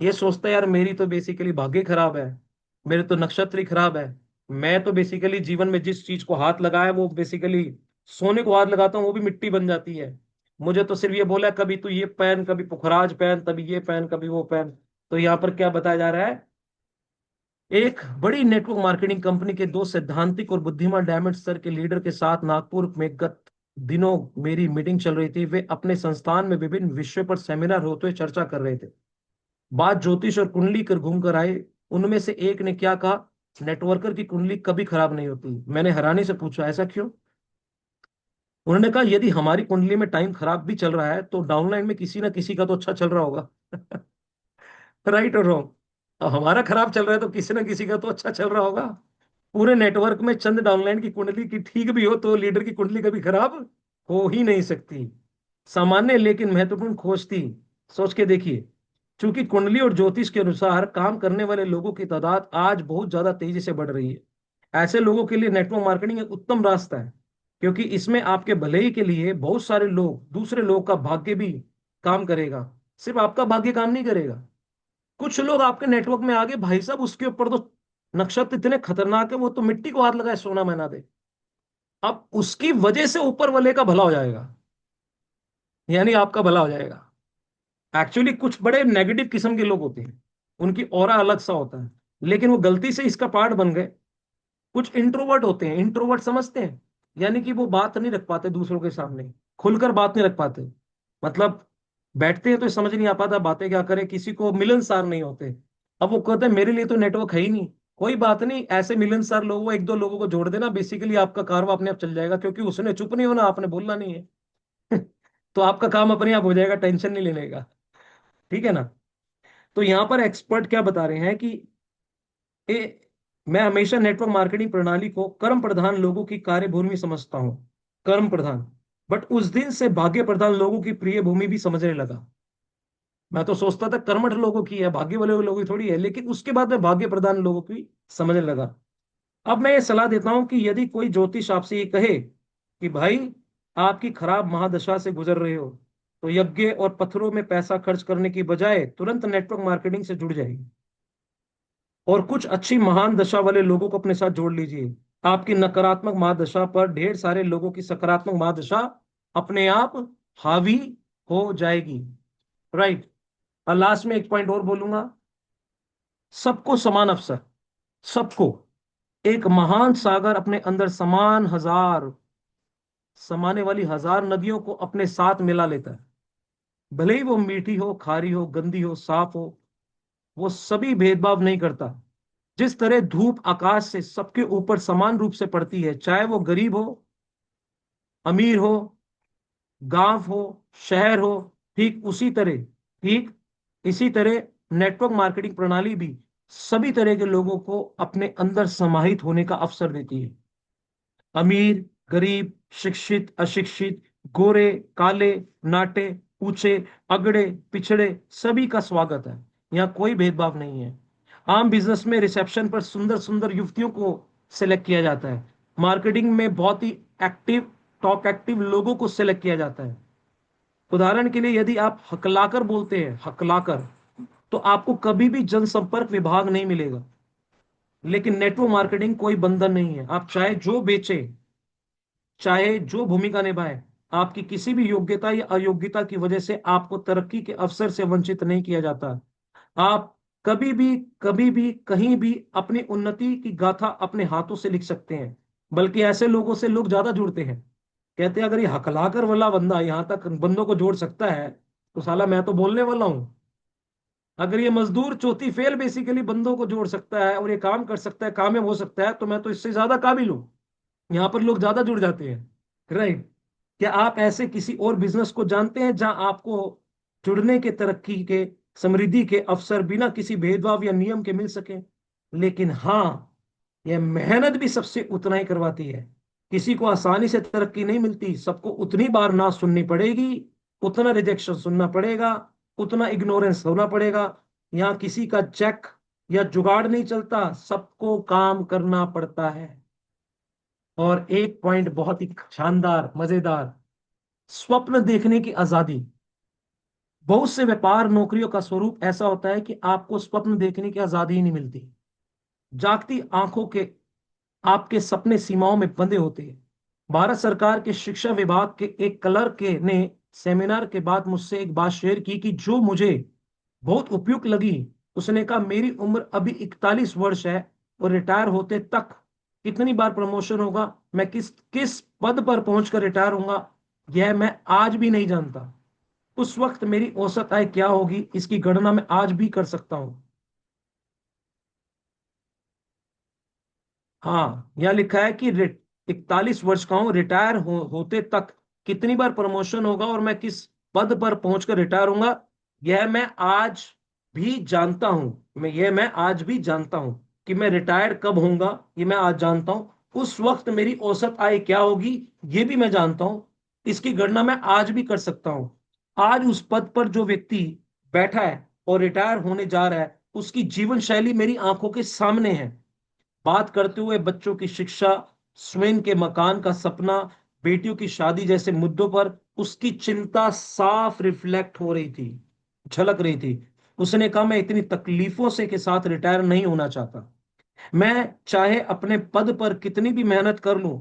ये सोचता है, यार मेरी तो बेसिकली भाग्य खराब है, मेरे तो नक्षत्र ही खराब है, मैं तो बेसिकली जीवन में जिस चीज को हाथ लगाया वो बेसिकली, सोने को हाथ लगाता हूँ वो भी मिट्टी बन जाती है, मुझे तो सिर्फ ये बोला कभी तू ये पहन, कभी पुखराज पहन, तभी ये पहन, कभी वो पहन। तो यहाँ पर क्या बताया जा रहा है? एक बड़ी नेटवर्क मार्केटिंग कंपनी के दो सैद्धांतिक और बुद्धिमान डायमंड स्तर के लीडर के साथ नागपुर में गत दिनों मेरी मीटिंग चल रही थी। वे अपने संस्थान में विभिन्न विषयों पर सेमिनार होते हुए चर्चा कर रहे थे। बात ज्योतिष और कुंडली कर घूम कर आए। उनमें से एक ने क्या कहा, नेटवर्कर की कुंडली कभी खराब नहीं होती। मैंने हैरानी से पूछा, ऐसा क्यों? उन्होंने कहा, यदि हमारी कुंडली में टाइम खराब भी चल रहा है तो डाउनलाइन में किसी ना किसी का तो अच्छा चल रहा होगा। राइट और रॉन्ग? अब हमारा खराब चल रहा है तो किसी ना किसी का तो अच्छा चल रहा होगा। पूरे नेटवर्क में चंद डाउनलाइन की कुंडली की ठीक भी हो तो लीडर की कुंडली कभी खराब हो ही नहीं सकती। सामान्य लेकिन महत्वपूर्ण खोज थी। सोच के देखिए, चूंकि कुंडली और ज्योतिष के अनुसार काम करने वाले लोगों की तादाद आज बहुत ज्यादा तेजी से बढ़ रही है। ऐसे लोगों के लिए नेटवर्क मार्केटिंग एक उत्तम रास्ता है, क्योंकि इसमें आपके भले ही के लिए बहुत सारे लोग, दूसरे लोग का भाग्य भी काम करेगा, सिर्फ आपका भाग्य काम नहीं करेगा। कुछ लोग आपके नेटवर्क में आगे, भाई साहब उसके ऊपर तो नक्षत्र इतने खतरनाक है, वो तो मिट्टी को हाथ लगाए सोना महना दे। अब उसकी वजह से ऊपर वाले का भला हो जाएगा, यानी आपका भला हो जाएगा। एक्चुअली कुछ बड़े नेगेटिव किस्म के लोग होते हैं, उनकी ऑरा अलग सा होता है, लेकिन वो गलती से इसका पार्ट बन गए, कुछ इंट्रोवर्ट होते हैं, इंट्रोवर्ट समझते हैं, यानी कि वो बात नहीं रख पाते दूसरों के सामने, खुलकर बात नहीं रख पाते। मतलब बैठते हैं तो समझ नहीं आ पाता बातें क्या करें, किसी को मिलनसार नहीं होते। अब वो कहते हैं मेरे लिए तो नेटवर्क है ही नहीं। कोई बात नहीं, ऐसे मिलनसार लोगों, एक दो लोगों को जोड़ देना, बेसिकली आपका कारवा अपने आप चल जाएगा, क्योंकि उसने चुप नहीं होना, आपने बोलना नहीं है। तो आपका काम अपने आप हो जाएगा, टेंशन नहीं लेने का। ठीक है ना। तो यहाँ पर एक्सपर्ट क्या बता रहे हैं कि ए, मैं हमेशा नेटवर्क मार्केटिंग प्रणाली को कर्म प्रधान लोगों की कार्यभूमि समझता हूँ। कर्म प्रधान। बट उस दिन से भाग्य प्रधान लोगों की प्रिय भूमि भी समझने लगा। मैं तो सोचता था कर्मठ लोगों की है, भाग्य वाले लोगों की थोड़ी है, लेकिन उसके बाद मैं भाग्य प्रधान लोगों की समझने लगा। अब मैं ये सलाह देता हूं कि यदि कोई ज्योतिष आपसे ये कहे कि भाई आपकी खराब महादशा से गुजर रहे हो, तो यज्ञ और पत्थरों में पैसा खर्च करने की बजाय तुरंत नेटवर्क मार्केटिंग से जुड़ जाइए और कुछ अच्छी महान दशा वाले लोगों को अपने साथ जोड़ लीजिए। आपकी नकारात्मक महादशा पर ढेर सारे लोगों की सकारात्मक महादशा अपने आप हावी हो जाएगी। राइट। और लास्ट में एक पॉइंट और बोलूंगा। सबको समान अवसर। सबको। एक महान सागर अपने अंदर समान हजार समाने वाली हजार नदियों को अपने साथ मिला लेता है। भले ही वो मीठी हो, खारी हो, गंदी हो, साफ हो, वो सभी भेदभाव नहीं करता। जिस तरह धूप आकाश से सबके ऊपर समान रूप से पड़ती है, चाहे वो गरीब हो, अमीर हो, गांव हो, शहर हो, ठीक इसी तरह नेटवर्क मार्केटिंग प्रणाली भी सभी तरह के लोगों को अपने अंदर समाहित होने का अवसर देती है। अमीर, गरीब, शिक्षित, अशिक्षित, गोरे, काले, नाटे, ऊंचे, अगड़े, पिछड़े, सभी का स्वागत है। यहाँ कोई भेदभाव नहीं है। आम बिजनेस में रिसेप्शन पर सुंदर सुंदर युवतियों को सिलेक्ट किया जाता है। मार्केटिंग में बहुत ही एक्टिव, टॉप एक्टिव लोगों को सिलेक्ट किया जाता है। उदाहरण के लिए यदि आप हकलाकर बोलते हैं, हकलाकर, तो आपको कभी भी जनसंपर्क विभाग नहीं मिलेगा। लेकिन नेटवर्क मार्केटिंग कोई बंधन नहीं है। आप चाहे जो बेचे, चाहे जो भूमिका निभाए, आपकी किसी भी योग्यता या अयोग्यता की वजह से आपको तरक्की के अवसर से वंचित नहीं किया जाता। आप कभी भी कहीं भी अपनी उन्नति की गाथा अपने हाथों से लिख सकते हैं। बल्कि ऐसे लोगों से लोग ज्यादा जुड़ते हैं। कहते हैं अगर ये हकलाकर वाला बंदा यहां तक बंदों को जोड़ सकता है, तो साला मैं तो बोलने वाला हूं। अगर ये मजदूर चौथी फेल बेसिकली बंदों को जोड़ सकता है और ये काम कर सकता है, कामयाब हो सकता है, तो मैं तो इससे ज्यादा काबिल हूं। यहाँ पर लोग ज्यादा जुड़ जाते हैं। राइट। क्या आप ऐसे किसी और बिजनेस को जानते हैं जहां आपको जुड़ने के, तरक्की के, समृद्धि के अवसर बिना किसी भेदभाव या नियम के मिल सके? लेकिन हाँ, यह मेहनत भी सबसे उतना ही करवाती है। किसी को आसानी से तरक्की नहीं मिलती। सबको उतनी बार ना सुननी पड़ेगी, उतना रिजेक्शन सुनना पड़ेगा, उतना इग्नोरेंस होना पड़ेगा। यहाँ किसी का चेक या जुगाड़ नहीं चलता, सबको काम करना पड़ता है। और एक पॉइंट बहुत ही शानदार, मजेदार। स्वप्न देखने की आजादी। बहुत से व्यापार नौकरियों का स्वरूप ऐसा होता है कि आपको स्वप्न देखने की आजादी ही नहीं मिलती। जागती आंखों के आपके सपने सीमाओं में बंधे होते हैं। भारत सरकार के शिक्षा विभाग के एक क्लर्क के ने सेमिनार के बाद मुझसे एक बात शेयर की कि जो मुझे बहुत उपयुक्त लगी। उसने कहा मेरी उम्र अभी 41 वर्ष है और रिटायर होते तक कितनी बार प्रमोशन होगा, मैं किस किस पद पर पहुंचकर रिटायर होऊंगा, यह मैं आज भी नहीं जानता। उस वक्त मेरी औसत आय क्या होगी, इसकी गणना मैं आज भी कर सकता हूं। हाँ, यह लिखा है कि 41 वर्ष का हूं, रिटायर होते तक कितनी बार प्रमोशन होगा और मैं किस पद पर पहुंचकर रिटायर होऊंगा, यह मैं आज भी जानता हूं। मैं आज भी जानता हूं कि मैं रिटायर कब होऊंगा, ये मैं आज जानता हूं। उस वक्त मेरी औसत आय क्या होगी, ये भी मैं जानता हूं। इसकी गणना मैं आज भी कर सकता हूं। आज उस पद पर जो व्यक्ति बैठा है और रिटायर होने जा रहा है, उसकी जीवन शैली मेरी आंखों के सामने है। बात करते हुए बच्चों की शिक्षा, स्वयं के मकान का सपना, बेटियों की शादी जैसे मुद्दों पर उसकी चिंता साफ रिफ्लेक्ट हो रही थी, झलक रही थी। उसने कहा मैं इतनी तकलीफों से के साथ रिटायर नहीं होना चाहता। मैं चाहे अपने पद पर कितनी भी मेहनत कर लूं,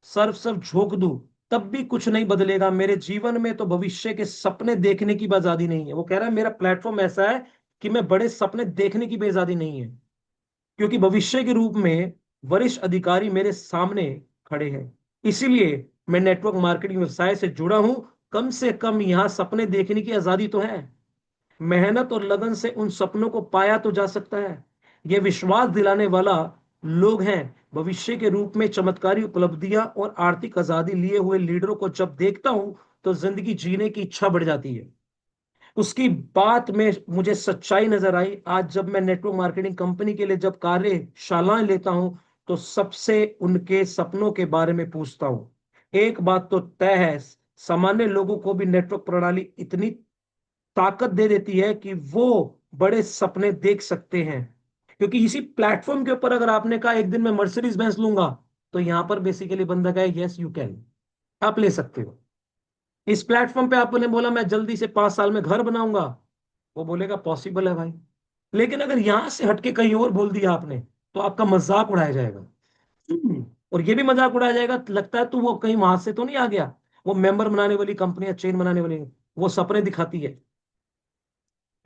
सर्व सब झोंक दूं, तब भी कुछ नहीं बदलेगा। मेरे जीवन में तो भविष्य के सपने देखने की भी आजादी नहीं है। वो कह रहा है मेरा प्लेटफॉर्म ऐसा है कि मैं बड़े सपने देखने की भी आजादी नहीं है, क्योंकि भविष्य के रूप में वरिष्ठ अधिकारी मेरे सामने खड़े हैं। इसीलिए मैं नेटवर्क मार्केटिंग व्यवसाय से जुड़ा हूं। कम से कम यहां सपने देखने की आजादी तो है। मेहनत और लगन से उन सपनों को पाया तो जा सकता है। यह विश्वास दिलाने वाला लोग हैं। भविष्य के रूप में चमत्कारी उपलब्धियां और आर्थिक आजादी लिए हुए लीडरों को जब देखता हूं तो जिंदगी जीने की इच्छा बढ़ जाती है। उसकी बात में मुझे सच्चाई नजर आई। आज जब मैं नेटवर्क मार्केटिंग कंपनी के लिए जब कार्यशालाएं लेता हूं तो सबसे उनके सपनों के बारे में पूछता हूं। एक बात तो तय है, सामान्य लोगों को भी नेटवर्क प्रणाली इतनी ताकत दे देती है कि वो बड़े सपने देख सकते हैं। क्योंकि इसी प्लेटफॉर्म के ऊपर अगर आपने कहा एक दिन मैं मर्सिडीज बेंज लूंगा, तो यहां पर बेसिकली बंदा कहे यस यू कैन, आप ले सकते हो। इस प्लेटफॉर्म पे आपने बोला मैं जल्दी से 5 साल में घर बनाऊंगा, वो बोलेगा पॉसिबल है भाई। लेकिन अगर यहां से हटके कहीं और बोल दिया आपने, तो आपका मजाक उड़ाया जाएगा। और ये भी मजाक उड़ाया जाएगा, लगता है तू वो कहीं वहां से तो नहीं आ गया। वो मेंबर बनाने वाली कंपनी या चेन बनाने वाली, वो सपने दिखाती है।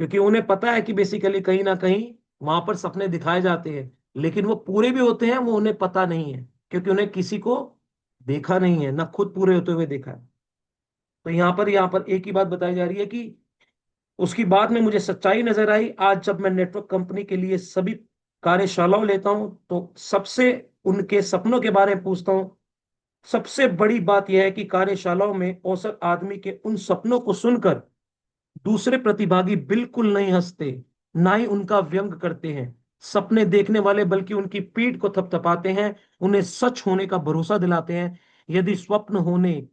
क्योंकि उन्हें पता है कि बेसिकली कहीं ना कहीं वहां पर सपने दिखाए जाते हैं, लेकिन वो पूरे भी होते हैं वो उन्हें पता नहीं है। क्योंकि उन्हें किसी को देखा नहीं है, ना खुद पूरे होते हुए देखा है। तो यहाँ पर एक ही बात बताई जा रही है कि उसकी बात में मुझे सच्चाई नजर आई। आज जब मैं नेटवर्क कंपनी के लिए सभी कार्यशालाओं लेता हूं तो सबसे उनके सपनों के बारे में पूछता हूं। सबसे बड़ी बात यह है कि कार्यशालाओं में औसत आदमी के उन सपनों को सुनकर दूसरे प्रतिभागी बिल्कुल नहीं हंसते, ना ही उनका व्यंग करते हैं। सपने देखने वाले बल्कि उनकी पीठ को थपथपाते हैं, उन्हें सच होने का भरोसा दिलाते हैं। यदि स्वप्न होने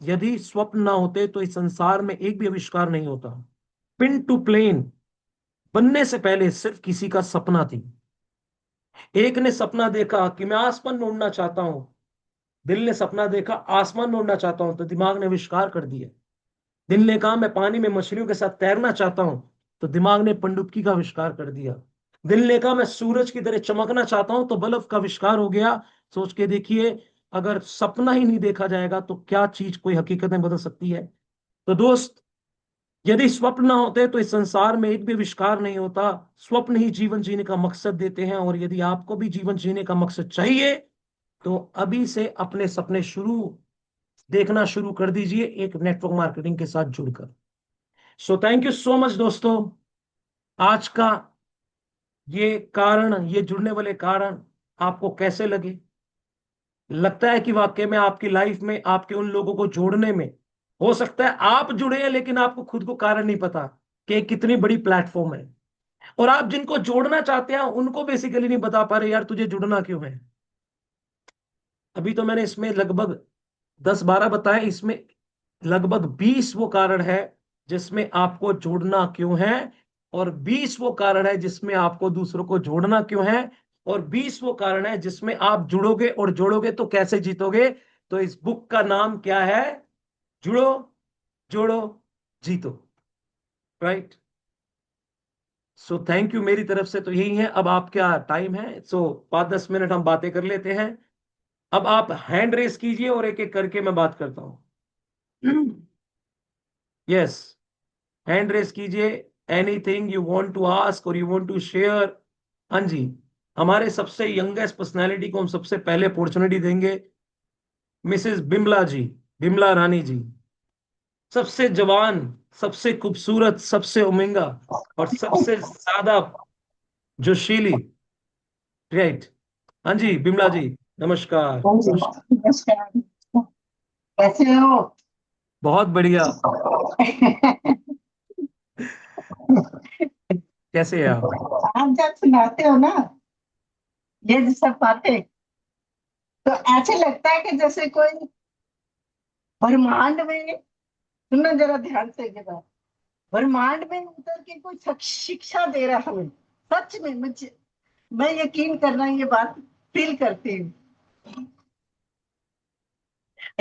यदि स्वप्न ना होते तो इस संसार में एक भी आविष्कार नहीं होता। पिन टू प्लेन बनने से पहले सिर्फ किसी का सपना थी। एक ने सपना देखा कि मैं आसमान में उड़ना चाहता हूं। दिल ने सपना देखा आसमान में उड़ना चाहता हूं, तो दिमाग ने आविष्कार कर दिया। दिल ने कहा मैं पानी में मछलियों के साथ तैरना चाहता हूं, तो दिमाग ने पनडुब्बी का आविष्कार कर दिया। दिल ने कहा मैं सूरज की तरह चमकना चाहता हूं, तो बल्ब का आविष्कार हो गया। सोच के देखिए, अगर सपना ही नहीं देखा जाएगा तो क्या चीज कोई हकीकत में बदल सकती है। तो दोस्त, यदि स्वप्न ना होते तो इस संसार में एक भी आविष्कार नहीं होता। स्वप्न ही जीवन जीने का मकसद देते हैं। और यदि आपको भी जीवन जीने का मकसद चाहिए तो अभी से अपने सपने शुरू देखना शुरू कर दीजिए, एक नेटवर्क मार्केटिंग के साथ जुड़कर। सो थैंक यू सो मच दोस्तों। आज का ये जुड़ने वाले कारण आपको कैसे लगे? लगता है कि वाकई में आपकी लाइफ में आपके उन लोगों को जोड़ने में, हो सकता है आप जुड़े हैं लेकिन आपको खुद को कारण नहीं पता कि ये कितनी बड़ी प्लेटफॉर्म है। और आप जिनको जोड़ना चाहते हैं उनको बेसिकली नहीं बता पा रहे यार तुझे जुड़ना क्यों है। अभी तो मैंने इसमें लगभग 10-12 बताए, इसमें लगभग 20 वो कारण है जिसमें आपको जोड़ना क्यों है। और 20 वो कारण है जिसमें आपको दूसरों को जोड़ना क्यों है। और 20 वो कारण है जिसमें आप जुड़ोगे, और जोड़ोगे तो कैसे जीतोगे। तो इस बुक का नाम क्या है? जुड़ो, जोड़ो, जीतो। राइट। सो थैंक यू, मेरी तरफ से तो यही है। अब आप क्या टाइम है, सो 5-10 मिनट हम बातें कर लेते हैं। अब आप हैंड रेस कीजिए और एक एक करके मैं बात करता हूं। यस, हैंड रेस कीजिए। Anything you want to ask और यू वांट टू शेयर। हाँ जी, हमारे सबसे यंगेस्ट पर्सनालिटी को हम सबसे पहले अपॉर्चुनिटी देंगे। मिसेस बिमला जी, बिमला रानी जी, सबसे जवान, सबसे खूबसूरत, सबसे उमंगा और सबसे ज्यादा जोशीली। राइट। हाँ जी बिमला जी, नमस्कार। नमस्कार। कैसे हो? बहुत बढ़िया। कैसे हैं आप? आप जब सुनाते हो ना ये जो सब बातें, तो ऐसे लगता है कि जैसे कोई ब्रह्मांड में, सुनो जरा ध्यान से ये बात, ब्रह्मांड में उतर के कोई शिक्षा दे रहा है हमें। सच में मुझे, मैं यकीन करना ये बात फील करती हूँ।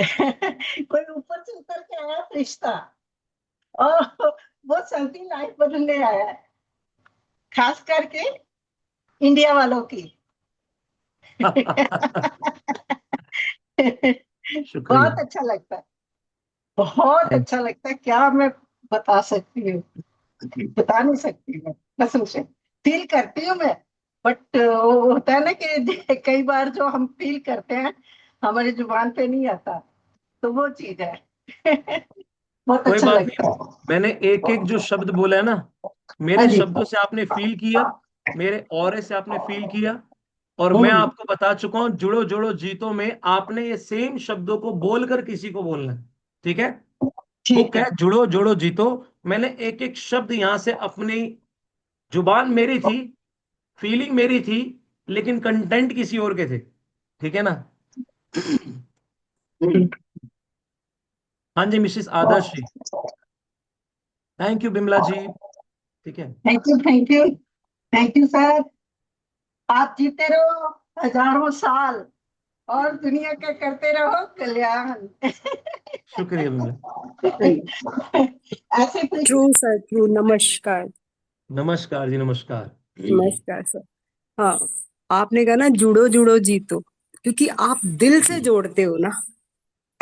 कोई ऊपर से उतर के आया फरिश्ता और वो सबकी लाइफ बदलने आया है, खास करके इंडिया वालों की। शुक्रिया। बहुत अच्छा लगता है, बहुत थैंक अच्छा लगता है। क्या मैं बता सकती हूँ, बता नहीं सकती मैं, कसम से फील करती हूँ मैं। बट वो होता है ना कि कई बार जो हम फील करते हैं हमारी जुबान पे नहीं आता, तो वो चीज है। बहुत कोई अच्छा बात नहीं, लगता है। मैंने एक एक जो शब्द बोला है ना, हाँ मेरे जी। शब्दों से आपने फील किया, मेरे ऑरे से आपने फील किया, और मैं हम्म। आपको बता चुका हूं, जुड़ो जुड़ो जीतो में आपने ये सेम शब्दों को बोलकर किसी को बोलना है। ठीक है? ठीक हुक है, है। जुड़ो जुड़ो जीतो। मैंने एक एक शब्द यहां से अपनी, जुबान मेरी थी, फीलिंग मेरी थी, लेकिन कंटेंट किसी और के थे। ठीक है ना? हाँ जी, Mrs Adarsh ji. Thank you Bimla ji. ठीक है। Thank you, thank you, thank you sir. आप जीते रहो हजारों साल और दुनिया का करते रहो कल्याण। शुक्रिया बिमला। ऐसे कुछ। True sir, true. नमस्कार। नमस्कार जी, नमस्कार। नमस्कार सर। हाँ, आपने कहा ना जुड़ो जुड़ो जीतो, क्योंकि आप दिल से जोड़ते हो ना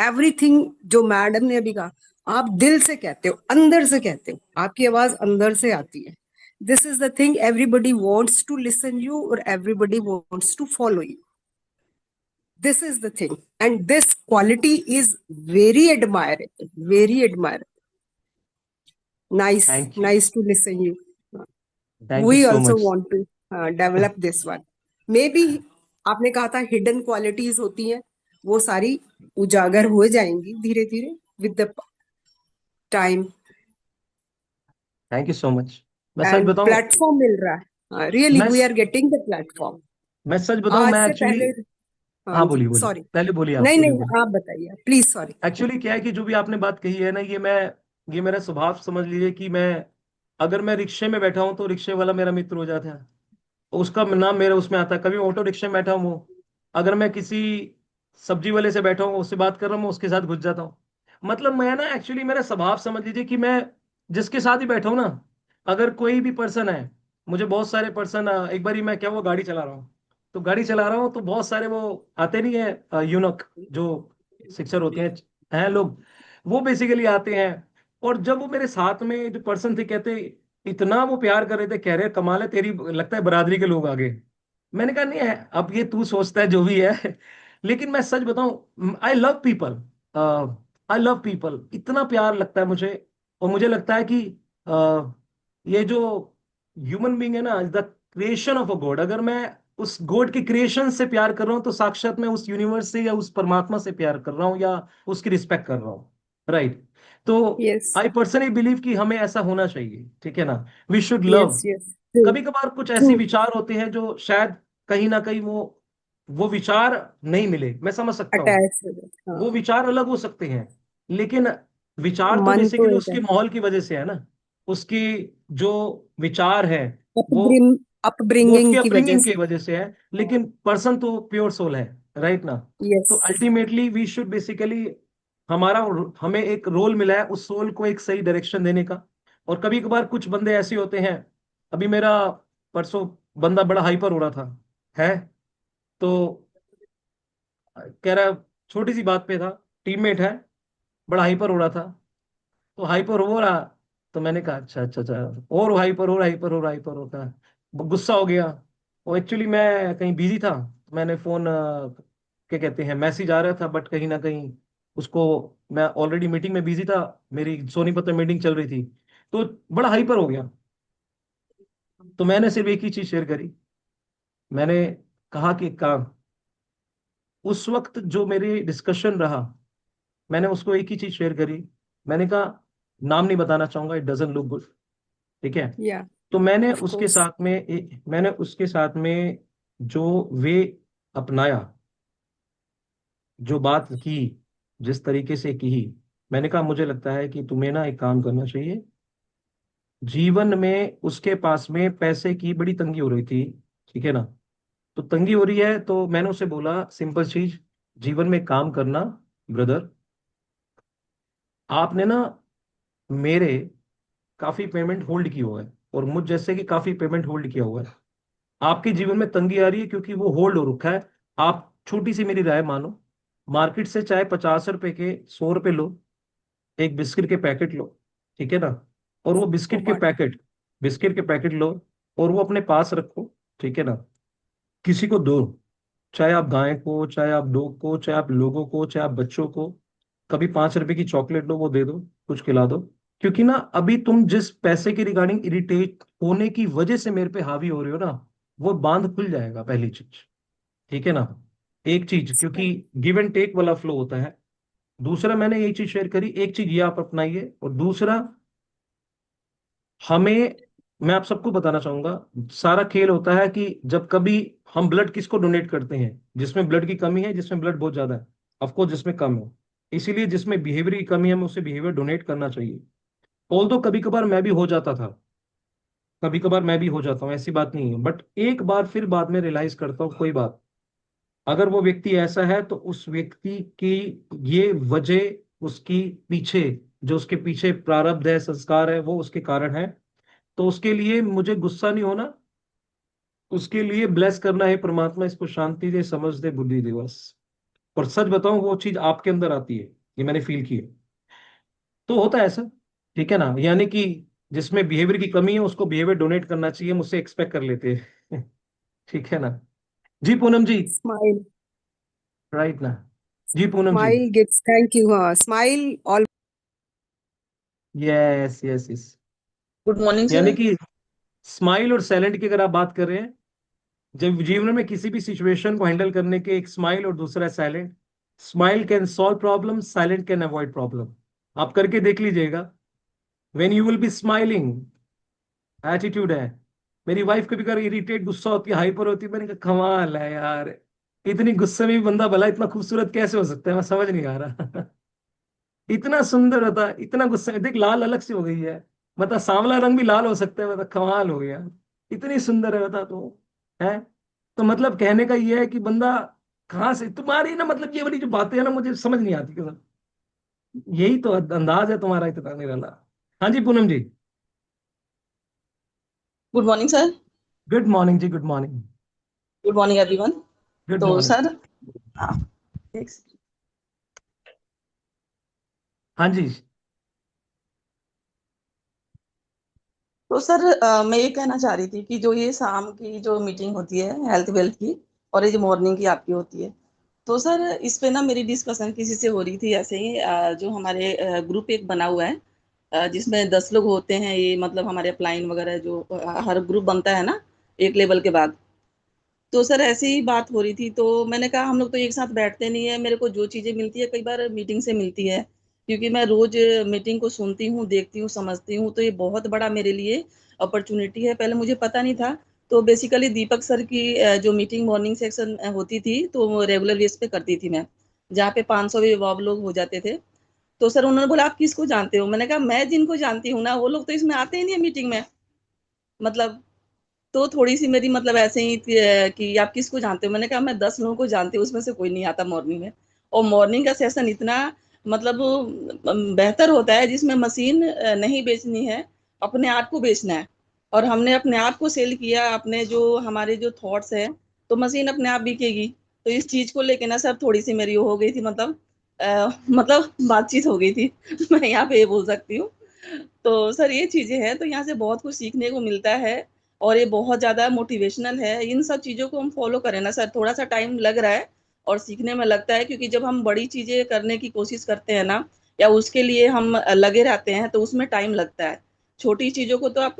एवरीथिंग। जो मैडम ने अभी कहा, आप दिल से कहते हो, अंदर से कहते हो, आपकी आवाज अंदर से आती है। This is the thing, everybody wants to listen you और everybody wants to follow you. This is the thing, and this quality is very admirable, very admirable. Nice, thank you, nice to listen you. Thank you We so also much. want to develop this one. Maybe आपने कहा था hidden qualities होती हैं, वो सारी उजागर हो जाएंगी धीरे धीरे with the time. Thank you so much. मैं सच एंड बताऊं, प्लेटफॉर्म मिल रहा है, रियली मैं we are getting the platform. मैं सच बताऊं, आज मैं से एक्चुअली, पहले। हाँ हाँ जी, बोलिए बोलिए, सॉरी। पहले बोलिए, आप नहीं बोलिए नहीं, बोलिए। आप बताइए प्लीज, सॉरी। एक्चुअली क्या है कि जो भी आपने बात कही है ना, ये मेरा स्वभाव समझ लीजिए कि मैं, अगर मैं रिक्शे में बैठा हूं तो रिक्शे वाला मेरा मित्र हो जाता है, उसका नाम मेरा उसमें आता है। कभी ऑटो रिक्शे में बैठा हूँ, अगर मैं किसी सब्जी वाले से बैठा हूँ, उससे बात कर रहा हूँ, मैं उसके साथ घुस जाता हूँ। मतलब मैं ना, एक्चुअली मेरा स्वभाव समझ लीजिए कि मैं जिसके साथ ही बैठा हूँ ना, अगर कोई भी पर्सन है, मुझे बहुत सारे पर्सन, एक बारी मैं क्या हुआ, गाड़ी चला रहा हूँ, तो गाड़ी चला रहा हूँ तो बहुत सारे वो आते नहीं है, यूनक जो शिक्षर होते हैं लोग, वो बेसिकली आते हैं। और जब वो मेरे साथ में जो पर्सन थे, कहते, इतना वो प्यार कर रहे थे, कह रहे कमाल है तेरी, लगता है बरादरी के लोग आ गए। मैंने कहा नहीं है, अब ये तू सोचता है जो भी है। लेकिन मैं सच बताऊं, I love people, I love people, इतना प्यार लगता है मुझे। और मुझे लगता है कि ये जो ह्यूमन बीइंग है ना, is the creation of a God. अगर मैं उस गॉड के क्रिएशन से प्यार कर रहा हूँ, तो साक्षात मैं उस यूनिवर्स से या उस परमात्मा से प्यार कर रहा हूँ, या उसकी रिस्पेक्ट कर रहा हूँ। राइट? तो यस, आई पर्सनली बिलीव कि हमें ऐसा होना चाहिए। ठीक है ना? We should yes, love. Yes. True, कभी कभार कुछ ट्रू। ऐसे विचार होते हैं जो शायद कहीं ना कहीं वो विचार नहीं मिले, मैं समझ सकता हूँ। अटैच हो गए, हाँ। वो विचार अलग हो सकते हैं, लेकिन विचार तो मन तो बेसिकली एक है। उसके माहौल की वजह से है ना। उसकी जो विचार है, वो अपब्रिंग, वो उसकी अपब्रिंगिंग की वजह अपब्रिंगिंग की से। वजह से है, लेकिन पर्सन तो प्योर सोल है। राइट ना? तो yes. Ultimately we should basically, हमारा, हमें एक रोल मिला है उस सोल को एक सही डायरेक्शन देने का। और कभी कभार कुछ बंदे ऐसे होते हैं, अभी मेरा परसों बंदा बड़ा हाइपर हो रहा था, है, तो कह रहा, छोटी सी बात पे था, टीममेट है, बड़ा हाइपर हो रहा था, तो हाइपर हो रहा, तो मैंने कहा अच्छा अच्छा अच्छा, और हाइपर हो रहा, हाइपर हो रहा, हाइपर होता है, गुस्सा हो गया। वो एक्चुअली मैं कहीं बिजी था, तो मैंने फोन, क्या कहते हैं, मैसेज आ रहा था, बट कहीं ना कहीं उसको, मैं ऑलरेडी मीटिंग में बिजी था, मेरी सोनीपत में मीटिंग चल रही थी, तो बड़ा हाइपर हो गया। तो मैंने सिर्फ एक ही चीज शेयर करी, मैंने कहा कि काम, उस वक्त जो मेरी डिस्कशन रहा, मैंने उसको एक ही चीज शेयर करी, मैंने कहा, नाम नहीं बताना चाहूंगा, इट डजंट लुक गुड। ठीक है? या, तो ऑफ कोर्स। मैंने उसके साथ में जो वे अपनाया, जो बात की, जिस तरीके से की, मैंने कहा मुझे लगता है कि तुम्हें ना एक काम करना चाहिए। जीवन में उसके पास में पैसे की बड़ी तंगी हो रही थी, ठीक है ना? तो तंगी हो रही है, तो मैंने उसे बोला सिंपल चीज, जीवन में काम करना ब्रदर, आपने ना मेरे काफी पेमेंट होल्ड की हुआ है, और मुझ जैसे कि काफी पेमेंट होल्ड किया हुआ है, आपके जीवन में तंगी आ रही है क्योंकि वो होल्ड हो रखा है। आप छोटी सी मेरी राय मानो, मार्केट से चाहे 50 रुपए के 100 रुपए लो, एक बिस्किट के पैकेट लो, ठीक है ना? और वो ओ गॉड। बिस्किट के पैकेट लो, और वो अपने पास रखो, ठीक है ना, किसी को दो, चाहे आप गाय को, चाहे आप डॉग को, चाहे आप लोगों को, चाहे आप बच्चों को, कभी 5 रुपए की चॉकलेट लो, वो दे दो, कुछ खिला दो। क्योंकि ना अभी तुम जिस पैसे के रिगार्डिंग इरिटेट होने की वजह से मेरे पे हावी हो रहे हो ना, वो बांध खुल जाएगा, पहली चीज। ठीक है ना, एक चीज, क्योंकि गिव एंड टेक वाला फ्लो होता है। दूसरा, मैंने यही चीज शेयर करी, एक चीज ये आप अपनाइए। और दूसरा, हमें, मैं आप सबको बताना चाहूंगा, सारा खेल होता है कि जब कभी हम ब्लड किसको डोनेट करते हैं, जिसमें ब्लड की कमी है, जिसमें ब्लड बहुत ज्यादा है, ऑफकोर्स जिसमें कम है। इसीलिए जिसमें बिहेवियर की कमी है, हमें उसे बिहेवियर डोनेट करना चाहिए। ऑल्दो कभी कभार मैं भी हो जाता था, कभी कभार मैं भी हो जाता हूँ, ऐसी बात नहीं है, बट एक बार फिर बाद में रियलाइज करता हूँ, कोई बात, अगर वो व्यक्ति ऐसा है तो उस व्यक्ति की ये वजह, उसकी पीछे, जो उसके पीछे प्रारब्ध है, संस्कार है, वो उसके कारण है। तो उसके लिए मुझे गुस्सा नहीं होना, उसके लिए ब्लेस करना है, परमात्मा इसको शांति दे, समझ दे, बुद्धि दे, बस। और सच बताऊं, वो चीज आपके अंदर आती है, ये मैंने फील की है। तो होता है ऐसा, ठीक है ना, यानी कि जिसमें बिहेवियर की कमी है, उसको बिहेवियर डोनेट करना चाहिए, मुझसे एक्सपेक्ट कर लेते हैं। ठीक है ना। जी पूनम जी। स्माइल। राइट ना। जी Poonam ji. Smile gift, thank you. हाँ, smile all. Yes yes yes. Good morning यानी सर। कि स्माइल और साइलेंट की अगर आप बात कर रहे हैं, जब जीवन में किसी भी सिचुएशन को हैंडल करने के, एक स्माइल और दूसरा silent. Smile can solve problem, silent can avoid problem. आप करके देख लीजिएगा, when you will B smiling, attitude है। मेरी वाइफ कभी कभी इरिटेट, गुस्सा होती है, हाइपर होती है, मैंने कहा कमाल है यार, इतनी गुस्से में भी बंदा भला इतना खूबसूरत कैसे हो सकता है, मैं समझ नहीं आ रहा। इतना सुंदर होता, इतना गुस्से में, देख लाल अलग से हो गई है, मतलब सांवला रंग भी लाल हो सकता है, मतलब कमाल हो गया, इतनी सुंदर है, बता तो है। तो मतलब कहने का ये है कि बंदा कहाँ से, तुम्हारी ना मतलब ये वाली जो बातें हैं ना, मुझे समझ नहीं आती क्यों। यही तो अंदाज है तुम्हारा, इतना निराला। हाँ जी Poonam ji. Good morning sir. Good morning जी, good morning. Good morning everyone. Good तो मॉर्निंग। सर, हाँ, एक हाँ जी। तो सर, मैं ये कहना चाह रही थी कि जो ये शाम की जो मीटिंग होती है हेल्थ वेल्थ की, और ये जो मॉर्निंग की आपकी होती है, तो सर इस पे ना मेरी डिस्कशन किसी से हो रही थी ऐसे ही। जो हमारे ग्रुप एक बना हुआ है, जिसमें 10 लोग होते हैं, ये मतलब हमारे अपलाइन वगैरह जो हर ग्रुप बनता है ना एक लेवल के बाद। तो सर ऐसी ही बात हो रही थी, तो मैंने कहा हम लोग तो एक साथ बैठते नहीं है, मेरे को जो चीजें मिलती है कई बार मीटिंग से मिलती है, क्योंकि मैं रोज मीटिंग को सुनती हूँ, देखती हूँ, समझती हूँ, तो ये बहुत बड़ा मेरे लिए अपॉर्चुनिटी है, पहले मुझे पता नहीं था। तो बेसिकली दीपक सर की जो मीटिंग मॉर्निंग सेक्शन होती थी, तो वो रेगुलर बेस पे करती थी मैं, जहाँ पे 500 अबव लोग हो जाते थे। तो सर उन्होंने बोला आप किसको जानते हो, मैंने कहा मैं जिनको जानती हूँ ना वो लोग तो इसमें आते ही नहीं है मीटिंग में, मतलब। तो थोड़ी सी मेरी मतलब ऐसे ही थी, कि आप किसको जानते हो, मैंने कहा मैं 10 लोगों को जानती हूँ, उसमें से कोई नहीं आता मॉर्निंग में। और मॉर्निंग का सेशन इतना मतलब बेहतर होता है, जिसमें मशीन नहीं बेचनी है, अपने आप को बेचना है। और हमने अपने आप को सेल किया, अपने जो हमारे जो थॉट्स है, तो मशीन अपने आप बिकेगी। तो इस चीज को लेके ना सर थोड़ी सी मेरी वो हो गई थी, मतलब मतलब बातचीत हो गई थी। मैं यहाँ पे ये बोल सकती हूँ। तो सर ये चीजें हैं, तो यहाँ से बहुत कुछ सीखने को मिलता है, और ये बहुत ज्यादा मोटिवेशनल है। इन सब चीजों को हम फॉलो करें ना सर, थोड़ा सा टाइम लग रहा है और सीखने में लगता है, क्योंकि जब हम बड़ी चीजें करने की कोशिश करते हैं ना, या उसके लिए हम लगे रहते हैं, तो उसमें टाइम लगता है। छोटी चीजों को तो आप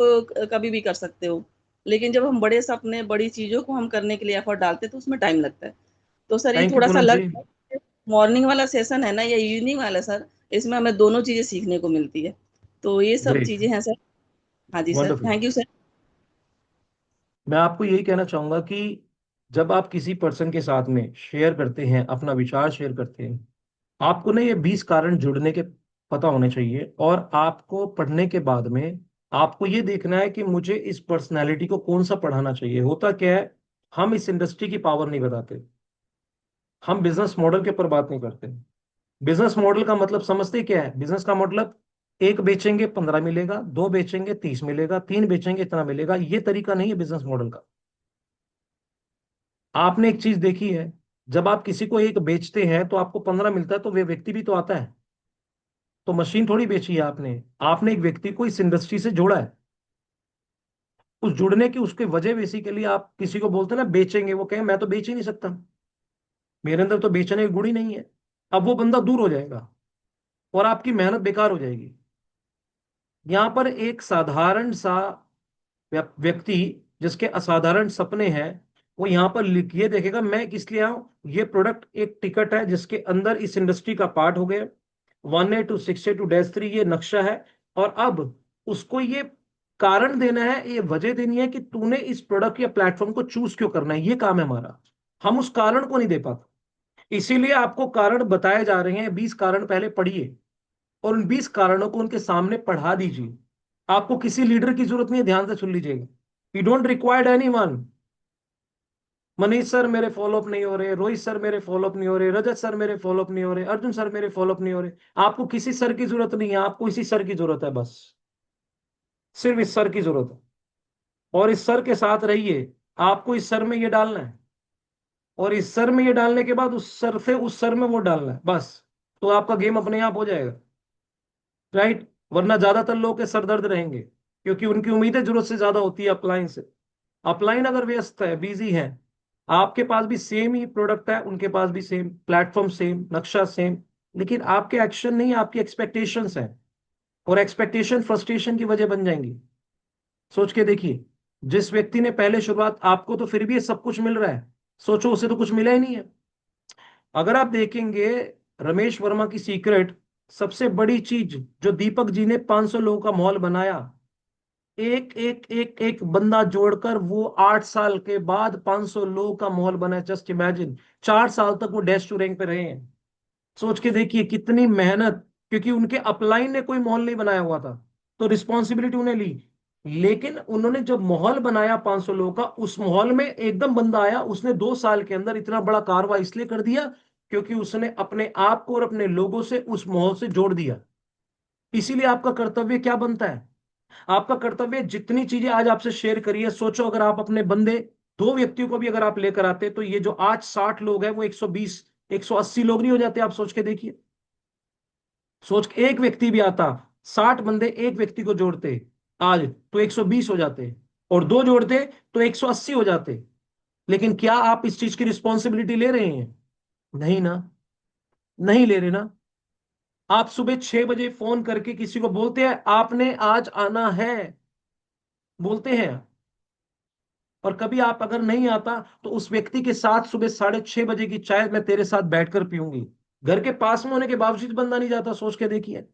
कभी भी कर सकते हो, लेकिन जब हम बड़े सपने, बड़ी चीजों को हम करने के लिए एफर्ट डालते हैं, तो उसमें टाइम लगता है। तो सर ये थैंक यू थोड़ा सा पूनम लग, जी। मॉर्निंग वाला सेशन है ना या इवनिंग वाला सर, इसमें हमें दोनों चीजें सीखने को मिलती है। तो ये सब ग्रेट। चीजें हैं सर। हाँ जी sir, wonderful. Thank you sir. मैं आपको यही कहना चाहूंगा कि जब आप किसी पर्सन के साथ में शेयर करते हैं, अपना विचार शेयर करते हैं, आपको ना ये 20 कारण जुड़ने के पता होने चाहिए। और आपको पढ़ने के बाद में आपको ये देखना है कि मुझे इस पर्सनैलिटी को कौन सा पढ़ाना चाहिए। होता क्या है, हम इस इंडस्ट्री की पावर नहीं बताते, हम बिजनेस मॉडल के ऊपर बात नहीं करते। बिजनेस मॉडल का मतलब समझते क्या है, बिजनेस का मतलब, एक बेचेंगे 15 मिलेगा, दो बेचेंगे 30 मिलेगा, तीन बेचेंगे इतना मिलेगा, ये तरीका नहीं है बिजनेस मॉडल का। आपने एक चीज देखी है, जब आप किसी को एक बेचते हैं तो आपको 15 मिलता है, तो वे व्यक्ति भी तो आता है। तो मशीन थोड़ी बेची है आपने, आपने एक व्यक्ति को इस इंडस्ट्री से जोड़ा है। उस जुड़ने की उसकी वजह बेसिकली, आप किसी को बोलते हैं ना बेचेंगे, वो कहे मैं तो बेच ही नहीं सकता, मेरे अंदर तो बेचने की गुण ही नहीं है। अब वो बंदा दूर हो जाएगा और आपकी मेहनत बेकार हो जाएगी। यहां पर एक साधारण सा व्यक्ति जिसके असाधारण सपने हैं, वो यहाँ पर लिखिए देखेगा मैं किस लिए आऊं। ये प्रोडक्ट एक टिकट है जिसके अंदर इस इंडस्ट्री का पार्ट हो गया, 1A to 6A to-3 ये नक्शा है। और अब उसको ये कारण देना है, ये वजह देनी है कि तूने इस प्रोडक्ट या प्लेटफॉर्म को चूज क्यों करना है, ये काम है हमारा। हम उस कारण को नहीं दे पाते, इसीलिए आपको कारण बताए जा रहे हैं। 20 कारण पहले पढ़िए और उन 20 कारणों को उनके सामने पढ़ा दीजिए। आपको किसी लीडर की जरूरत नहीं है, ध्यान से सुन लीजिएगा। You don't required any one. Manish sir मेरे फॉलोअप नहीं हो रहे, रोहित सर मेरे फॉलोअप नहीं हो रहे, रजत सर मेरे फॉलोअप नहीं हो रहे, अर्जुन सर मेरे फॉलोअप नहीं हो रहे। आपको किसी सर की जरूरत नहीं है, आपको इसी सर की जरूरत है बस। सिर्फ इस सर की जरूरत है, और इस सर के साथ रहिए। आपको इस सर में ये डालना है, और इस सर में ये डालने के बाद उस सर से उस सर में वो डालना है बस। तो आपका गेम अपने आप हो जाएगा, राइट। वरना ज्यादातर लोगों के सर दर्द रहेंगे, क्योंकि उनकी उम्मीदें जरूरत से ज्यादा होती है अपलाइन से। अपलाइन अगर व्यस्त है, बिजी है, आपके पास भी सेम ही प्रोडक्ट है, उनके पास भी सेम प्लेटफॉर्म, सेम नक्शा, सेम, लेकिन आपके एक्शन नहीं, आपकी एक्सपेक्टेशंस हैं। और एक्सपेक्टेशन फ्रस्ट्रेशन की वजह बन जाएंगी। सोच के देखिए, जिस व्यक्ति ने पहले शुरुआत, आपको तो फिर भी ये सब कुछ मिल रहा है, सोचो उसे तो कुछ मिला ही नहीं है। अगर आप देखेंगे रमेश वर्मा की सीक्रेट, सबसे बड़ी चीज जो दीपक जी ने 500 लोगों का माहौल बनाया, एक एक एक एक बंदा जोड़कर वो 8 साल के बाद 500 लोगों का माहौल बना। जस्ट इमेजिन, 4 साल तक वो डैश टू रैंक पे रहे हैं। सोच के देखिए कितनी मेहनत, क्योंकि उनके अपलाइन ने कोई माहौल नहीं बनाया हुआ था, तो रिस्पॉन्सिबिलिटी उन्हें ली। लेकिन उन्होंने जब माहौल बनाया 500 लोगों का, उस माहौल में एकदम बंदा आया, उसने 2 साल के अंदर इतना बड़ा कारवा इसलिए कर दिया क्योंकि उसने अपने आप को और अपने लोगों से उस माहौल से जोड़ दिया। इसीलिए आपका कर्तव्य क्या बनता है? आपका कर्तव्य जितनी चीजें आज आपसे शेयर करी है, सोचो अगर आप अपने बंदे 2 व्यक्तियों को भी अगर आप लेकर आते, तो ये जो आज 60 लोग हैं वो 120 180 लोग नहीं हो जाते? आप सोच के देखिए। सोच के एक व्यक्ति भी आता, 60 बंदे एक व्यक्ति को जोड़ते आज, तो 120 हो जाते, और दो जोड़ते तो 180 हो जाते। लेकिन क्या आप इस चीज की रिस्पॉन्सिबिलिटी ले रहे हैं? नहीं ना, नहीं ले रहे ना। आप सुबह 6 बजे फोन करके किसी को बोलते हैं आपने आज आना है, बोलते हैं। और कभी आप अगर नहीं आता, तो उस व्यक्ति के साथ सुबह 6:30 बजे की चाय मैं तेरे साथ बैठकर पीऊंगी। घर के पास में होने के बावजूद बंदा नहीं जाता, सोच के देखिए।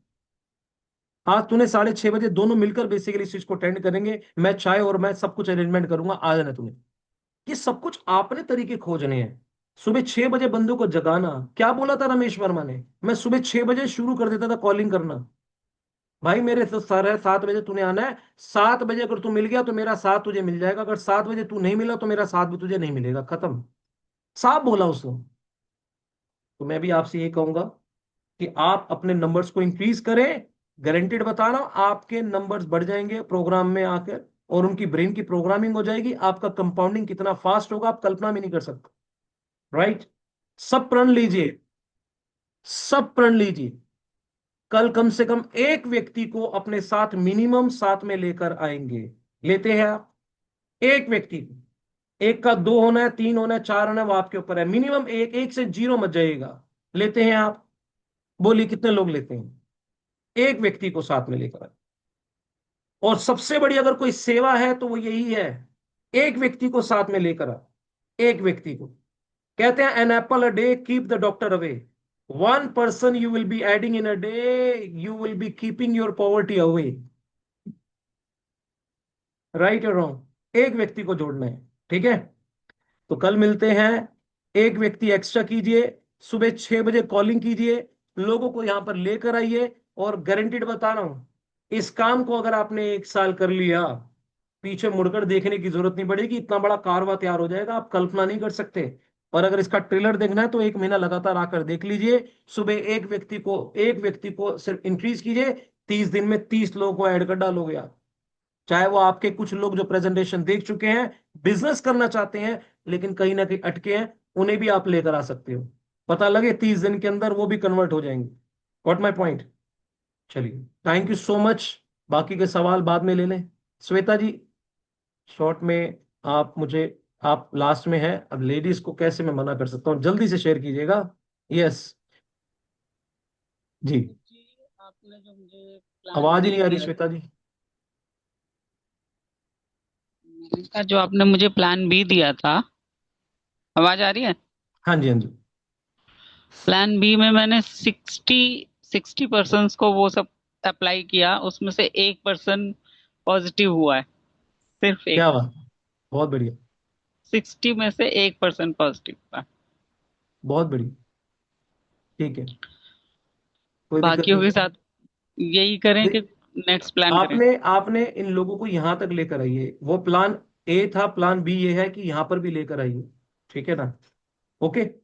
आज तूने 6:30 बजे दोनों मिलकर बेसिकली इस चीज को अटेंड करेंगे, मैं चाय और मैं सब कुछ अरेंजमेंट करूंगा, आ जाना तुम्हें। ये सब कुछ आपने तरीके खोजने हैं। सुबह 6 बजे बंदों को जगाना, क्या बोला था रमेश वर्मा ने, मैं सुबह 6 बजे शुरू कर देता था कॉलिंग करना। भाई मेरे तो सर है, 7 बजे तूने आना है, 7 बजे अगर तू मिल गया तो मेरा साथ तुझे मिल जाएगा, अगर 7 बजे तू नहीं मिला तो मेरा साथ भी तुझे नहीं मिलेगा, खत्म। साफ बोला उसने। तो मैं भी आपसे ये कहूंगा कि आप अपने नंबर्स को इंक्रीज करें। गारंटेड बता रहा हूं, आपके नंबर्स बढ़ जाएंगे प्रोग्राम में आकर, और उनकी ब्रेन की प्रोग्रामिंग हो जाएगी। आपका कंपाउंडिंग कितना फास्ट होगा आप कल्पना भी नहीं कर सकते, राइट। सब प्रण लीजिए, सब प्रण लीजिए। कल कम से कम एक व्यक्ति को अपने साथ मिनिमम साथ में लेकर आएंगे। लेते हैं आप एक व्यक्ति को? एक का दो होना है, तीन होना है, चार होना है, वो आपके ऊपर है। मिनिमम एक, एक से जीरो मत जाइएगा। लेते हैं आप? बोलिए कितने लोग लेते हैं? एक व्यक्ति को साथ में लेकर आए। और सबसे बड़ी अगर कोई सेवा है तो वो यही है, एक व्यक्ति को साथ में लेकर आ। एक व्यक्ति को कहते हैं an apple a day keep the doctor away. 1 person you will be adding in a day, you will be keeping your poverty away. Right और रॉन्ग? एक व्यक्ति को जोड़ना है, ठीक है। तो कल मिलते हैं। एक व्यक्ति एक्स्ट्रा कीजिए, सुबह 6 बजे कॉलिंग कीजिए, लोगों को यहां पर लेकर आइए। और गारंटीड बता रहा हूं, इस काम को अगर आपने 1 साल कर लिया, पीछे मुड़कर देखने की जरूरत नहीं पड़ेगी, इतना बड़ा कारवा तैयार हो जाएगा, आप कल्पना नहीं कर सकते। और अगर इसका ट्रेलर देखना है तो 1 महीना लगातार आकर देख लीजिए। सुबह एक व्यक्ति को सिर्फ इंक्रीज कीजिए, 30 दिन में 30 लोगों को ऐड कर डालोगे आप। चाहे वो आपके कुछ लोग जो प्रेजेंटेशन देख चुके हैं, बिजनेस करना चाहते हैं लेकिन कहीं ना कहीं अटके हैं, उन्हें भी आप लेकर आ सकते हो। पता लगे 30 दिन के अंदर वो भी कन्वर्ट हो जाएंगे। What my point? चलिए, थैंक यू सो मच। बाकी के सवाल बाद में ले लें। श्वेता जी। शॉर्ट में आप मुझे, आप लास्ट में हैं, अब लेडीज को कैसे मैं मना कर सकता हूँ, जल्दी से शेयर कीजिएगा। यस जी। जी, आपने जो मुझे प्लान आवाज ही बी नहीं आ रही दिया श्वेता जी। का, जो आपने मुझे प्लान बी दिया था, आवाज आ रही है? हाँ जी हाँ जी। प्लान बी में मैंने 60% को वो सब अप्लाई किया, उसमें से 1% पॉजिटिव हुआ है, सिर्फ एक। क्या बात, बहुत बढ़िया। 60 में से 1% पॉजिटिव हुआ है। बहुत बढ़िया। ठीक है, कोई दिक्कत बाकियों नहीं के है। साथ यही करें कि दे- नेक्स्ट प्लान करें? आपने आपने इन लोगों को यहां तक लेकर आइए, वो प्लान ए था, प्लान बी ये है कि यहां पर भी लेकर आइए। ठीक है ना? Okay.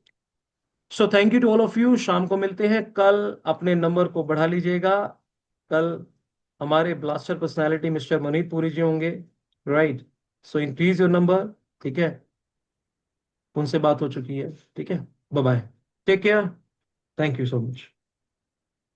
So thank you to all of you, शाम को मिलते हैं कल। अपने नंबर को बढ़ा लीजिएगा। कल हमारे blaster personality mister Manit Puri ji होंगे, right? So increase your number. ठीक है, उनसे बात हो चुकी है। ठीक है, bye bye, take care, thank you so much.